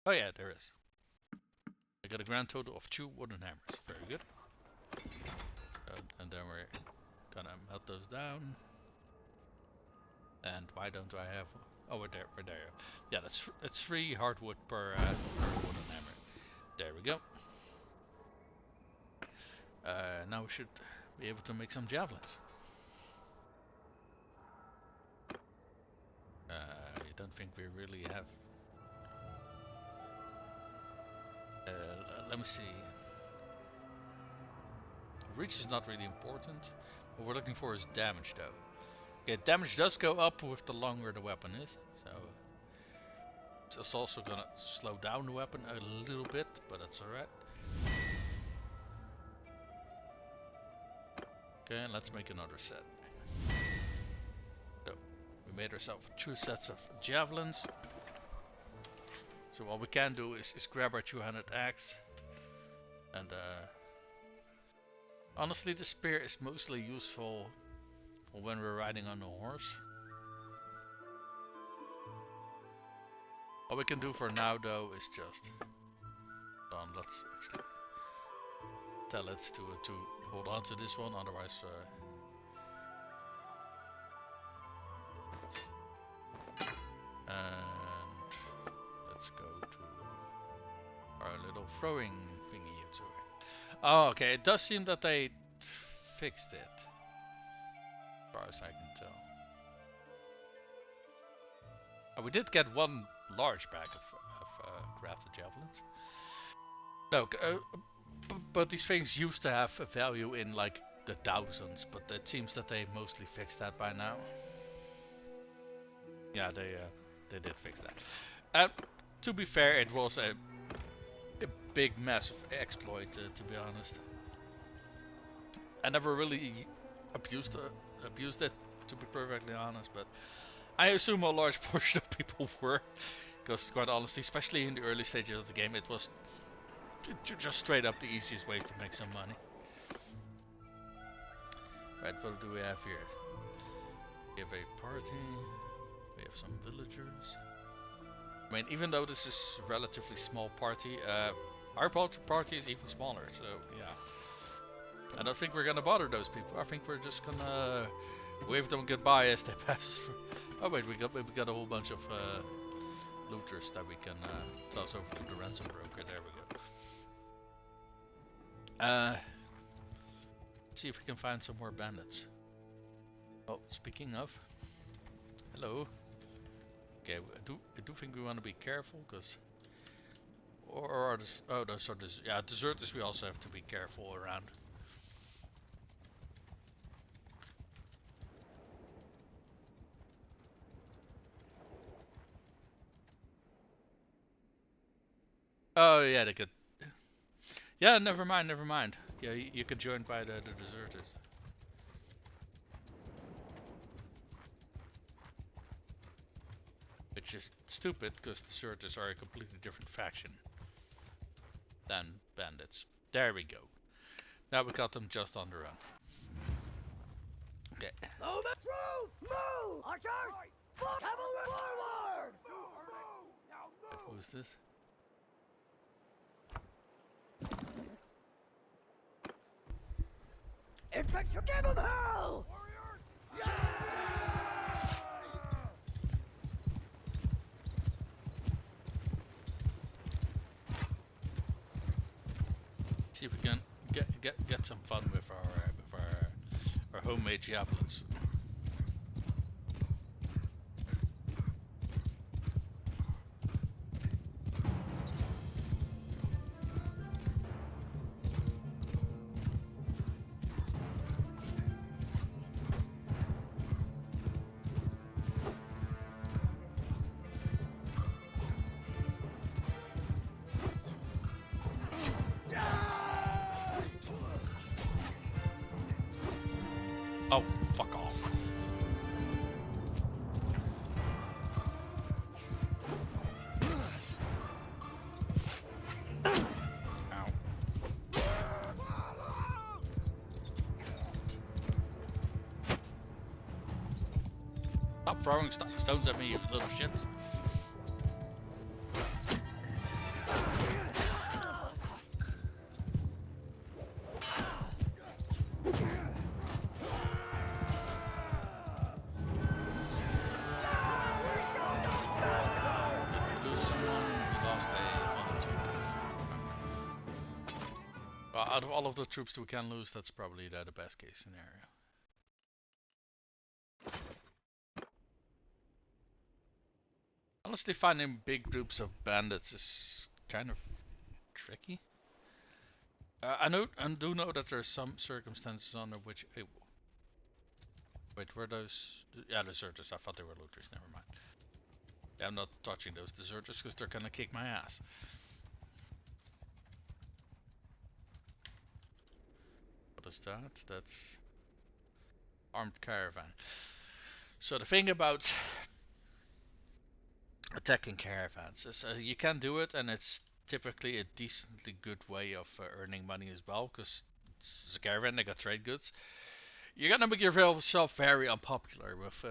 [SPEAKER 1] Oh yeah, there is. I got a grand total of 2 wooden hammers. Very good. And then we're gonna melt those down. And why don't I have? Oh, we're there. Yeah, that's 3 hardwood per wooden hammer. There we go. Now we should be able to make some javelins. I don't think we really have. Let me see. Reach is not really important. What we're looking for is damage, though. Okay, damage does go up with the longer the weapon is, so it's also gonna slow down the weapon a little bit, but that's alright. Okay, let's make another set. So, we made ourselves 2 sets of javelins. So what we can do is grab our 200 axe, and honestly the spear is mostly useful for when we're riding on a horse. What we can do for now though is just let's actually tell it to hold on to this one, otherwise and let's go to our little throwing thingy into it. Oh, okay, it does seem that they fixed it, as far as I can tell. Oh, we did get 1 large bag of crafted javelins. No, but these things used to have a value in like the thousands, but it seems that they mostly fixed that by now. Yeah, they did fix that. To be fair, it was a big massive exploit, to be honest. I never really abused it, to be perfectly honest, but I assume a large portion of people were, because quite honestly, especially in the early stages of the game, it was just straight up the easiest ways to make some money. Right, what do we have here? We have a party, we have some villagers. I mean, even though this is a relatively small party, our party is even smaller, so yeah. I don't think we're gonna bother those people. I think we're just gonna wave them goodbye as they pass through. Oh wait, we got a whole bunch of looters that we can toss over to the ransom broker. There we go. Let's see if we can find some more bandits. Oh, speaking of, hello. Okay, I do think we want to be careful, because yeah, deserters we also have to be careful around. Oh yeah, they could. Yeah, never mind. Yeah, you could join by the deserters. which is stupid because deserters are a completely different faction than bandits. There we go. Now we got them just on their own. Okay.
[SPEAKER 3] Movement! Troops! Move! Archers! Cavalry forward!
[SPEAKER 1] Who is this?
[SPEAKER 3] Infantry! Give them hell!
[SPEAKER 1] See if we can get some fun with our homemade javelins. Oh, fuck off. Ow. Stop throwing stones at me, you little shits. Out of all of the troops that we can lose, that's probably the best case scenario. Honestly, finding big groups of bandits is kind of tricky. I do know that there are some circumstances under which. Hey, wait, were those? Yeah, deserters. I thought they were looters. Never mind. Yeah, I'm not touching those deserters because they're gonna kick my ass. What is that? That's armed caravan. So the thing about attacking caravans is you can do it, and it's typically a decently good way of earning money as well, because it's a caravan, they got trade goods. You're gonna make yourself very unpopular with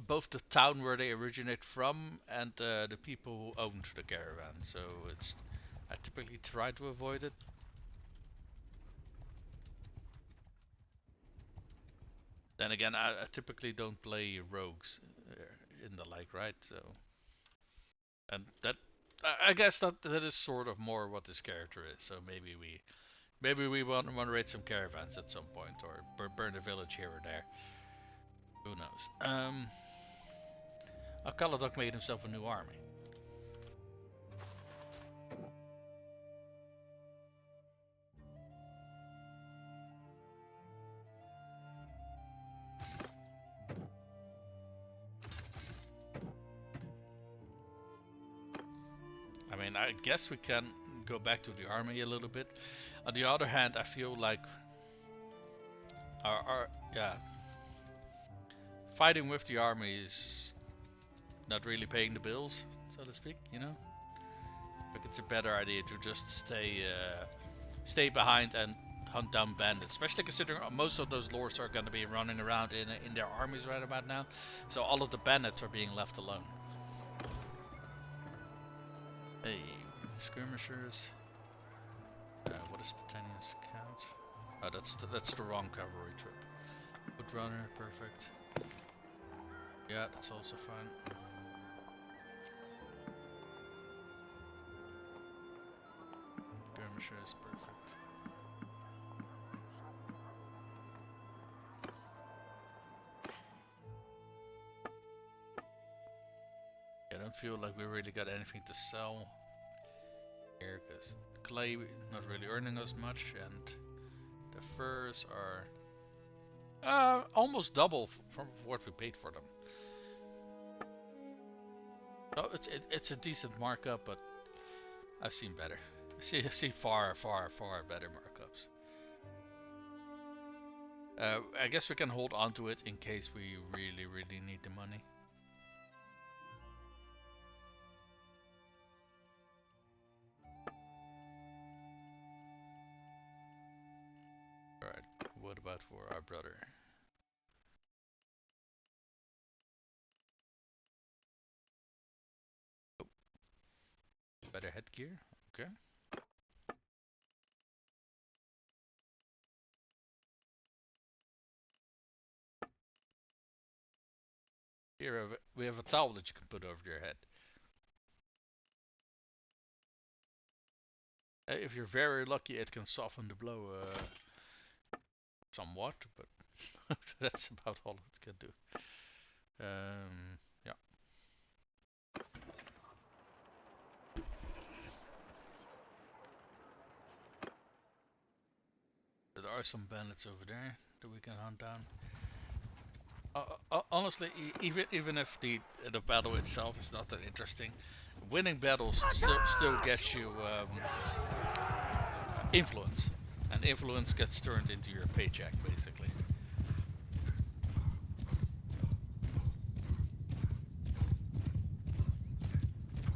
[SPEAKER 1] both the town where they originate from and the people who owned the caravan. So I typically try to avoid it. Then again, I typically don't play rogues in the like, right? So, and that I guess that is sort of more what this character is. So maybe we want to raid some caravans at some point, or burn a village here or there. Who knows? Kaladok made himself a new army. I mean, I guess we can go back to the army a little bit. On the other hand, I feel like our fighting with the army is not really paying the bills, so to speak. You know, like it's a better idea to just stay behind and hunt down bandits, especially considering most of those lords are going to be running around in their armies right about now. So all of the bandits are being left alone. Hey, skirmishers. What is Batannian scouts? Oh, that's the wrong cavalry trip. Woodrunner, perfect. Yeah, that's also fine. Skirmishers, perfect. I don't feel like we really got anything to sell here, because clay not really earning us much, and the furs are almost double from what we paid for them. So it's a decent markup, but I've seen better. I've seen far better markups. I guess we can hold on to it in case we really need the money. about for our brother? Oh, better headgear. Okay. Here we have a towel that you can put over your head. If you're very lucky, it can soften the blow somewhat, but that's about all it can do. Yeah. There are some bandits over there that we can hunt down. Honestly, even if the battle itself is not that interesting, winning battles still gets you influence, and influence gets turned into your paycheck, basically.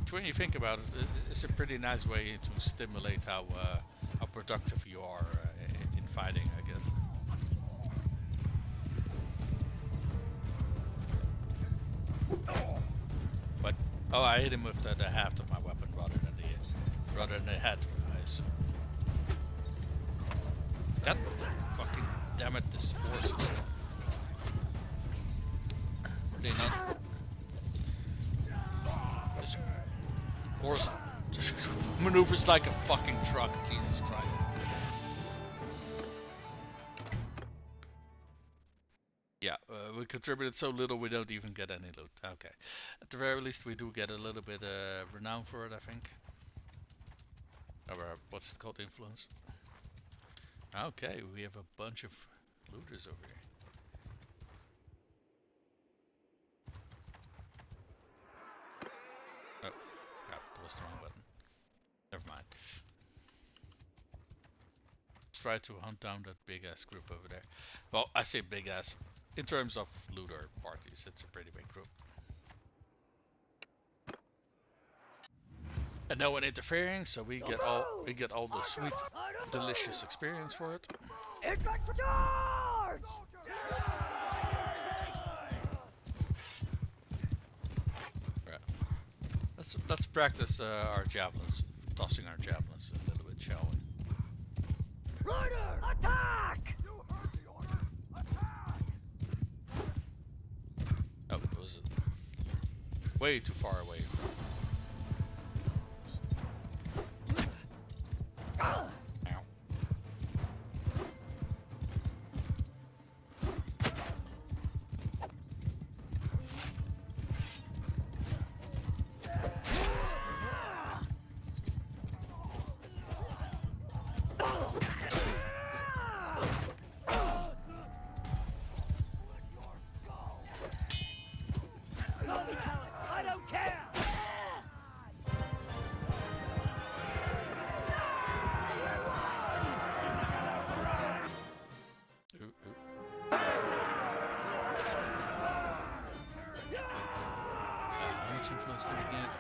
[SPEAKER 1] Which, when you think about it, it's a pretty nice way to stimulate how productive you are in fighting, I guess. But oh, I hit him with the haft of my weapon rather than the head. Nice. God fucking damn it! This horse is. Are they not? This horse maneuvers like a fucking truck. Jesus Christ. Yeah, we contributed so little we don't even get any loot. Okay. At the very least we do get a little bit renown for it, I think. Or what's it called? Influence. Okay, we have a bunch of looters over here. Oh, crap, that was the wrong button. Never mind. Let's try to hunt down that big ass group over there. Well, I say big ass. In terms of looter parties, it's a pretty big group. And no one interfering, so we get all the sweet, delicious experience for it.
[SPEAKER 3] Infantry charge!
[SPEAKER 1] Right. Let's practice our javelins, tossing our javelins a little bit, shall we?
[SPEAKER 3] Rider, attack! You heard the order. Attack!
[SPEAKER 1] Oh, it was way too far away. Ow.
[SPEAKER 3] I don't care!
[SPEAKER 1] How much influence do we get?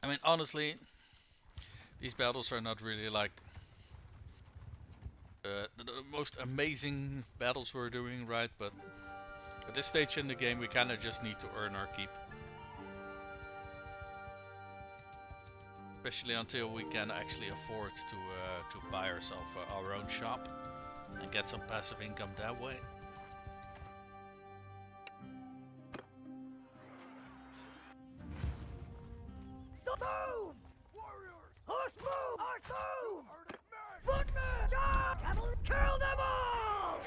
[SPEAKER 1] I mean, honestly, these battles are not really like the most amazing battles we're doing, right? But at this stage in the game, we kind of just need to earn our keep. Especially until we can actually afford to buy ourselves our own shop and get some passive income that way.
[SPEAKER 3] Stop! Move! Warriors! Horse move! Horse move! Footmen! Charge! Cavalry! Kill them all!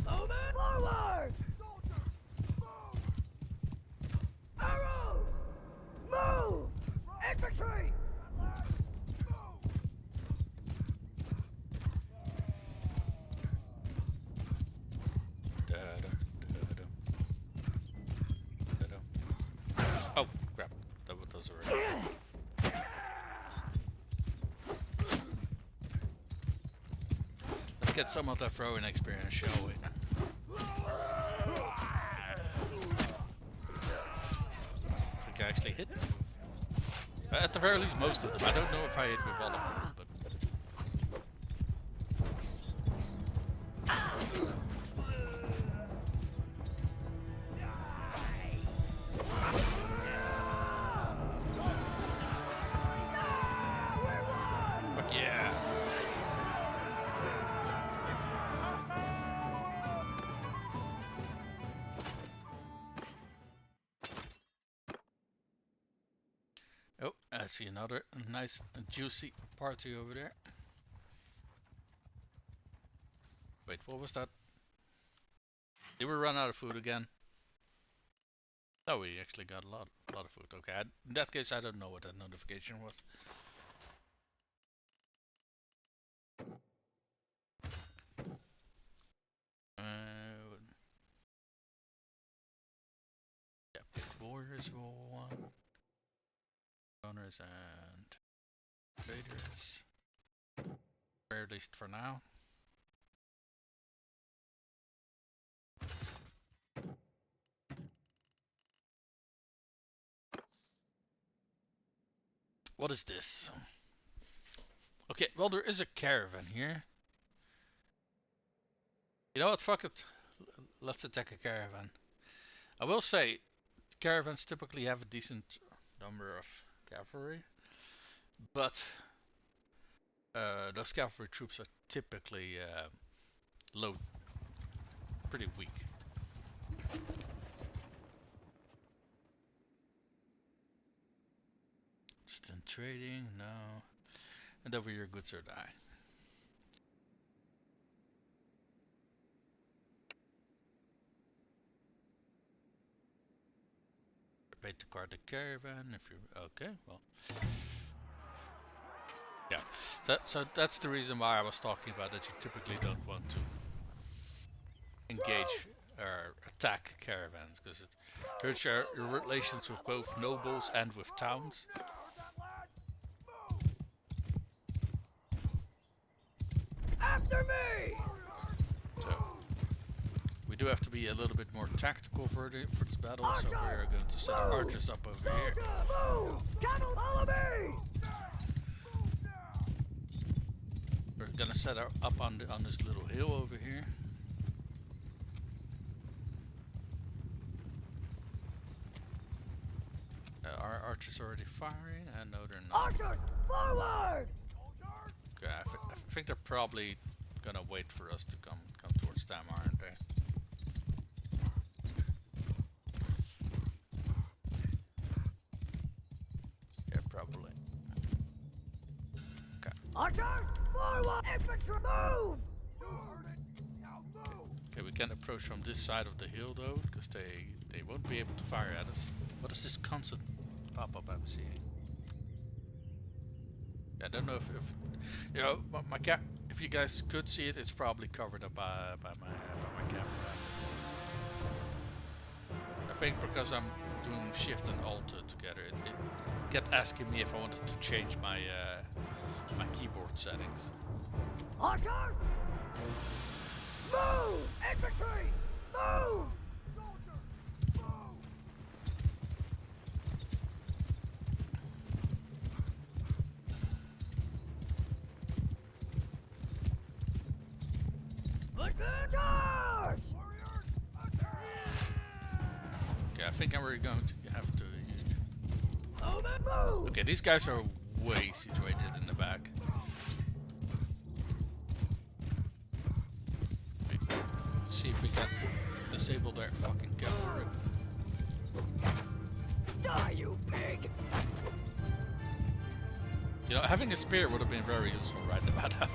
[SPEAKER 3] Bowmen! Forward! Soldiers! Move! Arrows! Move! Infantry!
[SPEAKER 1] Oh crap! Those are. Let's get some of that throwing experience, shall we? actually hit them. At the very least, most of them. I don't know if I hit with all of them, but... Fuck yeah! Oh, I see another nice juicy party over there. Wait, what was that? Did we run out of food again? No, we actually got a lot of food. Okay, in that case, I don't know what that notification was. Yeah, picked warriors for one. Owners and traders. Or at least for now. What is this? Okay, well there is a caravan here. You know what, fuck it. Let's attack a caravan. I will say, caravans typically have a decent number of cavalry. But those cavalry troops are typically low, pretty weak. Instant trading, no. And over your goods or die. Prepare to guard the caravan if you. Okay, well. Yeah, so that's the reason why I was talking about that you typically don't want to engage or attack caravans, because it hurts your relations with both nobles and with towns.
[SPEAKER 3] After me!
[SPEAKER 1] So we do have to be a little bit more tactical for this battle, so we're going to set our archers up over here.
[SPEAKER 3] Move! Camel, follow me!
[SPEAKER 1] We're gonna set her up on this little hill over here. Our archers already firing? No, they're not.
[SPEAKER 3] Archers, forward!
[SPEAKER 1] Okay, I think they're probably gonna wait for us to come towards them, aren't they? Yeah, probably. Okay.
[SPEAKER 3] Archers, forward! Infantry, move!
[SPEAKER 1] Okay, we can approach from this side of the hill though, because they won't be able to fire at us. What is this constant pop-up I'm seeing? I don't know if you know my cap. If you guys could see it, it's probably covered up by my camera. I think because I'm doing Shift and Alt together, it kept asking me if I wanted to change my my keyboard settings.
[SPEAKER 3] Archers! Move! Infantry! Move! Charge!
[SPEAKER 1] Okay, I think we're going to have to.
[SPEAKER 3] Move!
[SPEAKER 1] Okay, these guys are way situated in the back. Let's see if we can disable their fucking cavalry.
[SPEAKER 3] Die, you pig!
[SPEAKER 1] You know, having a spear would have been very useful right about now.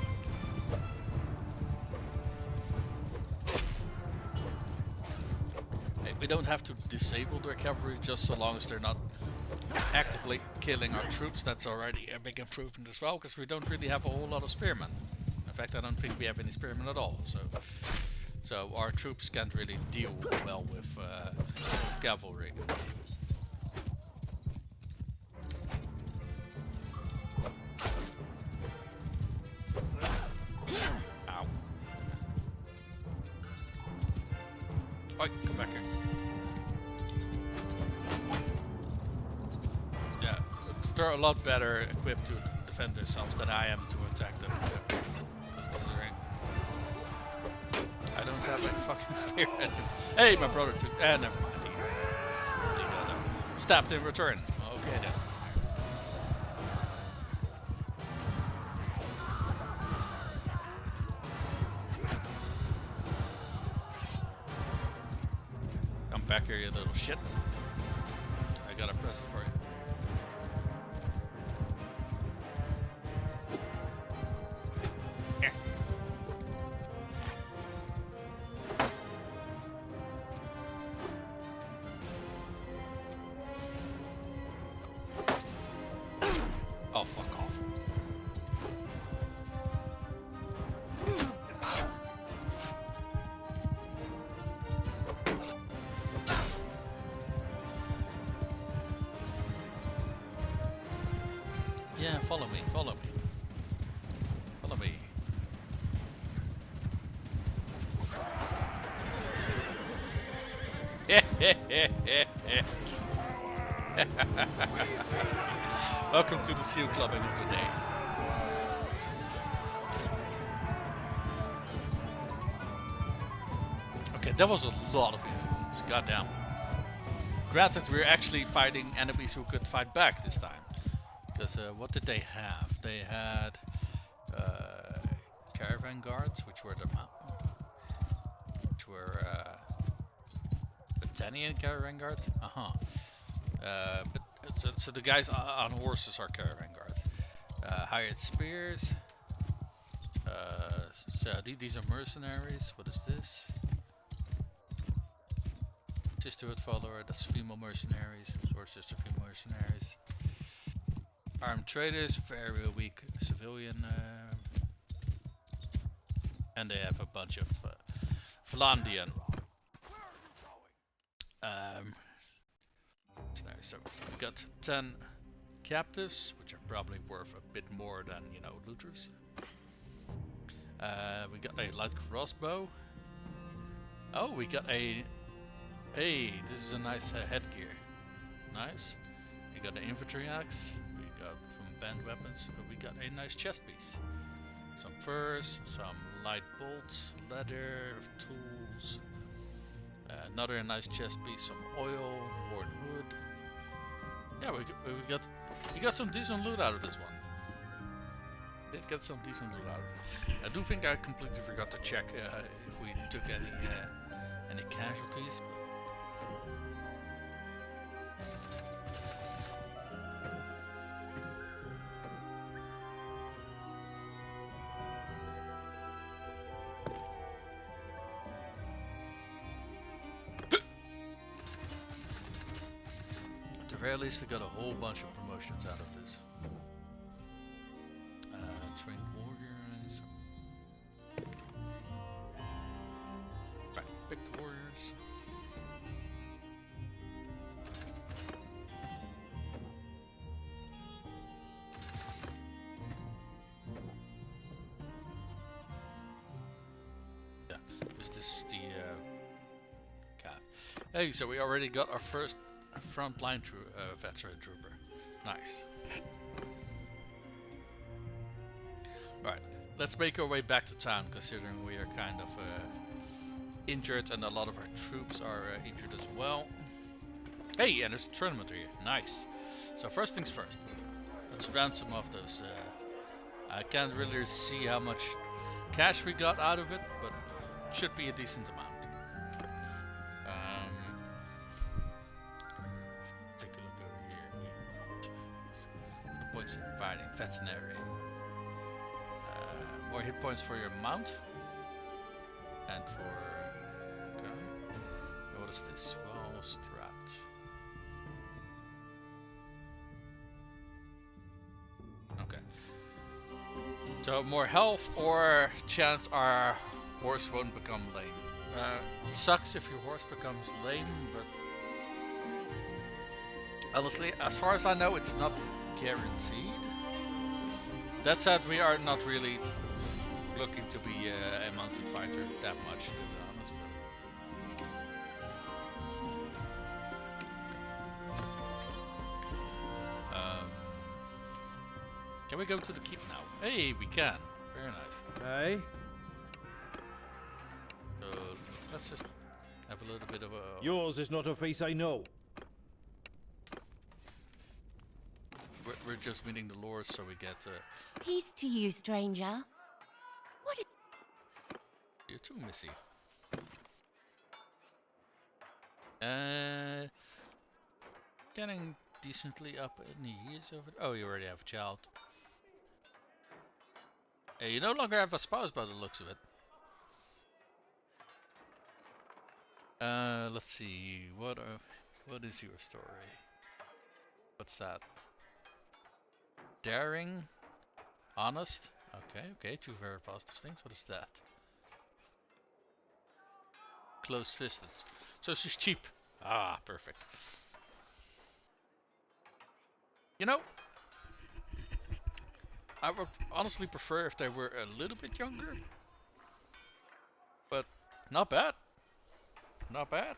[SPEAKER 1] We don't have to disable their cavalry just so long as they're not actively killing our troops. That's already a big improvement as well, because we don't really have a whole lot of spearmen. In fact, I don't think we have any spearmen at all. So our troops can't really deal well with cavalry. Ow. Oi, come back here. they're a lot better equipped to defend themselves than I am to attack them. Considering I don't have a fucking spear anymore. Hey, my brother took. Never mind. He got stabbed in return. Okay then. Come back here, you little shit. I got a present for you. Oh, fuck off. Yeah, follow me, follow me. Follow me. Welcome to the seal clubbing of today. Okay, that was a lot of influence. Goddamn. Granted, we're actually fighting enemies who could fight back this time. Because what did they have? They had caravan guards, which were Batannian caravan guards. So the guys on horses are caravan guards. Hired spears. So these are mercenaries. What is this? Sisterhood follower. That's female mercenaries. Sword sister female mercenaries. Armed traders, very weak civilian, and they have a bunch of Flandian. So we got 10 captives, which are probably worth a bit more than, you know, looters. We got a light crossbow. Oh, we got a. Hey, this is a nice headgear. Nice. We got an infantry axe. We got some band weapons. We got a nice chest piece. Some furs, some light bolts, leather, tools. Another nice chest piece, some oil, worn wood. Yeah, we got some decent loot out of this one. Did get some decent loot out of it. I do think I completely forgot to check if we took any casualties. At the very least, we got a whole bunch of promotions out of this. Trained warriors. Right, pick the warriors. Yeah, this is the cap. Hey, so we already got our first frontline veteran trooper. Nice. Right, let's make our way back to town, considering we are kind of injured and a lot of our troops are injured as well. Hey, and there's a tournament here. Nice. So first things first, let's ransom off those. I can't really see how much cash we got out of it, but it should be a decent amount. Take a look over here. Some points in fighting, veterinary. More hit points for your mount. And for... Okay. What is this? Well strapped. Okay. So more health or chance our horse won't become lame. It sucks if your horse becomes lame, but... honestly, as far as I know, it's not guaranteed. That said, we are not really looking to be a mounted fighter that much, to be honest. Can we go to the keep now? Hey, we can. Very nice.
[SPEAKER 2] Aye?
[SPEAKER 1] So let's just have a little bit of a...
[SPEAKER 2] Yours is not a face I know.
[SPEAKER 1] We're just meeting the lords, so we get...
[SPEAKER 4] Peace to you, stranger. What is...
[SPEAKER 1] You too, Missy. Getting decently up in years over... Oh, you already have a child. You no longer have a spouse by the looks of it. Let's see. What is your story? What's that? Daring? Honest? Okay, two very positive things. What is that? Close-fisted. So she's cheap. Ah, perfect. You know, I would honestly prefer if they were a little bit younger. But not bad. Not bad.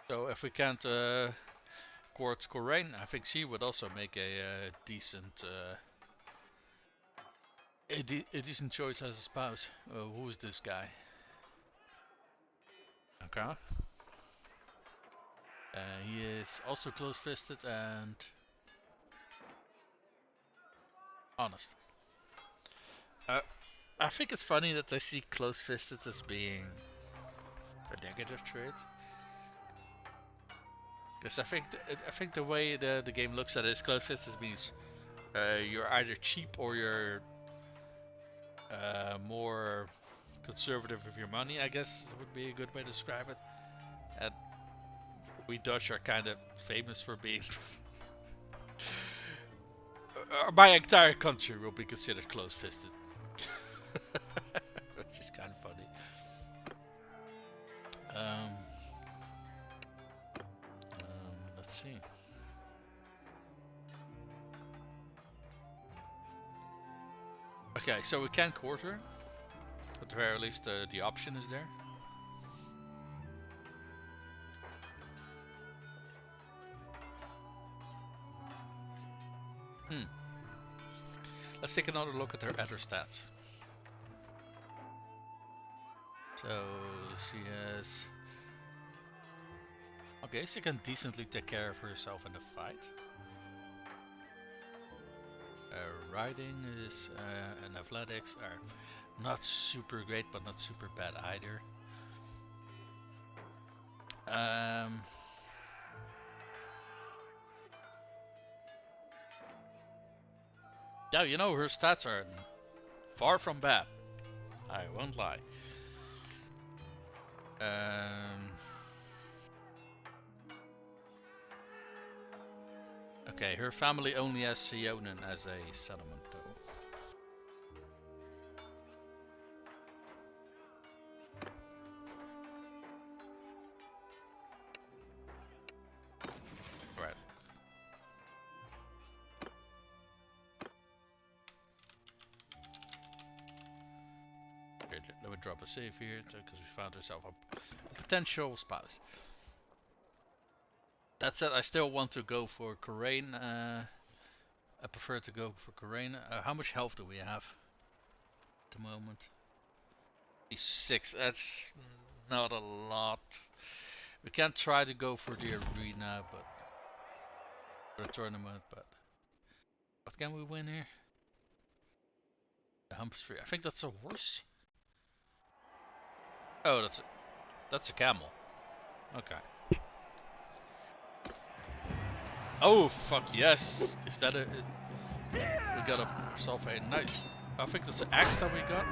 [SPEAKER 1] So if we can't court Coraine, I think she would also make a decent a decent choice as a spouse. Who is this guy? Okay. He is also close-fisted and honest. I think it's funny that they see close-fisted as being a negative trait. Because I think the way the game looks at it is close-fisted means you're either cheap or you're more conservative with your money, I guess would be a good way to describe it. And we Dutch are kind of famous for being... my entire country will be considered close-fisted. Which is kind of funny. Let's see. Okay, so we can court her. At the very least, the option is there. Let's take another look at her stats. So she has... Okay, she can decently take care of herself in the fight. Riding is and athletics are not super great, but not super bad either. Yeah, you know, her stats are far from bad. I won't lie. Okay, her family only has Sionen as a settlement though. Right. Okay, let me drop a save here because we found ourselves a potential spouse. That said, I still want to go for Coraine. I prefer to go for Coraine. How much health do we have at the moment? 6. That's not a lot. We can try to go for the arena, but for the tournament. But what can we win here? The Humphrey. I think that's a horse. Oh, that's a camel. Okay. Oh fuck yes! Is that a? We got ourselves a nice. I think that's an axe that we got.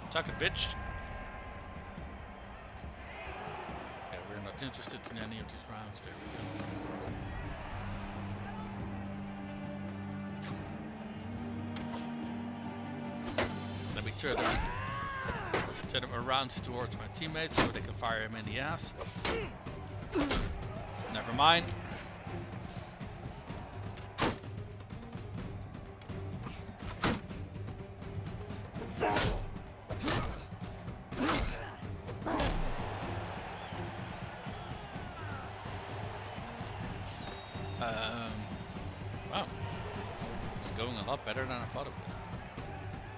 [SPEAKER 1] Suck it, bitch. Yeah, we're not interested in any of these rounds. There we go. Let me turn him around towards my teammates so they can fire him in the ass. Never mind. Um, wow, it's going a lot better than I thought it would.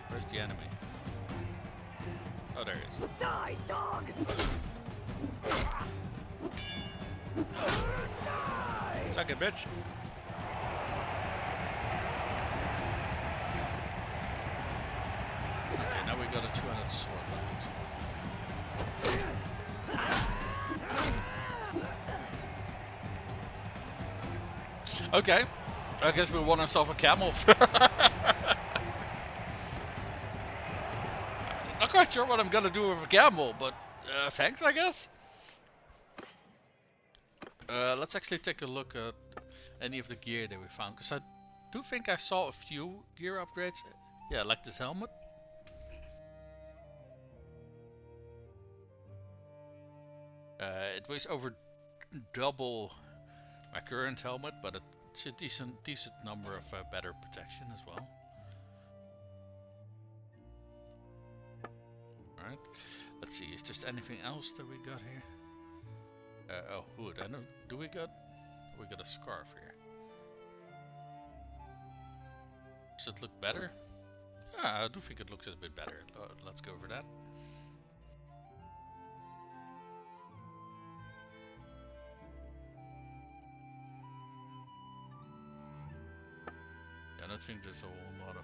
[SPEAKER 1] Where's the enemy? Oh, there he is.
[SPEAKER 3] Die, dog! Die!
[SPEAKER 1] Suck it, bitch. Okay, now we got a 200 sword levels. Okay, I guess we won ourselves a camel. Not quite sure what I'm gonna do with a camel, but thanks, I guess. Let's actually take a look at any of the gear that we found, because I do think I saw a few gear upgrades. Yeah, like this helmet. It weighs over double my current helmet, but it's a decent number of better protection as well. Alright, let's see, is there anything else that we got here? Oh, hood. I know. We got a scarf here. Does it look better? Yeah, I do think it looks a bit better. Let's go for that. I don't think there's a whole lot of...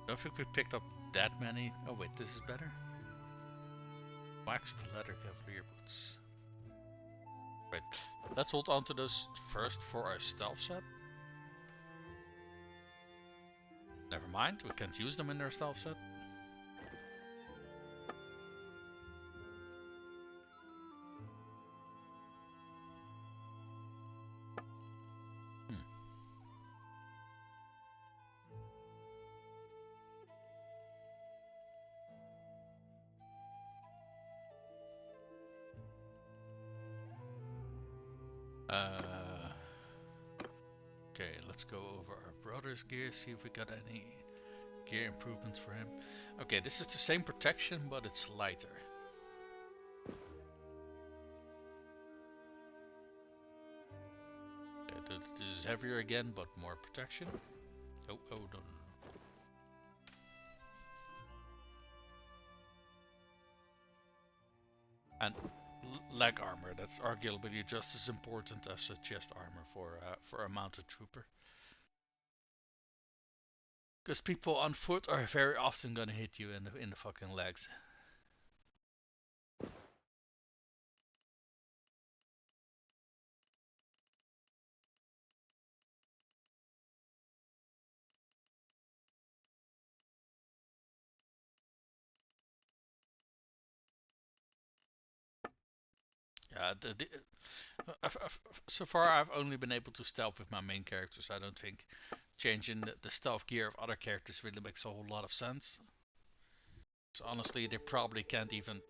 [SPEAKER 1] I don't think we picked up that many. Oh wait, this is better. Waxed leather cavalier boots. Wait, let's hold on to those first for our stealth set. Never mind, we can't use them in our stealth set. Okay, let's go over our brother's gear, see if we got any gear improvements for him. Okay, this is the same protection, but it's lighter. Okay, this is heavier again, but more protection. Oh, no. And leg armor, that's arguably just as important as a chest armor for a mounted trooper. Because people on foot are very often gonna hit you in the fucking legs. Yeah, so far I've only been able to stealth with my main characters. I don't think changing the stealth gear of other characters really makes a whole lot of sense. So honestly, they probably can't even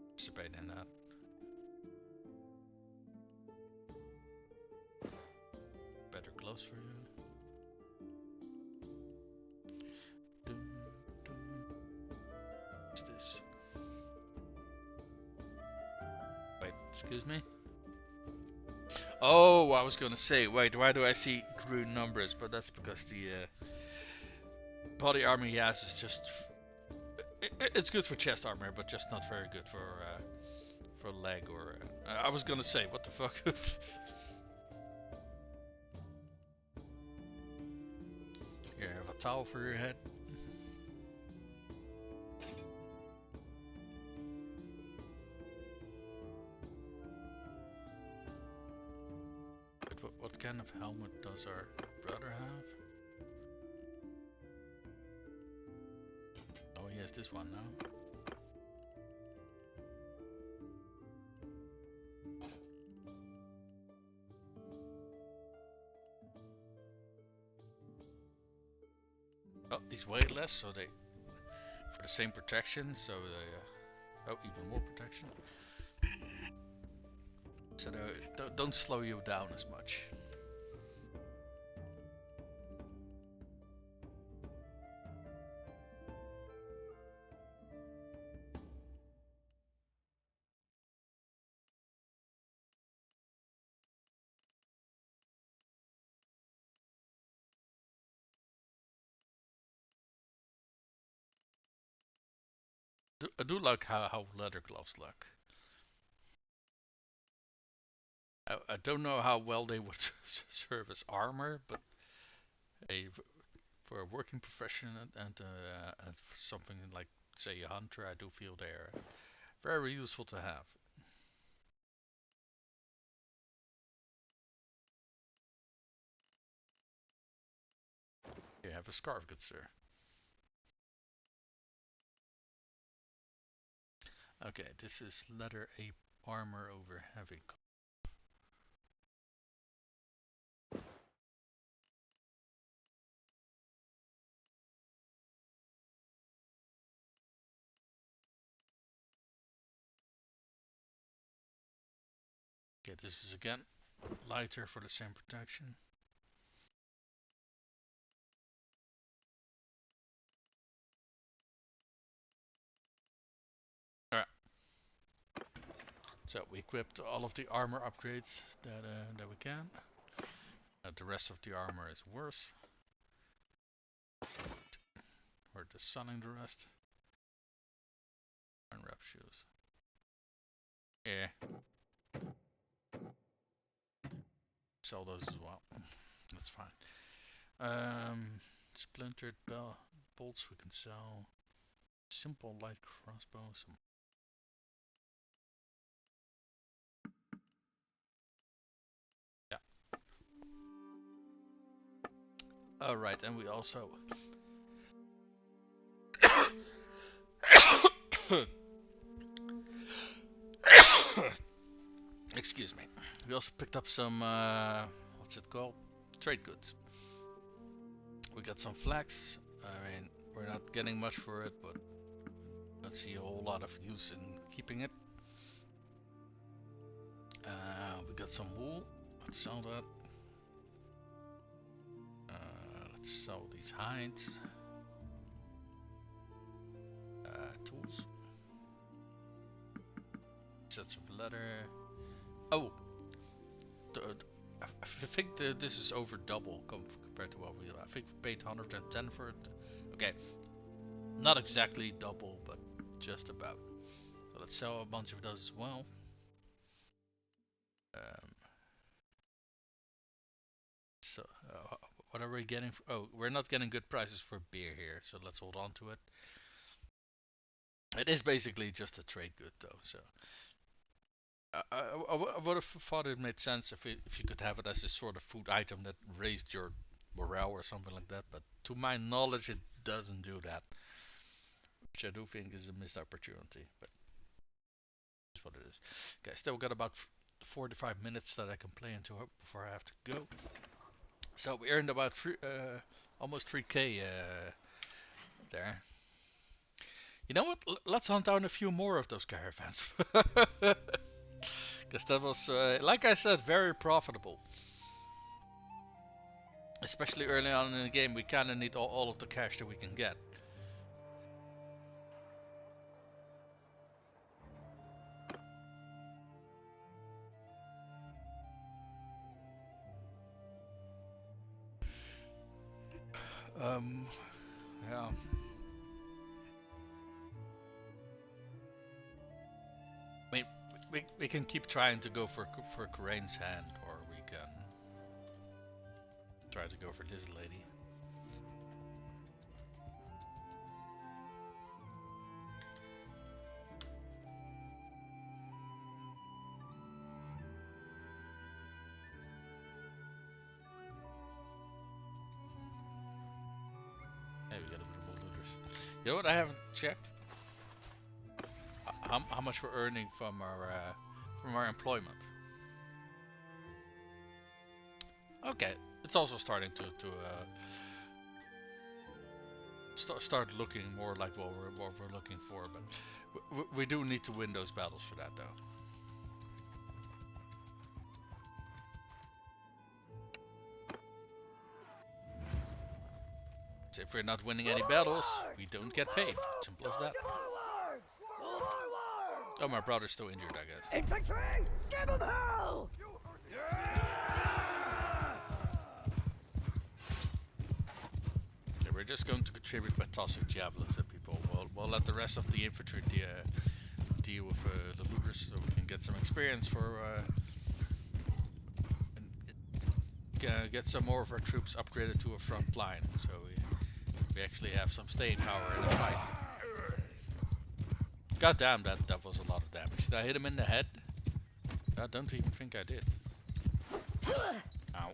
[SPEAKER 1] participate in that. Better gloves for you. What's this? Wait, excuse me? Oh, I was gonna say, wait, why do I see green numbers? But that's because the body armor he has is just... It's good for chest armor, but just not very good for leg or... I was gonna say, what the fuck? Here, have a towel for your head. What kind of helmet does our brother have? Oh, he has this one now. Oh, these weigh less, so they... For the same protection, so they... oh, even more protection. So they don't slow you down as much. I do like how leather gloves look. I don't know how well they would serve as armor, but for a working profession and for something like, say, a hunter, I do feel they're very useful to have. You have a scarf, good sir. Okay, this is leather ape armor over heavy. Okay, this is again lighter for the same protection. Alright. So we equipped all of the armor upgrades that we can. The rest of the armor is worse. We're just sunning the rest. And wrap shoes. Yeah. Sell those as well. That's fine. Splintered bolts we can sell. Simple light crossbow. Some. Yeah. Alright, and we also. Excuse me. We also picked up some. What's it called? Trade goods. We got some flax. I mean, we're not getting much for it, but I see a whole lot of use in keeping it. We got some wool. Let's sell that. Let's sell these hides. Tools. Sets of leather. Oh! I think this is over double compared to what we. I think we paid 110 for it. Okay, not exactly double, but just about. So let's sell a bunch of those as well. So what are we getting? Oh, we're not getting good prices for beer here, so let's hold on to it. It is basically just a trade good, though. So I would have thought it made sense if you could have it as a sort of food item that raised your morale or something like that. But to my knowledge, it doesn't do that, which I do think is a missed opportunity. But that's what it is. Okay, still got about 45 minutes that I can play into it before I have to go. So we earned about almost 3k there. You know what? Let's hunt down a few more of those caravans. Because that was, like I said, very profitable. Especially early on in the game, we kind of need all of the cash that we can get. Yeah. I mean, we can keep trying to go for Corain's hand, or we can try to go for this lady. Hey, we got a bit of looters. You know what I haven't checked? How much we're earning from our employment. Okay, it's also starting to start looking more like what we're looking for, but we do need to win those battles for that, though. So if we're not winning any battles, we don't get paid. Simple as that. Oh, my brother's still injured, I guess.
[SPEAKER 3] Infantry, give them hell!
[SPEAKER 1] Okay, we're just going to contribute by tossing javelins at people. We'll let the rest of the infantry deal with the looters, so we can get some experience for and get some more of our troops upgraded to a front line, so we actually have some staying power in the fight. God damn, that was a lot of damage. Did I hit him in the head? I don't even think I did. Ow.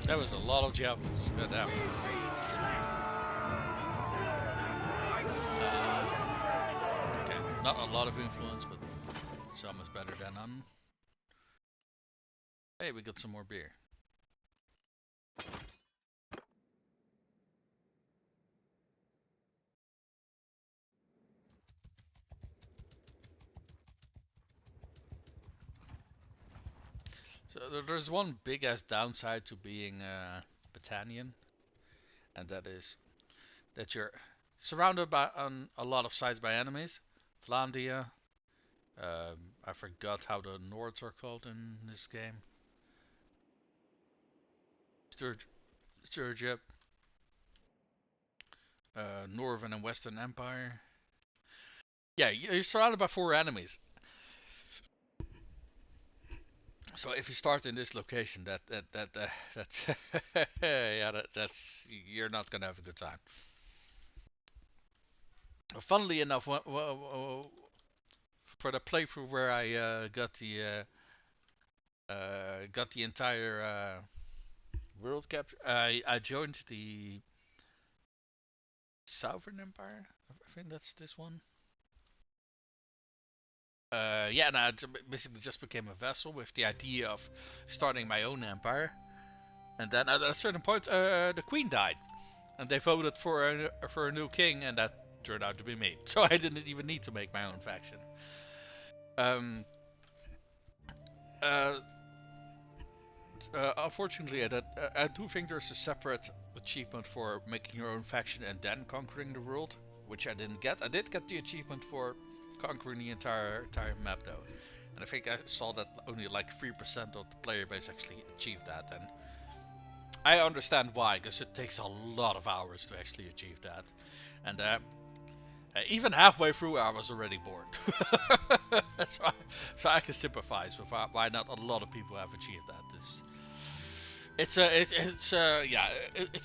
[SPEAKER 1] That was a lot of javelins. God damn. Okay, not a lot of influence, but some is better than none. Hey, we got some more beer. So there's one big ass downside to being Batannian, and that is that you're surrounded by on a lot of sides by enemies. Flandia. I forgot how the Nords are called in this game. Sturgia. Northern and Western Empire. Yeah, you're surrounded by 4 enemies. So if you start in this location, that's yeah, that's you're not gonna have a good time. Funnily enough, for the playthrough where I got the entire world capture, I joined the Southern Empire. I think that's this one. Yeah, and I basically just became a vassal with the idea of starting my own empire. And then at a certain point, the queen died, and they voted for a new king, and that turned out to be me. So I didn't even need to make my own faction. Unfortunately, I do think there's a separate achievement for making your own faction and then conquering the world, which I didn't get. I did get the achievement for conquering the entire map though, and I think I saw that only like 3% of the player base actually achieved that, and I understand why, because it takes a lot of hours to actually achieve that, and even halfway through I was already bored. so I can sympathize with why not a lot of people have achieved that. It's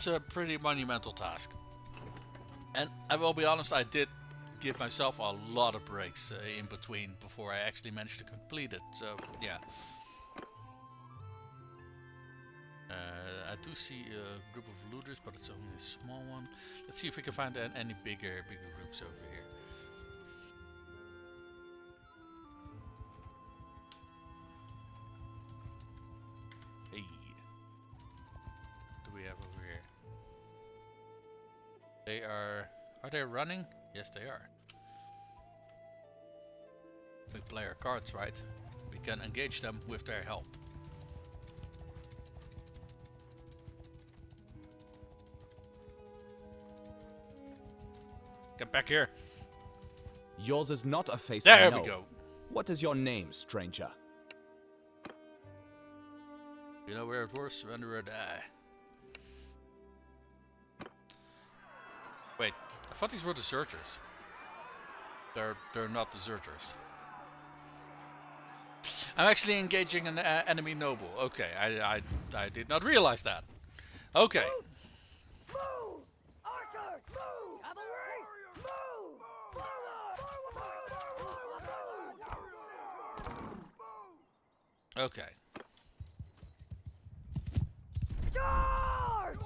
[SPEAKER 1] a pretty monumental task, and I will be honest, I did give myself a lot of breaks in between before I actually managed to complete it. So yeah, I do see a group of looters, but it's only a small one. Let's see if we can find any bigger groups over here. Hey, what do we have over here? They are they running? Yes, they are. If we play our cards right, we can engage them with their help. Get back here.
[SPEAKER 2] Yours is not a face
[SPEAKER 1] There
[SPEAKER 2] I know.
[SPEAKER 1] we go.
[SPEAKER 2] What is your name, stranger?
[SPEAKER 1] You know where it was? Surrender or die. Wait, I thought these were deserters. They're not deserters. I'm actually engaging an enemy noble. Okay, I did not realize that. Okay.
[SPEAKER 3] Move! Archers, move! Cavalry, move! Forward!
[SPEAKER 1] Okay.
[SPEAKER 3] Charge!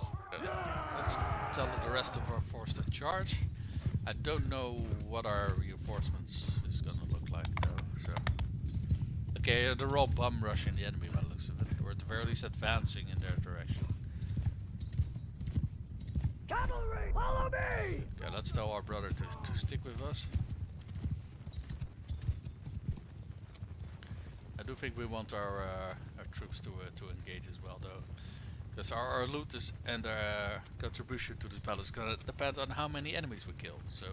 [SPEAKER 1] Let's tell the rest of our force to charge. I don't know what our reinforcements is gonna look like though. So, okay, they're all bum rushing the enemy by the looks of it, or at the very least advancing in their direction.
[SPEAKER 3] Cavalry, follow me!
[SPEAKER 1] Okay, let's tell our brother to stick with us. I do think we want our troops to engage as well, though, because our loot is and our contribution to this battle is gonna depend on how many enemies we kill. So,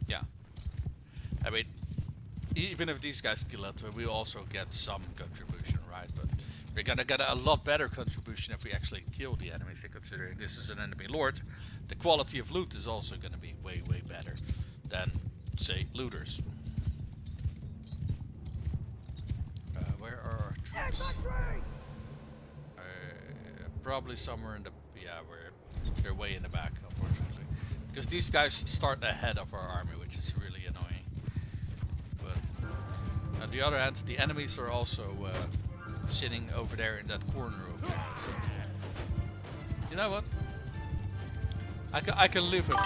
[SPEAKER 1] yeah, I mean, even if these guys kill it, we also get some contribution, right? But we're gonna get a lot better contribution if we actually kill the enemies. Considering this is an enemy lord, the quality of loot is also gonna be way better than, say, looters. Where are our troops? Probably somewhere in the they're way in the back, unfortunately, because these guys start ahead of our army, which is really annoying. But on the other hand, the enemies are also sitting over there in that corner over there. So, you know what? I can live with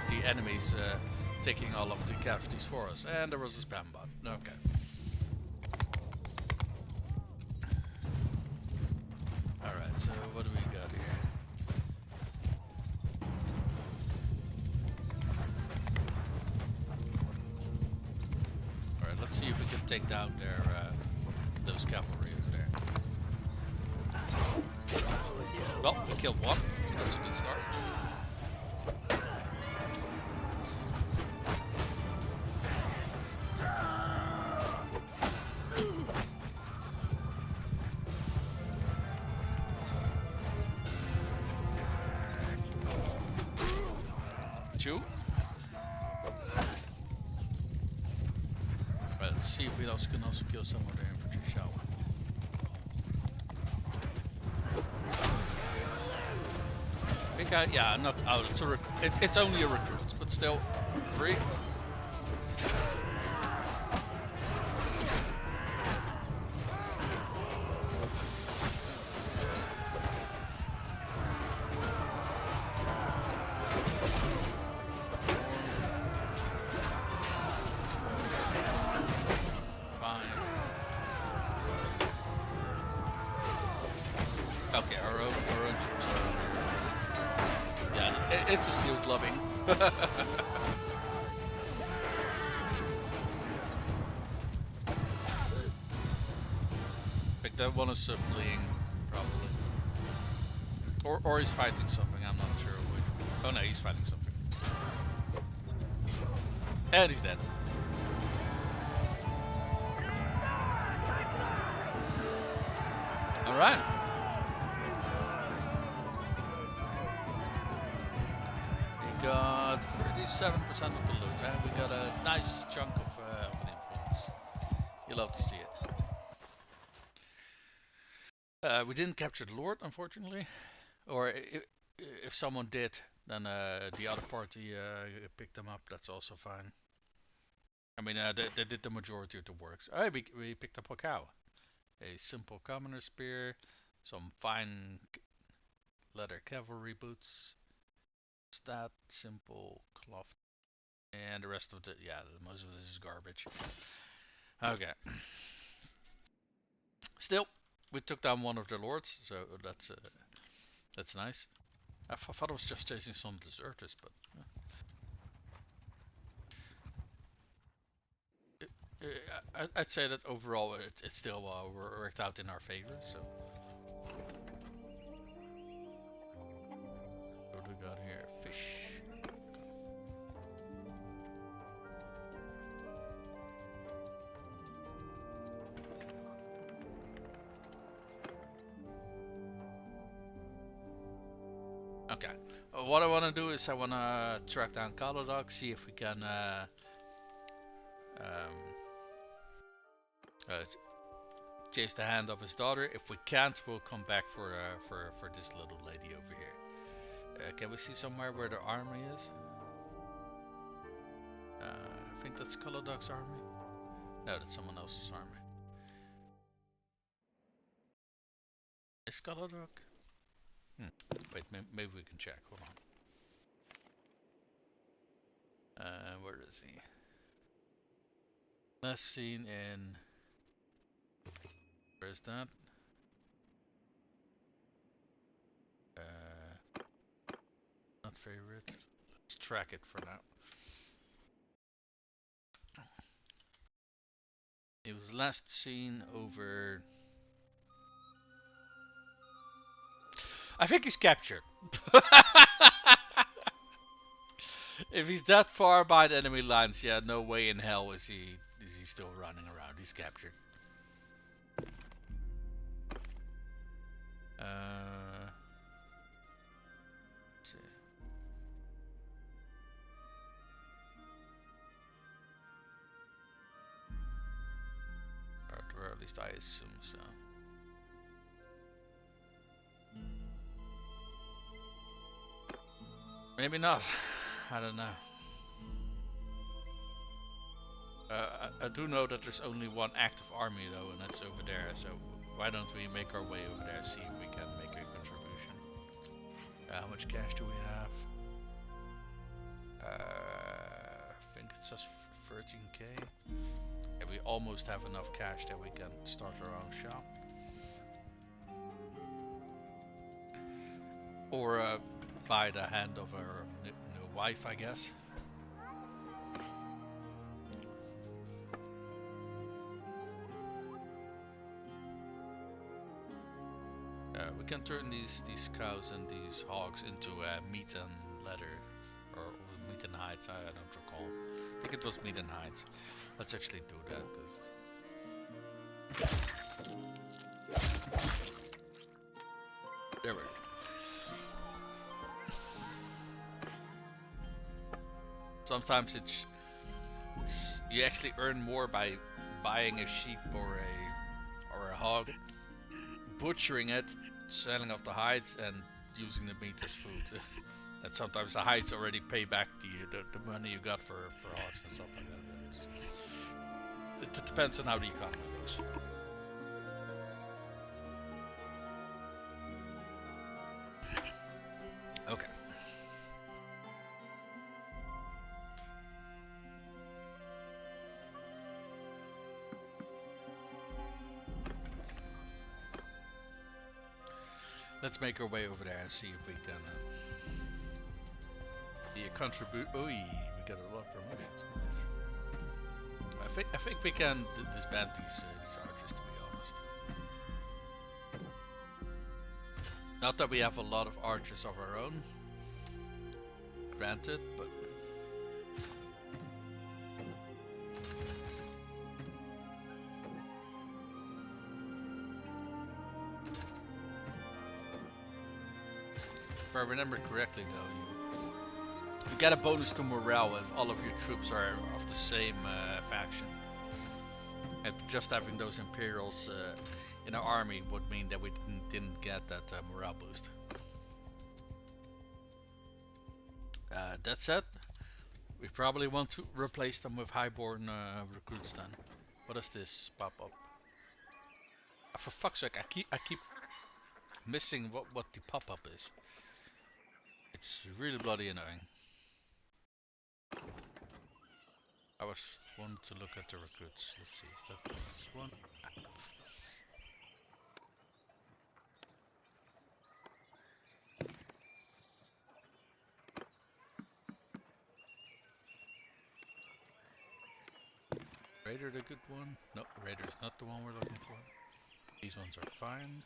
[SPEAKER 1] the enemies taking all of the casualties for us. And there was a spam bot. Okay. Alright, so what do we got here? Alright, let's see if we can take down their those cavalry over there. Well, we killed one, so that's a good start. Two. Right, let's see if we can also kill some of their infantry, shall we? Yeah, not out. It's only a recruit, but still, 3. Okay, our own troops are over here. Yeah, it's a steel clubbing. I think that one is fleeing, probably. Or he's fighting something, I'm not sure which. Oh no, he's fighting something. And he's dead. Alright. We got 37% of the loot, and we got a nice chunk of an influence. You love to see it. We didn't capture the Lord, unfortunately. Or if someone did, then the other party picked them up. That's also fine. I mean, they did the majority of the works. Oh, we picked up a cow. A simple commoner spear, some fine leather cavalry boots, stat, simple cloth, and the rest of most of this is garbage. Okay. Still, we took down one of the lords, so that's nice. I thought I was just chasing some deserters, but I'd say that overall it still worked out in our favor. So what do we got here? Fish. Okay. What I want to do is I want to track down Kalodok, see if we can um, chase the hand of his daughter. If we can't, we'll come back for this little lady over here. Can we see somewhere where the army is? I think that's Kalodok's army. No, that's someone else's army. Is Kalodok? Wait, maybe we can check. Hold on. Where is he? Last seen in. Where is that? Not favorite. Let's track it for now. It was last seen over I think he's captured. If he's that far by the enemy lines, yeah, no way in hell is he still running around. He's captured. Let's see. Or at least I assume so. Maybe not. I don't know. I do know that there's only one active army though, and that's over there. So why don't we make our way over there, see if we can make a contribution? How much cash do we have? I think it says 13k. Yeah, we almost have enough cash that we can start our own shop. Or buy the hand of our new wife, I guess. We can turn these cows and these hogs into meat and leather, or meat and hides. I don't recall. I think it was meat and hides. Let's actually do that. There we go. Sometimes it's you actually earn more by buying a sheep or a hog, butchering it, selling off the hides, and using the meat as food. And sometimes the hides already pay back the money you got for hogs and stuff like that. It depends on how the economy goes. Okay. Let's make our way over there and see if we can contribute. Oh, we got a lot of promotions. Nice. I think we can disband these archers, to be honest. Not that we have a lot of archers of our own, granted, but. If I remember correctly though, you get a bonus to morale if all of your troops are of the same faction. And just having those Imperials in our army would mean that we didn't get that morale boost. That said, we probably want to replace them with highborn recruits then. What does this pop up? For fuck's sake, I keep missing what the pop-up is. It's really bloody annoying. I was wanting to look at the recruits. Let's see, is that this one? Raider the good one? No, Raider is not the one we're looking for. These ones are fine.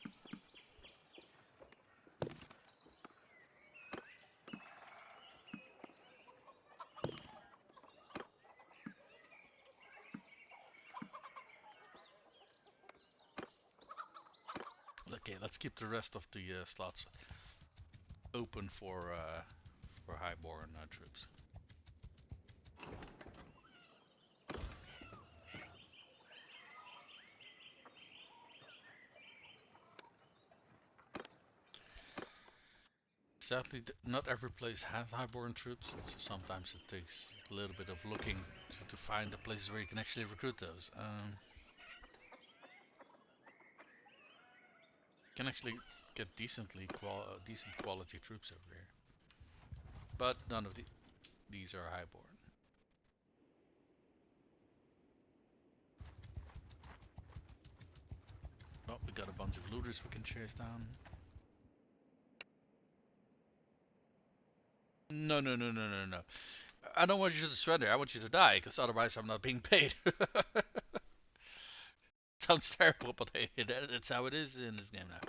[SPEAKER 1] Okay, let's keep the rest of the slots open for highborn troops. Sadly, not every place has highborn troops, so sometimes it takes a little bit of looking to find the places where you can actually recruit those. You can actually get decent quality troops over here, but none of these are highborn. Oh, we got a bunch of looters we can chase down. No. I don't want you to surrender. I want you to die, because otherwise I'm not being paid. Sounds terrible, but hey, that's how it is in this game now.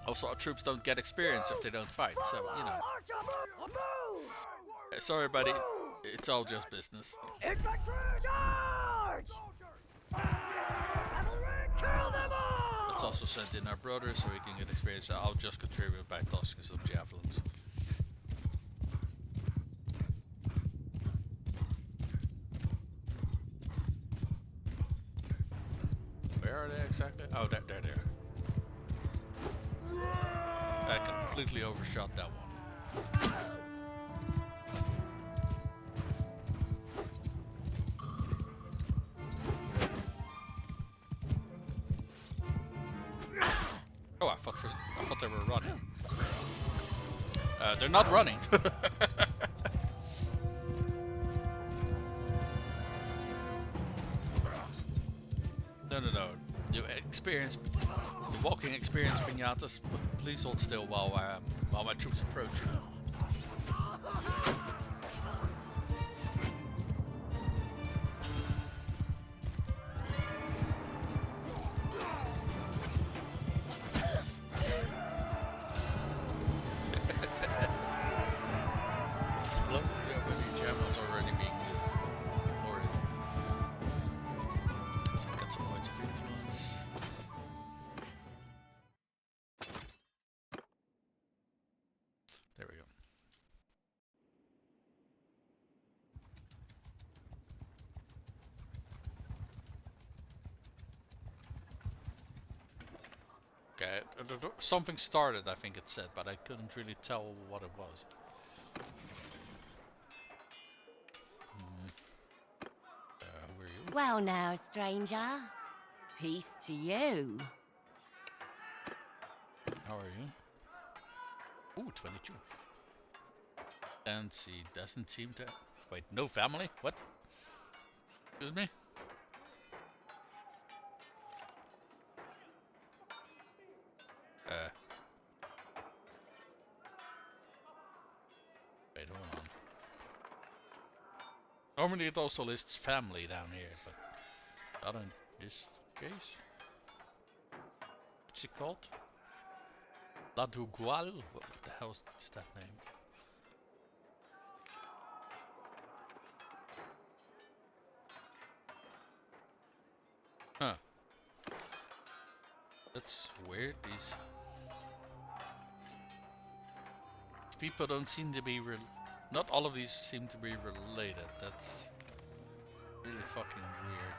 [SPEAKER 1] Also, our troops don't get experience if they don't fight, so, you know.
[SPEAKER 3] Archer, move!
[SPEAKER 1] Sorry, buddy. It's all just business.
[SPEAKER 3] Infantry, charge! Cavalry, kill them all!
[SPEAKER 1] Let's also send in our brothers so we can get experience. I'll just contribute by tossing some javelins. Where are they exactly? Oh, there they are. I completely overshot that one. Oh, I thought they were running. They're not running. No. You experience the walking experience pinatas. Please hold still while my troops approach you. Love to see how many javelins already being used. Glorious. So I got some points of influence. There we go. Okay, something started, I think it said, but I couldn't really tell what it was. Who are you?
[SPEAKER 4] Well now, stranger. Peace to you.
[SPEAKER 1] How are you? Ooh, 22. And she doesn't seem to... Wait, no family? What? Excuse me? Wait, hold on. Normally it also lists family down here, but not in this case. What's she called? La Dugual? What the hell is that name? Huh. That's weird. These people don't seem to be not all of these seem to be related. That's really fucking weird.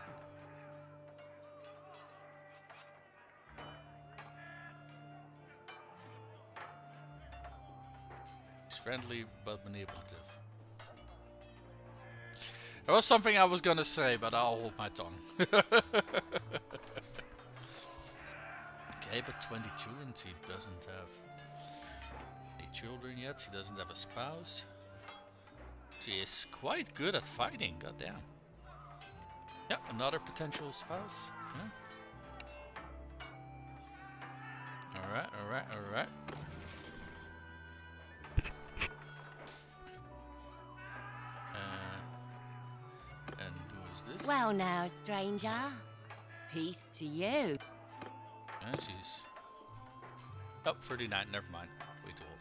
[SPEAKER 1] He's friendly but manipulative. There was something I was gonna say, but I'll hold my tongue. Okay, but 22 and she doesn't have any children yet. She doesn't have a spouse. She is quite good at fighting, goddamn. Yep, another potential spouse. Okay. Alright. And who is this?
[SPEAKER 4] Well now, stranger. Peace to you.
[SPEAKER 1] And she's... Oh, 39, never mind. Way too old.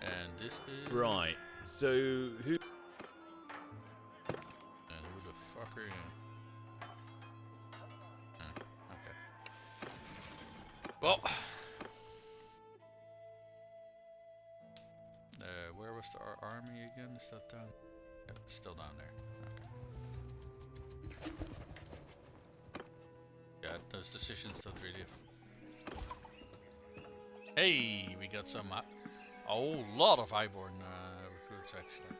[SPEAKER 1] And this is...
[SPEAKER 2] Right. So, who...
[SPEAKER 1] And who the fuck are you? Okay. Well... where was our army again? Is that down? Yeah, still down there. Okay. Yeah, those decisions don't really... Hey, we got some... a whole lot of highborn recruits, actually.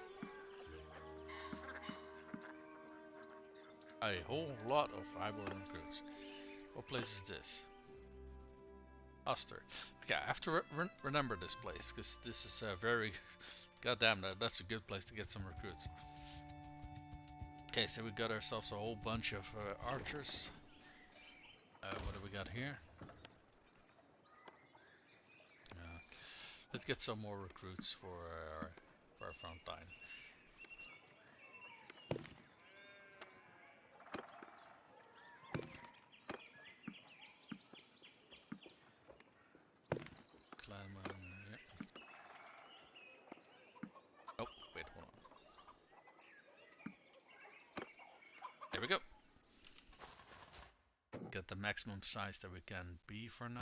[SPEAKER 1] A whole lot of highborn recruits. What place is this? Oster. Okay, I have to remember this place, because this is a very... Goddamn, that's a good place to get some recruits. Okay, so we got ourselves a whole bunch of archers. What do we got here? Let's get some more recruits for our front line. the maximum size that we can be for now.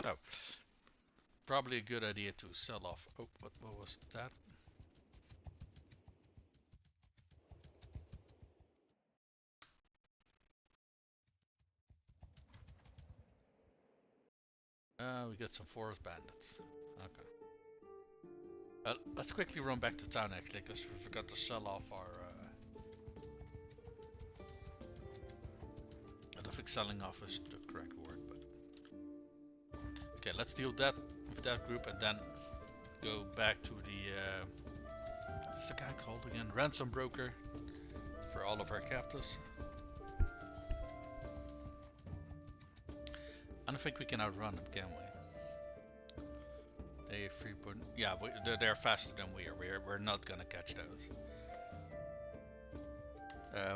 [SPEAKER 1] Oh, probably a good idea to sell off. Oh, what was that? We got some forest bandits. Okay. Let's quickly run back to town actually, because we forgot to sell off our. I don't think selling off is the correct word, but okay. Let's deal that with that group and then go back to the. What's the guy called again? Ransom broker for all of our captives. I don't think we can outrun them, can we? They yeah, they're faster than we are. We're not gonna catch those.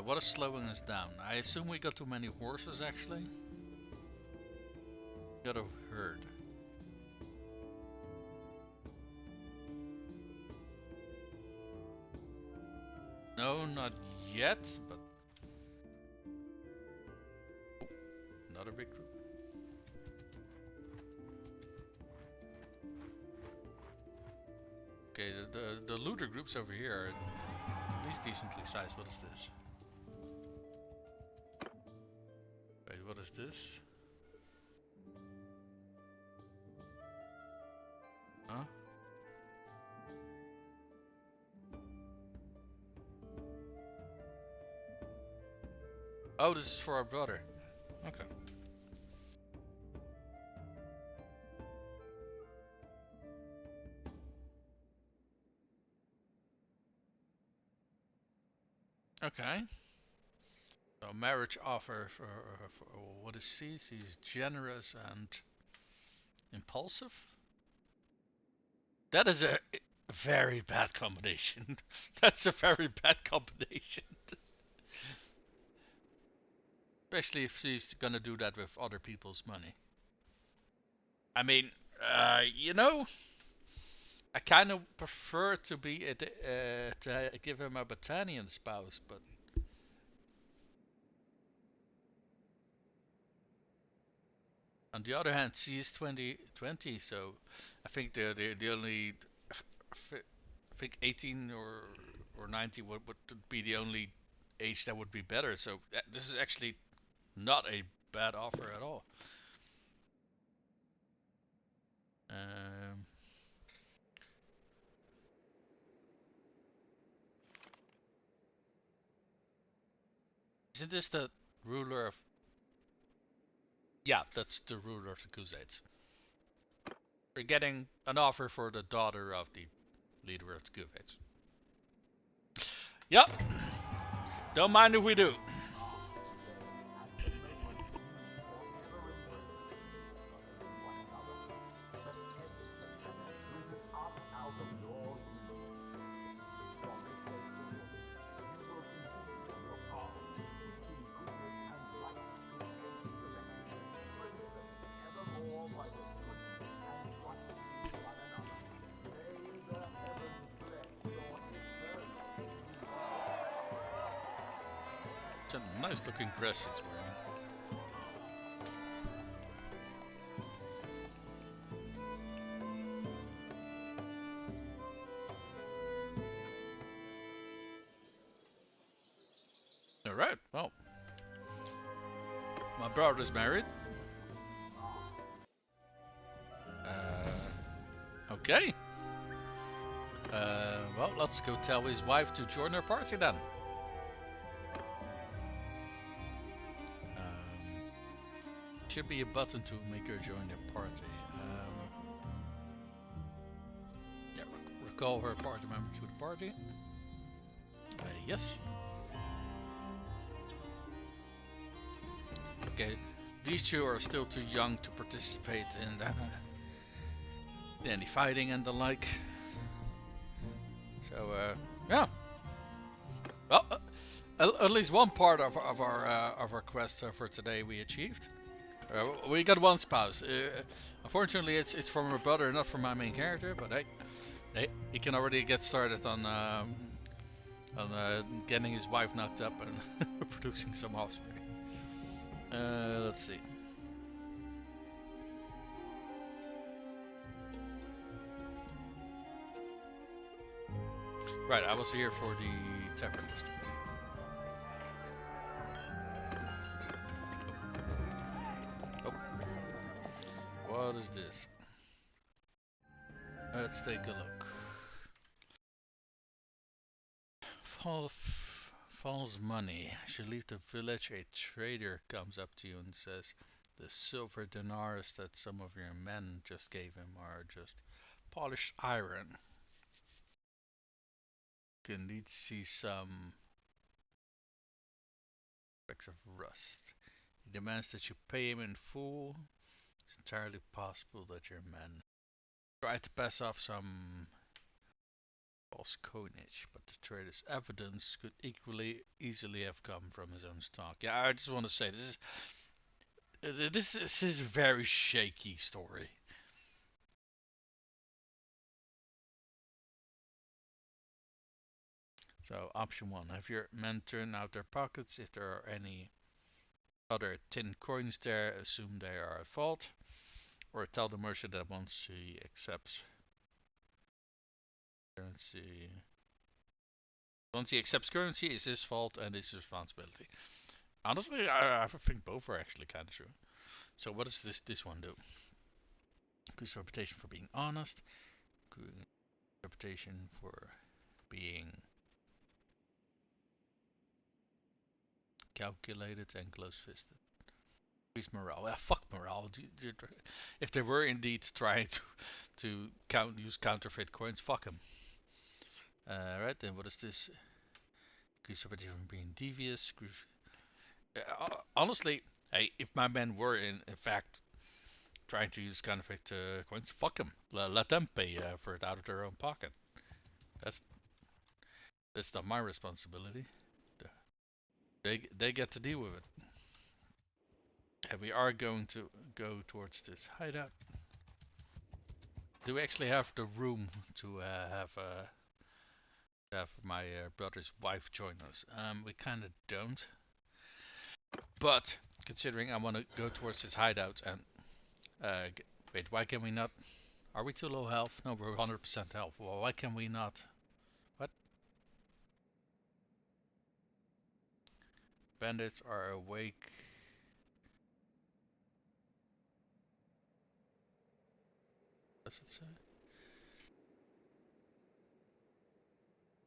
[SPEAKER 1] What is slowing us down? I assume we got too many horses actually. Got a herd. No, not yet, but another big group. Okay, the looter groups over here are at least decently sized. What is this? Wait, what is this? Huh? Oh, this is for our brother. Okay. Okay. So marriage offer for what is she? She's generous and impulsive. That is a very bad combination. That's a very bad combination. Especially if she's gonna do that with other people's money. I mean, you know, I kind of prefer to be to give him a Batannian spouse, but on the other hand, she is 20, so I think the only, I think 18 or 19 would be the only age that would be better. So this is actually not a bad offer at all. Isn't this the ruler of? Yeah, that's the ruler of the Crusades. We're getting an offer for the daughter of the leader of the Crusades. Yep. Don't mind if we do. It's a nice looking dress he's wearing. Alright, well. My brother's married. Okay. Well, let's go tell his wife to join our party then. Should be a button to make her join the party. Yeah, recall her party member to the party. Yes. Okay, these two are still too young to participate in any fighting and the like. So yeah. Well, at least one part of our quest for today we achieved. We got one spouse. Unfortunately, it's from her brother, not from my main character. But hey, He can already get started on getting his wife knocked up and producing some offspring. Let's see. Right, I was here for the tavern. Oh. What is this? Let's take a look. False money. As you leave the village, a trader comes up to you and says, the silver dinars that some of your men just gave him are just polished iron. You can indeed see some specks of rust. He demands that you pay him in full. It's entirely possible that your men tried to pass off some false coinage, but the trader's evidence could equally easily have come from his own stock. Yeah, I just want to say this is a very shaky story. So option one: have your men turn out their pockets. If there are any other tin coins there, assume they are at fault, or tell the merchant that once he accepts currency. Once he accepts currency, it's his fault and his responsibility. Honestly, I think both are actually kind of true. So what does this one do? Good reputation for being honest. Good reputation for being calculated and close-fisted. Increase morale. Yeah, fuck morale. If they were indeed trying to use counterfeit coins, fuck them. Right, then what is this? Increase reputation for being devious. Honestly, hey, if my men were in fact trying to use counterfeit coins, fuck them. Let them pay for it out of their own pocket. That's not my responsibility. They get to deal with it. And we are going to go towards this hideout. Do we actually have the room to have my brother's wife join us? We kind of don't. But considering I want to go towards this hideout and wait, why can we not? Are we too low health? No, we're 100% health. Well, why can we not? What? Bandits are awake. Does it say?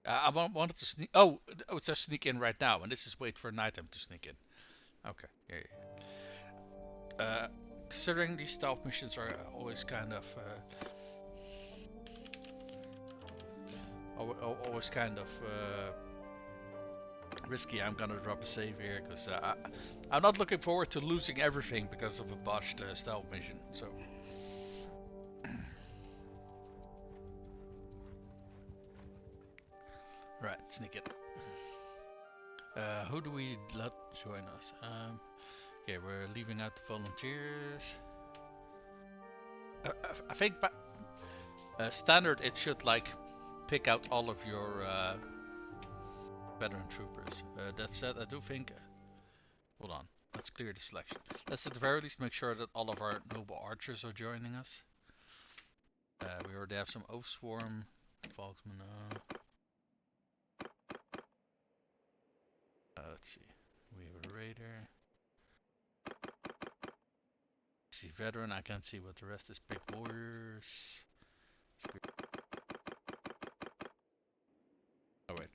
[SPEAKER 1] I wanted to sneak. Oh, it says sneak in right now, and this is wait for an item to sneak in. Okay, here. Considering these stealth missions are always kind of risky, I'm gonna drop a save here because I'm not looking forward to losing everything because of a botched stealth mission. So. Right, sneak it. Who do we let join us? Okay, we're leaving out the volunteers. I think standard it should like pick out all of your veteran troopers. That said, I do think. Hold on, let's clear the selection. Let's at the very least make sure that all of our noble archers are joining us. We already have some Oath Swarm, Volksman. Let's see. We have a raider. See veteran. I can't see what the rest is. Big warriors. Oh wait.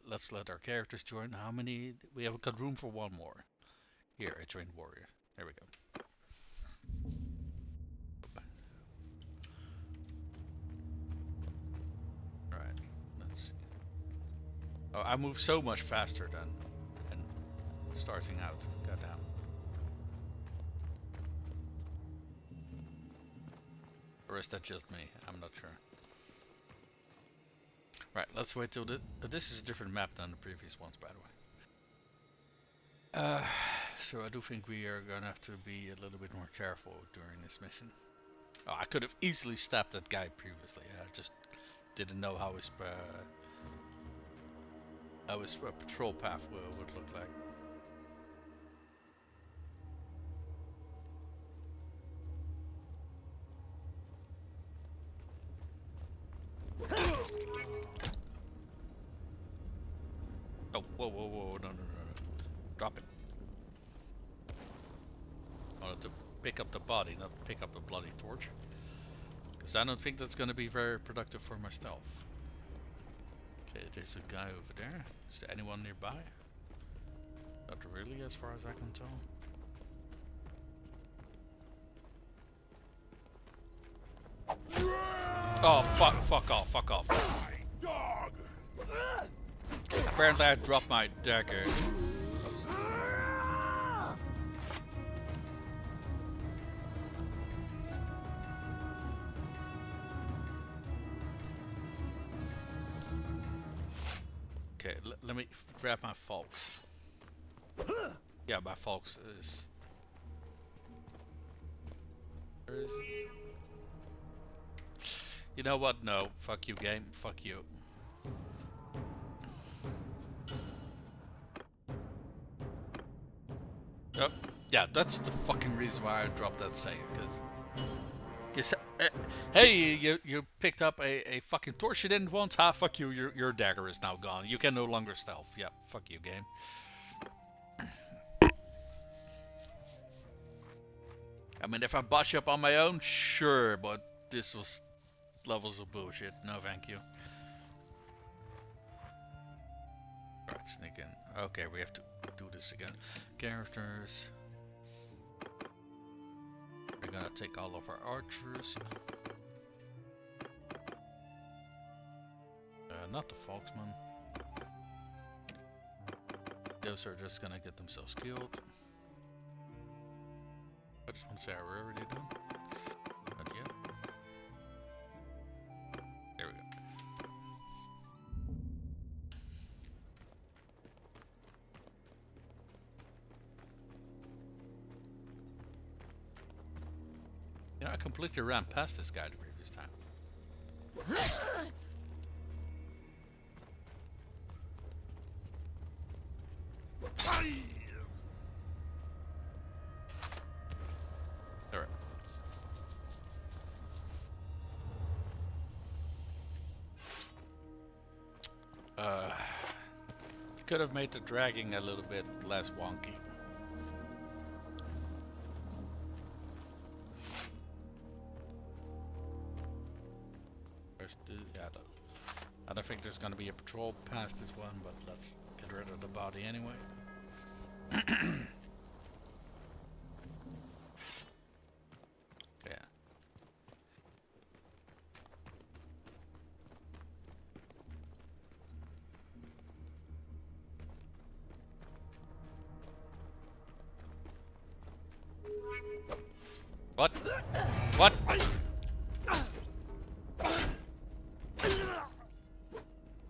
[SPEAKER 1] Let's let our characters join. How many? We have got room for one more. Here, a trained warrior. There we go. Alright, let's see. Oh, I move so much faster than starting out. Goddamn. Or is that just me? I'm not sure. Right, let's wait till this is a different map than the previous ones, by the way. So I do think we are gonna have to be a little bit more careful during this mission. Oh, I could have easily stabbed that guy previously. I just didn't know how his patrol path would look like. Oh, whoa, no. Drop it. I wanted to pick up the body, not pick up the bloody torch. Because I don't think that's going to be very productive for my stealth. Okay, there's a guy over there. Is there anyone nearby? Not really, as far as I can tell. Oh, fuck off.
[SPEAKER 3] Dog!
[SPEAKER 1] Apparently I dropped my dagger. Okay, let me grab my folks. Yeah, my folks is... Where is it? You know what? No. Fuck you, game. Fuck you. Oh, yeah, that's the fucking reason why I dropped that save, because... hey, you picked up a fucking torch you didn't want? Ha, fuck you, your dagger is now gone. You can no longer stealth. Yeah, fuck you, game. I mean, if I botch you up on my own, sure, but this was levels of bullshit. No, thank you. Right, sneak in. Okay, we have to do this again. Characters. We're gonna take all of our archers. Not the Foxman. Those are just gonna get themselves killed. I just want to say, are we already done? Not yet. There we go. You know, I completely ran past this guy the previous time. Alright. Could have made the dragging a little bit less wonky. I don't think there's gonna be a patrol past this one, but let's get rid of the body anyway. Yeah. What? What?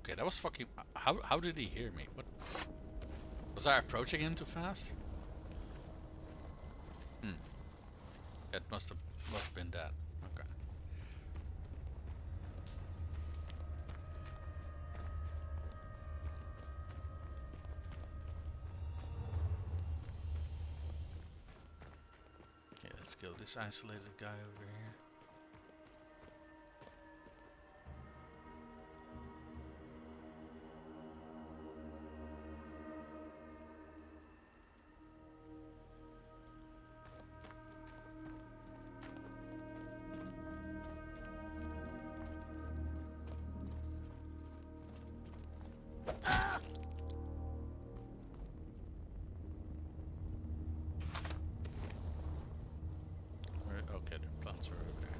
[SPEAKER 1] Okay, that was fucking... How did he hear me? What? Was I approaching him too fast? That must have been that. Okay. Okay, let's kill this isolated guy over here. Okay, the plants are over there.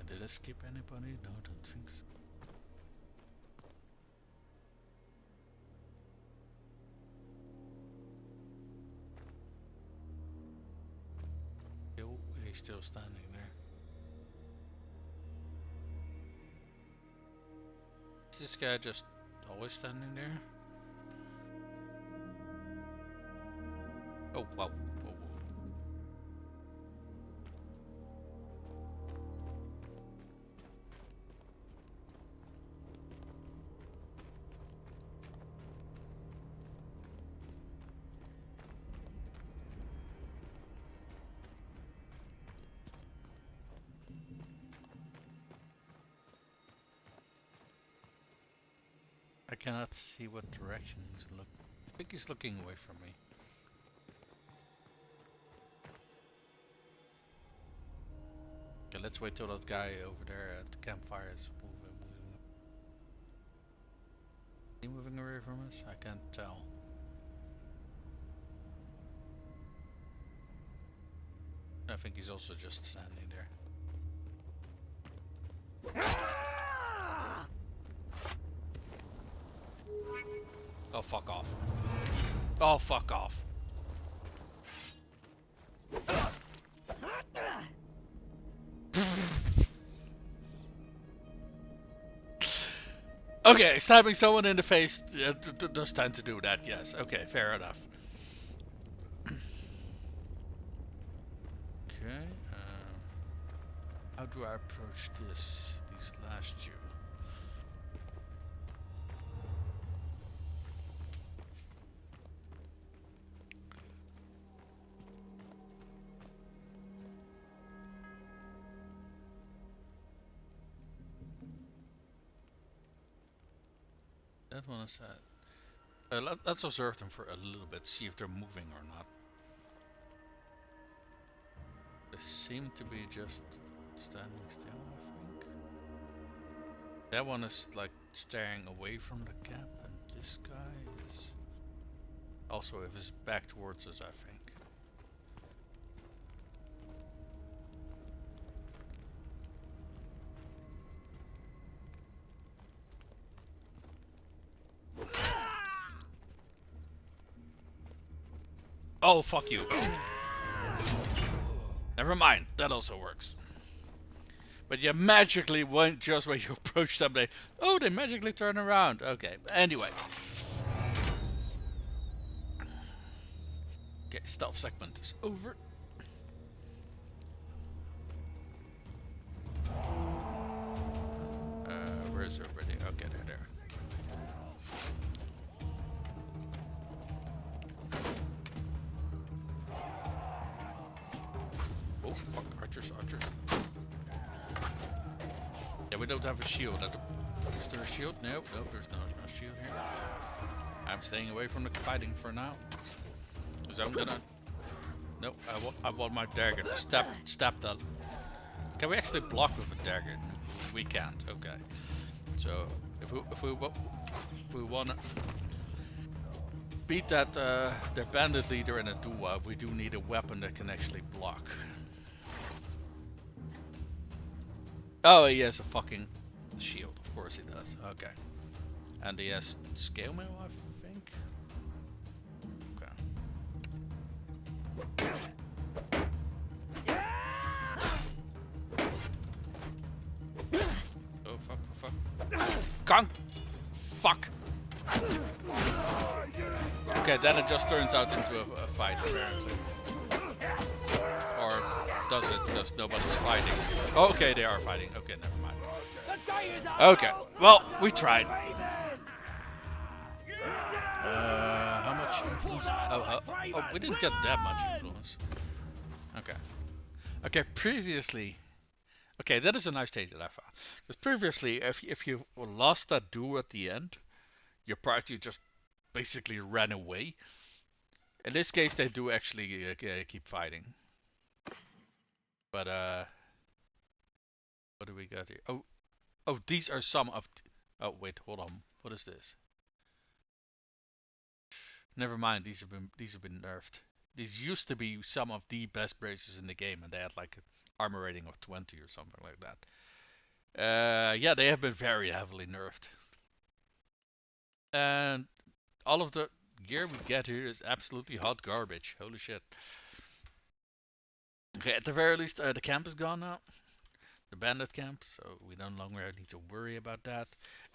[SPEAKER 1] Did I skip anybody? No, don't think so. He's still standing there. Is this guy just always standing there? Oh, wow. Whoa, whoa. I cannot see what direction he's looking. I think he's looking away from me. Okay, let's wait till that guy over there at the campfire is moving. Is he moving away from us? I can't tell. I think he's also just standing there. Oh, fuck off. Oh, fuck off. Okay, stabbing someone in the face does tend to do that, yes. Okay, fair enough. Okay, how do I approach these last two? That one is sad. Let's observe them for a little bit, see if they're moving or not. They seem to be just standing still, I think. That one is like staring away from the camp, and this guy is also with his back towards us, I think. Oh, fuck you. Never mind, that also works. But you magically won't just when you approach them, they magically turn around. Okay, anyway. Okay, stealth segment is over. Where is everybody? Okay, they're there. Oh, fuck, archers. Yeah, we don't have a shield. Is there a shield? No, there's no shield here. I'm staying away from the fighting for now. Because I'm gonna... Nope, I want my dagger to stab that. Can we actually block with a dagger? We can't, okay. So, if we wanna beat that their bandit leader in a duel, we do need a weapon that can actually block. Oh, he has a fucking shield. Of course he does. Okay. And he has scale mail, I think. Okay. Oh, fuck. Gone! Fuck! Okay, then it just turns out into a fight, apparently. Or does it? Because nobody's fighting. Oh, okay, they are fighting. Okay, never mind. Okay, well, we tried. How much influence? Oh, we didn't get that much influence. Okay, previously... Okay, that is a nice change that I found. Because previously, if you lost that duel at the end, your party just basically ran away. In this case, they do actually keep fighting. But what do we got here? Oh, Oh, these are some of. Oh wait, hold on. What is this? Never mind. These have been nerfed. These used to be some of the best braces in the game, and they had like an armor rating of 20 or something like that. Yeah, they have been very heavily nerfed. And all of the gear we get here is absolutely hot garbage. Holy shit. Okay, at the very least, the camp is gone now. The bandit camp, so we no longer need to worry about that.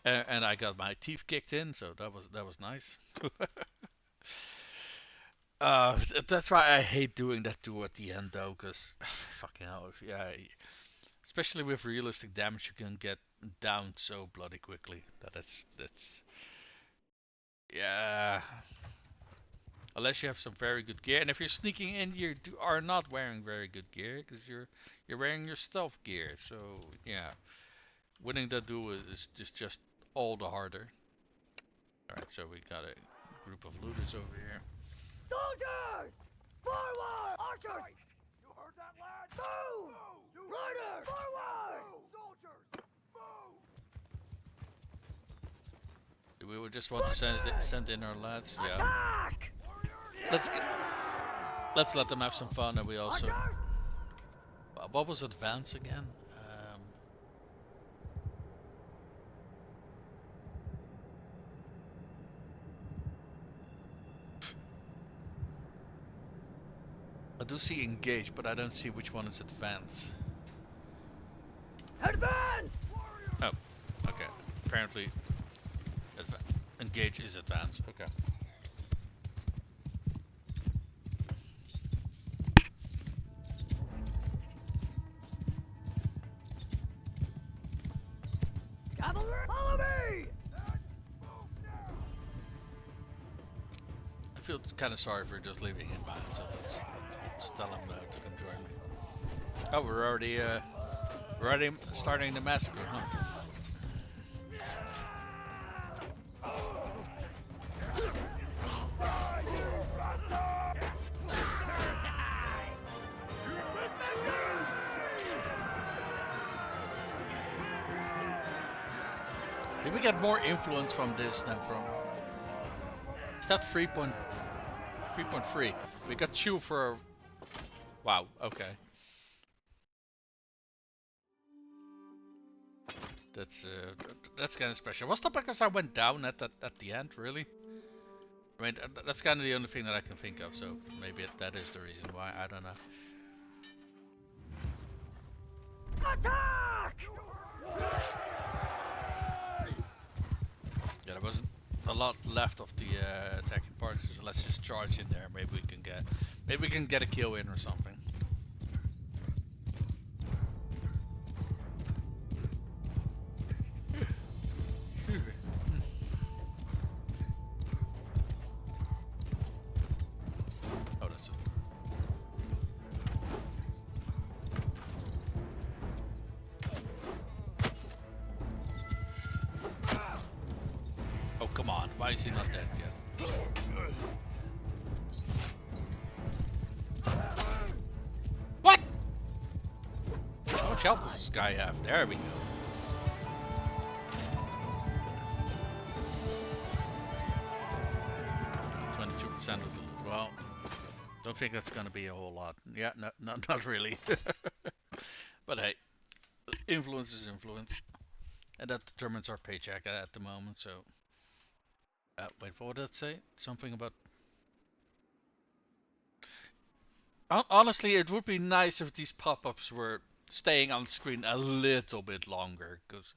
[SPEAKER 1] And I got my teeth kicked in, so that was nice. That's why I hate doing that too at the end though, cause fucking hell, yeah, especially with realistic damage, you can get down so bloody quickly that that's yeah. Unless you have some very good gear, and if you're sneaking in, you are not wearing very good gear because you're wearing your stealth gear. So yeah, winning that duel is just all the harder. All right, so we got a group of looters over here.
[SPEAKER 3] Soldiers! Forward! Archers! You heard that, lad? Move! Riders! Forward! Soldiers! Move!
[SPEAKER 1] We would just want to send in our lads. Yeah.
[SPEAKER 3] Attack!
[SPEAKER 1] Let's let them have some fun, and we also. What was advance again? I do see engage, but I don't see which one is advance.
[SPEAKER 3] Advance!
[SPEAKER 1] Oh, okay. Apparently, engage is advance. Okay.
[SPEAKER 3] Cavalry, follow me!
[SPEAKER 1] I feel kind of sorry for just leaving him behind, so let's tell him to come join me. Oh, we're already starting the massacre, huh? Did we get more influence from this than from? Is that 3.3? We got 2 for. Wow. Okay. That's kind of special. Was that because I went down at the end? Really? I mean, that's kind of the only thing that I can think of. So maybe that is the reason why. I don't know.
[SPEAKER 3] Attack!
[SPEAKER 1] Yeah, there wasn't a lot left of the attacking parts, so let's just charge in there. Maybe we can get a kill in or something. Oh, that's it. Oh, come on. Why is he not dead yet? What? How much health does this guy have? There we go. Of the loot. Well, don't think that's gonna be a whole lot. Yeah, no, not really. But hey, influence is influence, and that determines our paycheck at the moment. So, wait, what did that say? Something about. Honestly, it would be nice if these pop-ups were staying on screen a little bit longer, because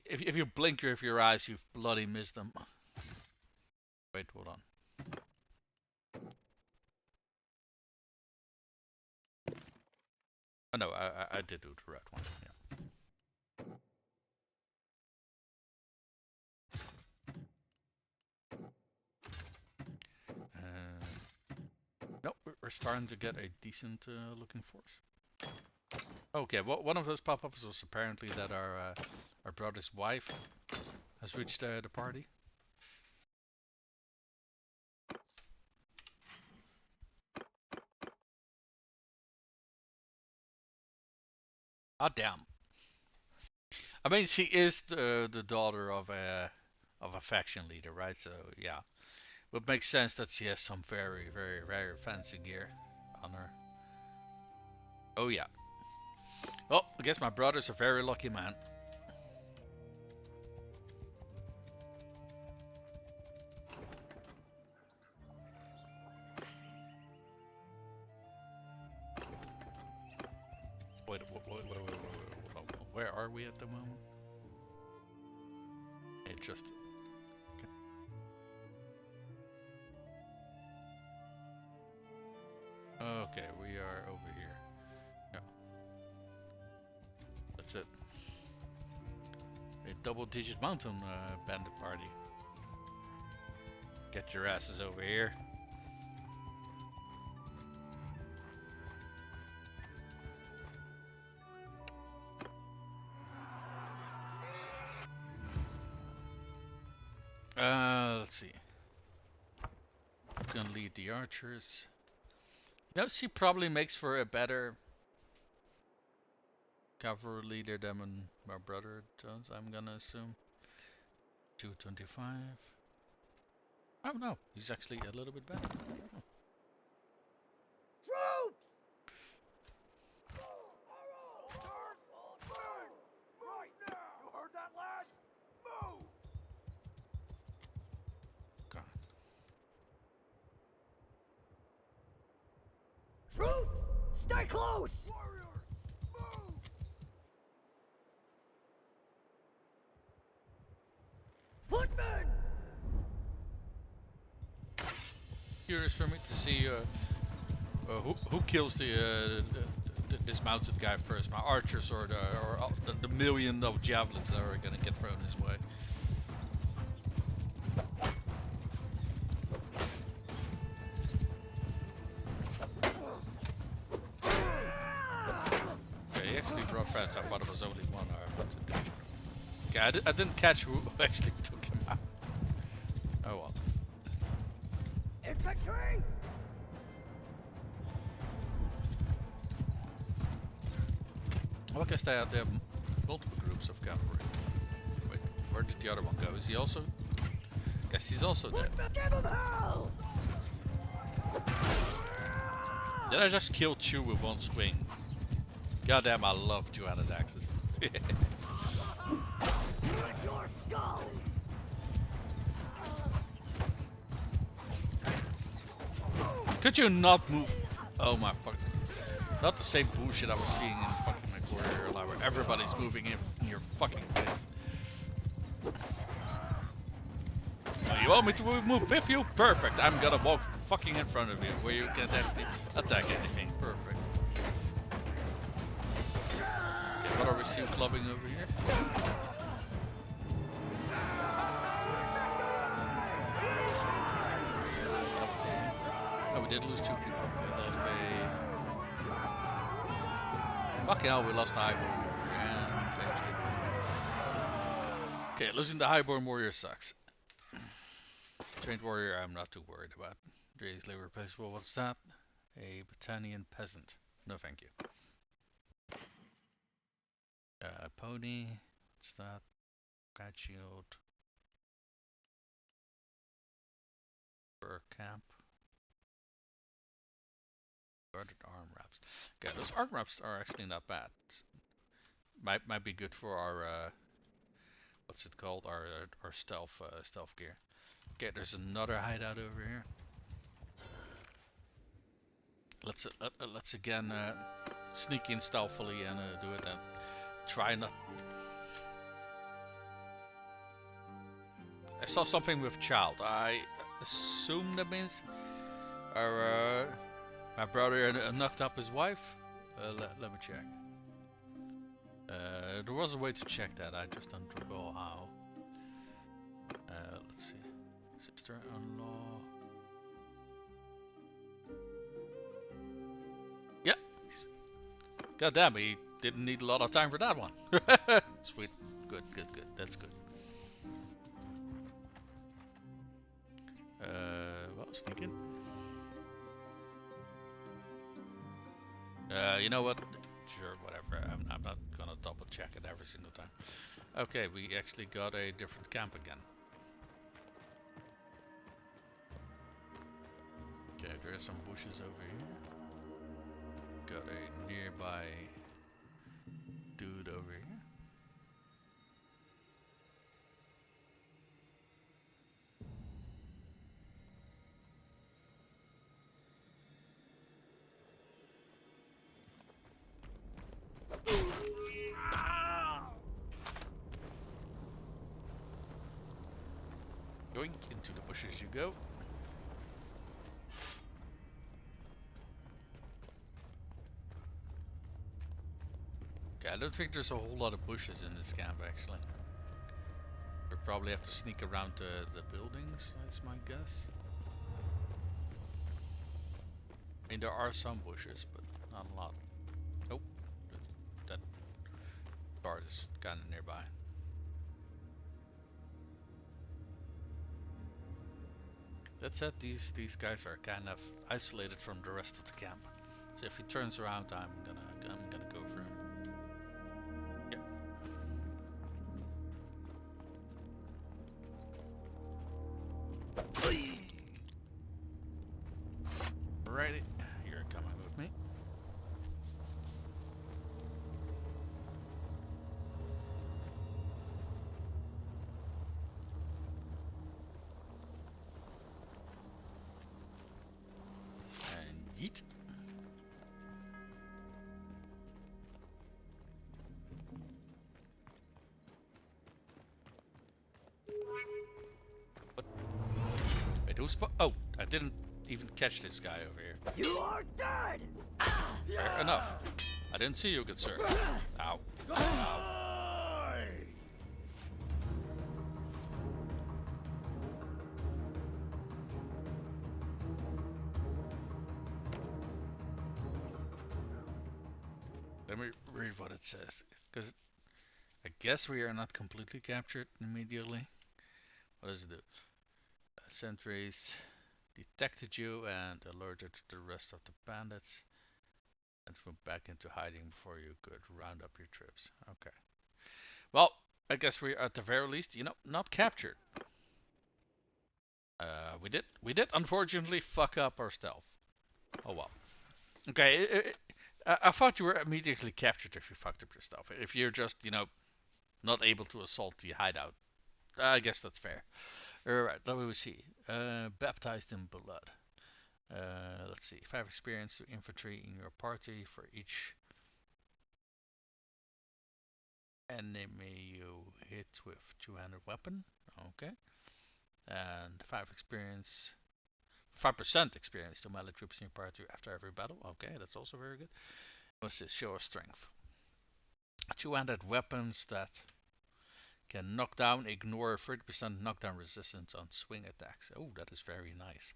[SPEAKER 1] if you blink with your eyes, you've bloody missed them. Wait, hold on. Oh no, I did do the red one. Yeah. Nope, we're starting to get a decent looking force. Okay, well, one of those pop-ups was apparently that our brother's wife has reached the party. Ah, damn. I mean, she is the daughter of a faction leader, right? So yeah, it makes sense that she has some very, very, very fancy gear on her. Oh yeah. Well, I guess my brother's a very lucky man. Wait. Where are we at the moment? It just. Okay, we are over here. Yeah, that's it. A double-digit mountain bandit party. Get your asses over here. Let's see. I'm gonna lead the archers. You know, she probably makes for a better cavalry leader than my brother does, I'm gonna assume. 225. Oh no, he's actually a little bit better. Oh.
[SPEAKER 3] Troops! Right now! You heard that, lads? Move!
[SPEAKER 1] God.
[SPEAKER 3] Troops! Stay close! Warriors! Move! Footmen!
[SPEAKER 1] Curious for me to see who kills the dismounted guy first, my archers or the million of javelins that are gonna get thrown his way. Okay, he actually brought friends. I thought it was only one arm to do. Okay, I didn't catch who actually took him out. Oh well.
[SPEAKER 3] Infantry!
[SPEAKER 1] Well, I guess they have multiple groups of cavalry. Wait, where did the other one go? Is he also? Guess he's also dead.
[SPEAKER 3] Give him hell!
[SPEAKER 1] Did I just kill two with one swing? Goddamn, I love two-handed axes.
[SPEAKER 3] Your skull!
[SPEAKER 1] Could you not move? Oh my fuck. Not the same bullshit I was seeing in fucking my Warrior Line where everybody's moving in your fucking face. Oh, you want me to move with you? Perfect. I'm gonna walk fucking in front of you where you can't actually attack anything. Perfect. Okay, what are we still clubbing over here? Oh, we did lose two people. We lost a... Fucking hell, we lost the Highborn Warrior and okay, losing the Highborn Warrior sucks. Trained Warrior, I'm not too worried about. They're easily replaceable. What's that? A Batannian peasant. No, thank you. Pony. What's that? Cat shield. Fur camp. Guarded arm wraps. Okay, those arm wraps are actually not bad. Might be good for our what's it called? Our stealth gear. Okay, there's another hideout over here. Let's again sneak in stealthily and do it and try not. I saw something with child. I assume that means our my brother knocked up his wife. Let me check. There was a way to check that. I just don't recall how. Let's see. Sister-in-law. Yeah. God damn, he didn't need a lot of time for that one. Sweet. Good. That's good. Well, sneak in. You know what? sure, whatever. I'm not gonna double check it every single time. Okay, we actually got a different camp again. Okay, there's some bushes over here. Got a nearby dude over here. Going into the bushes you go. Okay, I don't think there's a whole lot of bushes in this camp actually. We probably have to sneak around the buildings, that's my guess. I mean, there are some bushes, but not a lot. Oh, that guard is kind of nearby. That said, these guys are kind of isolated from the rest of the camp. So if he turns around, I'm gonna go for him. Yep. Alrighty, you're coming with me. And yeet. What? Wait, who's oh, I didn't even catch this guy over here.
[SPEAKER 3] You are dead!
[SPEAKER 1] Fair enough. I didn't see you, good sir. Ow. Ow. Let me read what it says, because I guess we are not completely captured immediately. What does it do? Sentries detected you and alerted the rest of the bandits and moved back into hiding before you could round up your troops. Okay. Well, I guess we are at the very least, you know, not captured. We did unfortunately fuck up our stealth. Oh well. Okay, I thought you were immediately captured if you fucked up your stealth. If you're just, you know, not able to assault the hideout, I guess that's fair. Alright, let me see. Baptized in blood. Let's see. 5 experience to infantry in your party for each enemy you hit with two-handed weapon. Okay. And 5% experience to melee troops in your party after every battle. Okay, that's also very good. What's this? Show of strength. Two-handed weapons that can knock down, ignore 30% knockdown resistance on swing attacks. Oh, that is very nice.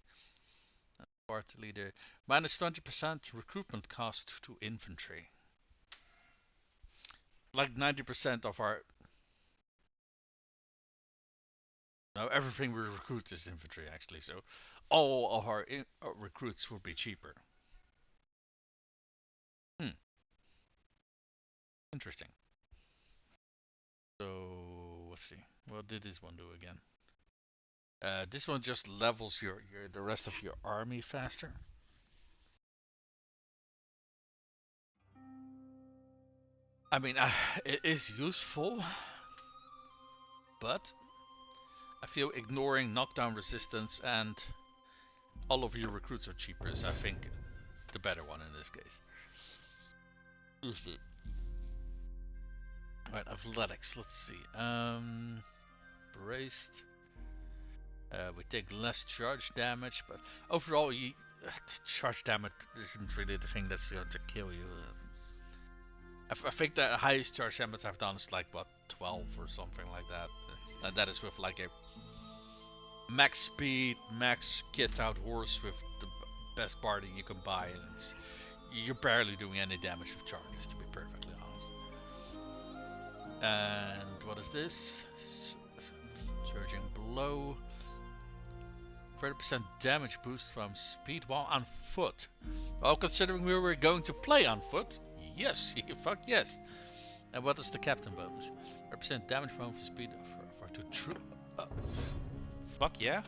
[SPEAKER 1] Party leader. Minus 20% recruitment cost to infantry. Like 90% of our... No, everything we recruit is infantry actually, so all of our recruits would be cheaper. Interesting. So, let's see. What did this one do again? This one just levels the rest of your army faster. I mean, it is useful, but I feel ignoring knockdown resistance and all of your recruits are cheaper is, I think, the better one in this case. Right, athletics, let's see. Braced. We take less charge damage, but overall, charge damage isn't really the thing that's going to kill you. I think the highest charge damage I've done is like, what, 12 or something like that. And that is with like a max speed, max kit out horse with the best barding you can buy. And you're barely doing any damage with charges, to be perfectly honest. And what is this? Surging blow. 30% damage boost from speed while on foot. Well, considering we were going to play on foot, Yes, fuck yes. And what is the captain bonus? Represent damage from for speed for 2 true. Fuck yeah.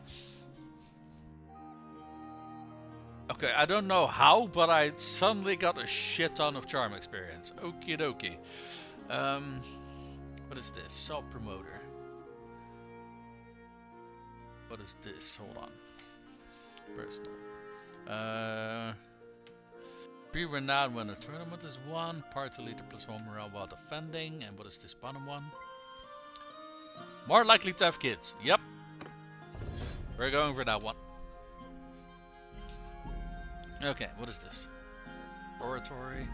[SPEAKER 1] Okay, I don't know how, but I suddenly got a shit ton of charm experience. Okie dokie. What is this? Self promoter. What is this? Hold on. Personal. Be renowned when a tournament is won. Party leader plus 1 morale while defending. And what is this bottom one? More likely to have kids. Yep. We're going for that one. Okay, what is this? Oratory.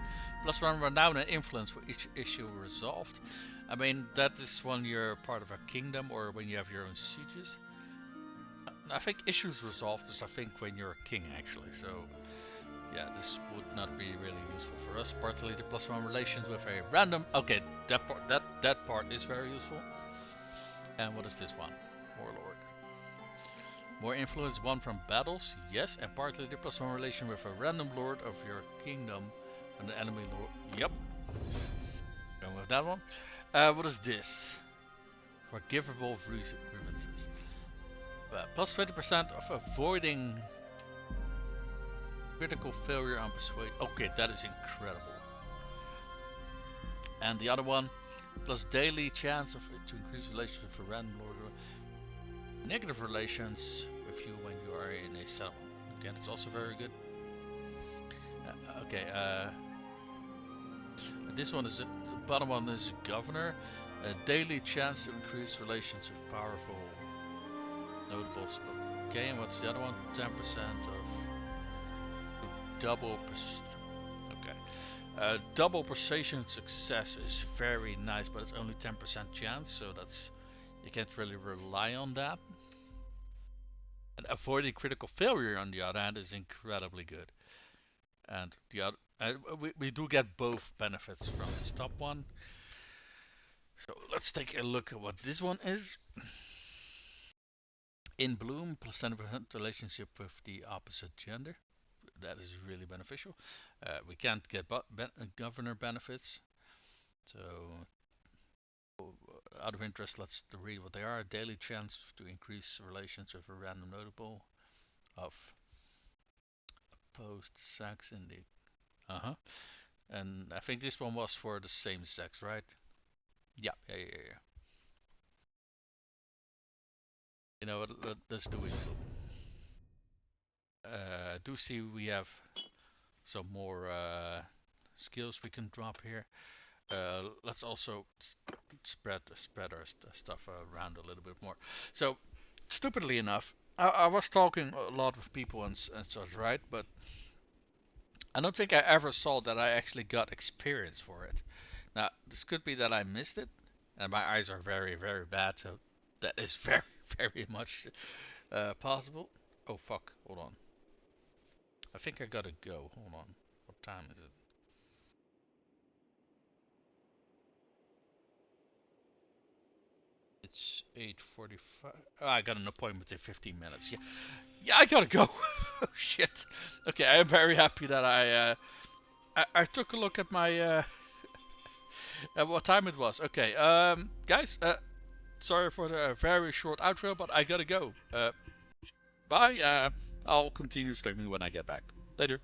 [SPEAKER 1] Plus 1 renown and influence for each issue resolved. I mean, that is when you're part of a kingdom or when you have your own sieges. I think issues resolved is when you're a king actually, so yeah, this would not be really useful for us. Party leader plus 1 relations with a random. Okay, that part is very useful. And what is this one? Warlord. More influence 1 from battles, yes, and party leader plus 1 relation with a random lord of your kingdom and the enemy lord. Yep. Going with that one. What is this? Forgivable grievances. Plus 20% of avoiding critical failure on persuade. Okay, that is incredible. And the other one, plus daily chance to increase relations with a random lord. Negative relations with you when you are in a settlement. Okay, that's also very good. Okay, this one is the bottom one is governor. A daily chance to increase relations with powerful notables. Okay, and what's the other one? 10% of double. Okay, double persuasion success is very nice, but it's only 10% chance, so that's you can't really rely on that. And avoiding critical failure, on the other hand, is incredibly good. And the other, we do get both benefits from this top one. So let's take a look at what this one is. In bloom, plus 10% relationship with the opposite gender. That is really beneficial. We can't get governor benefits. So, out of interest, let's read what they are. A daily chance to increase relations with a random notable of opposed sex in the. And I think this one was for the same sex, right? Yeah. You know what? Let's do it. Do see we have some more skills we can drop here. Let's also spread our stuff around a little bit more. So, stupidly enough, I was talking a lot with people and such, right? But I don't think I ever saw that I actually got experience for it. Now, this could be that I missed it, and my eyes are very, very bad, so that is very, very much possible. Oh, fuck. Hold on. I think I gotta go. Hold on. What time is it? It's 8:45. Oh, I got an appointment in 15 minutes. Yeah, I gotta go. Oh shit. Okay, I am very happy that I took a look at my at what time it was. Okay, guys, sorry for the very short outro, but I gotta go. Bye. I'll continue streaming when I get back. Later.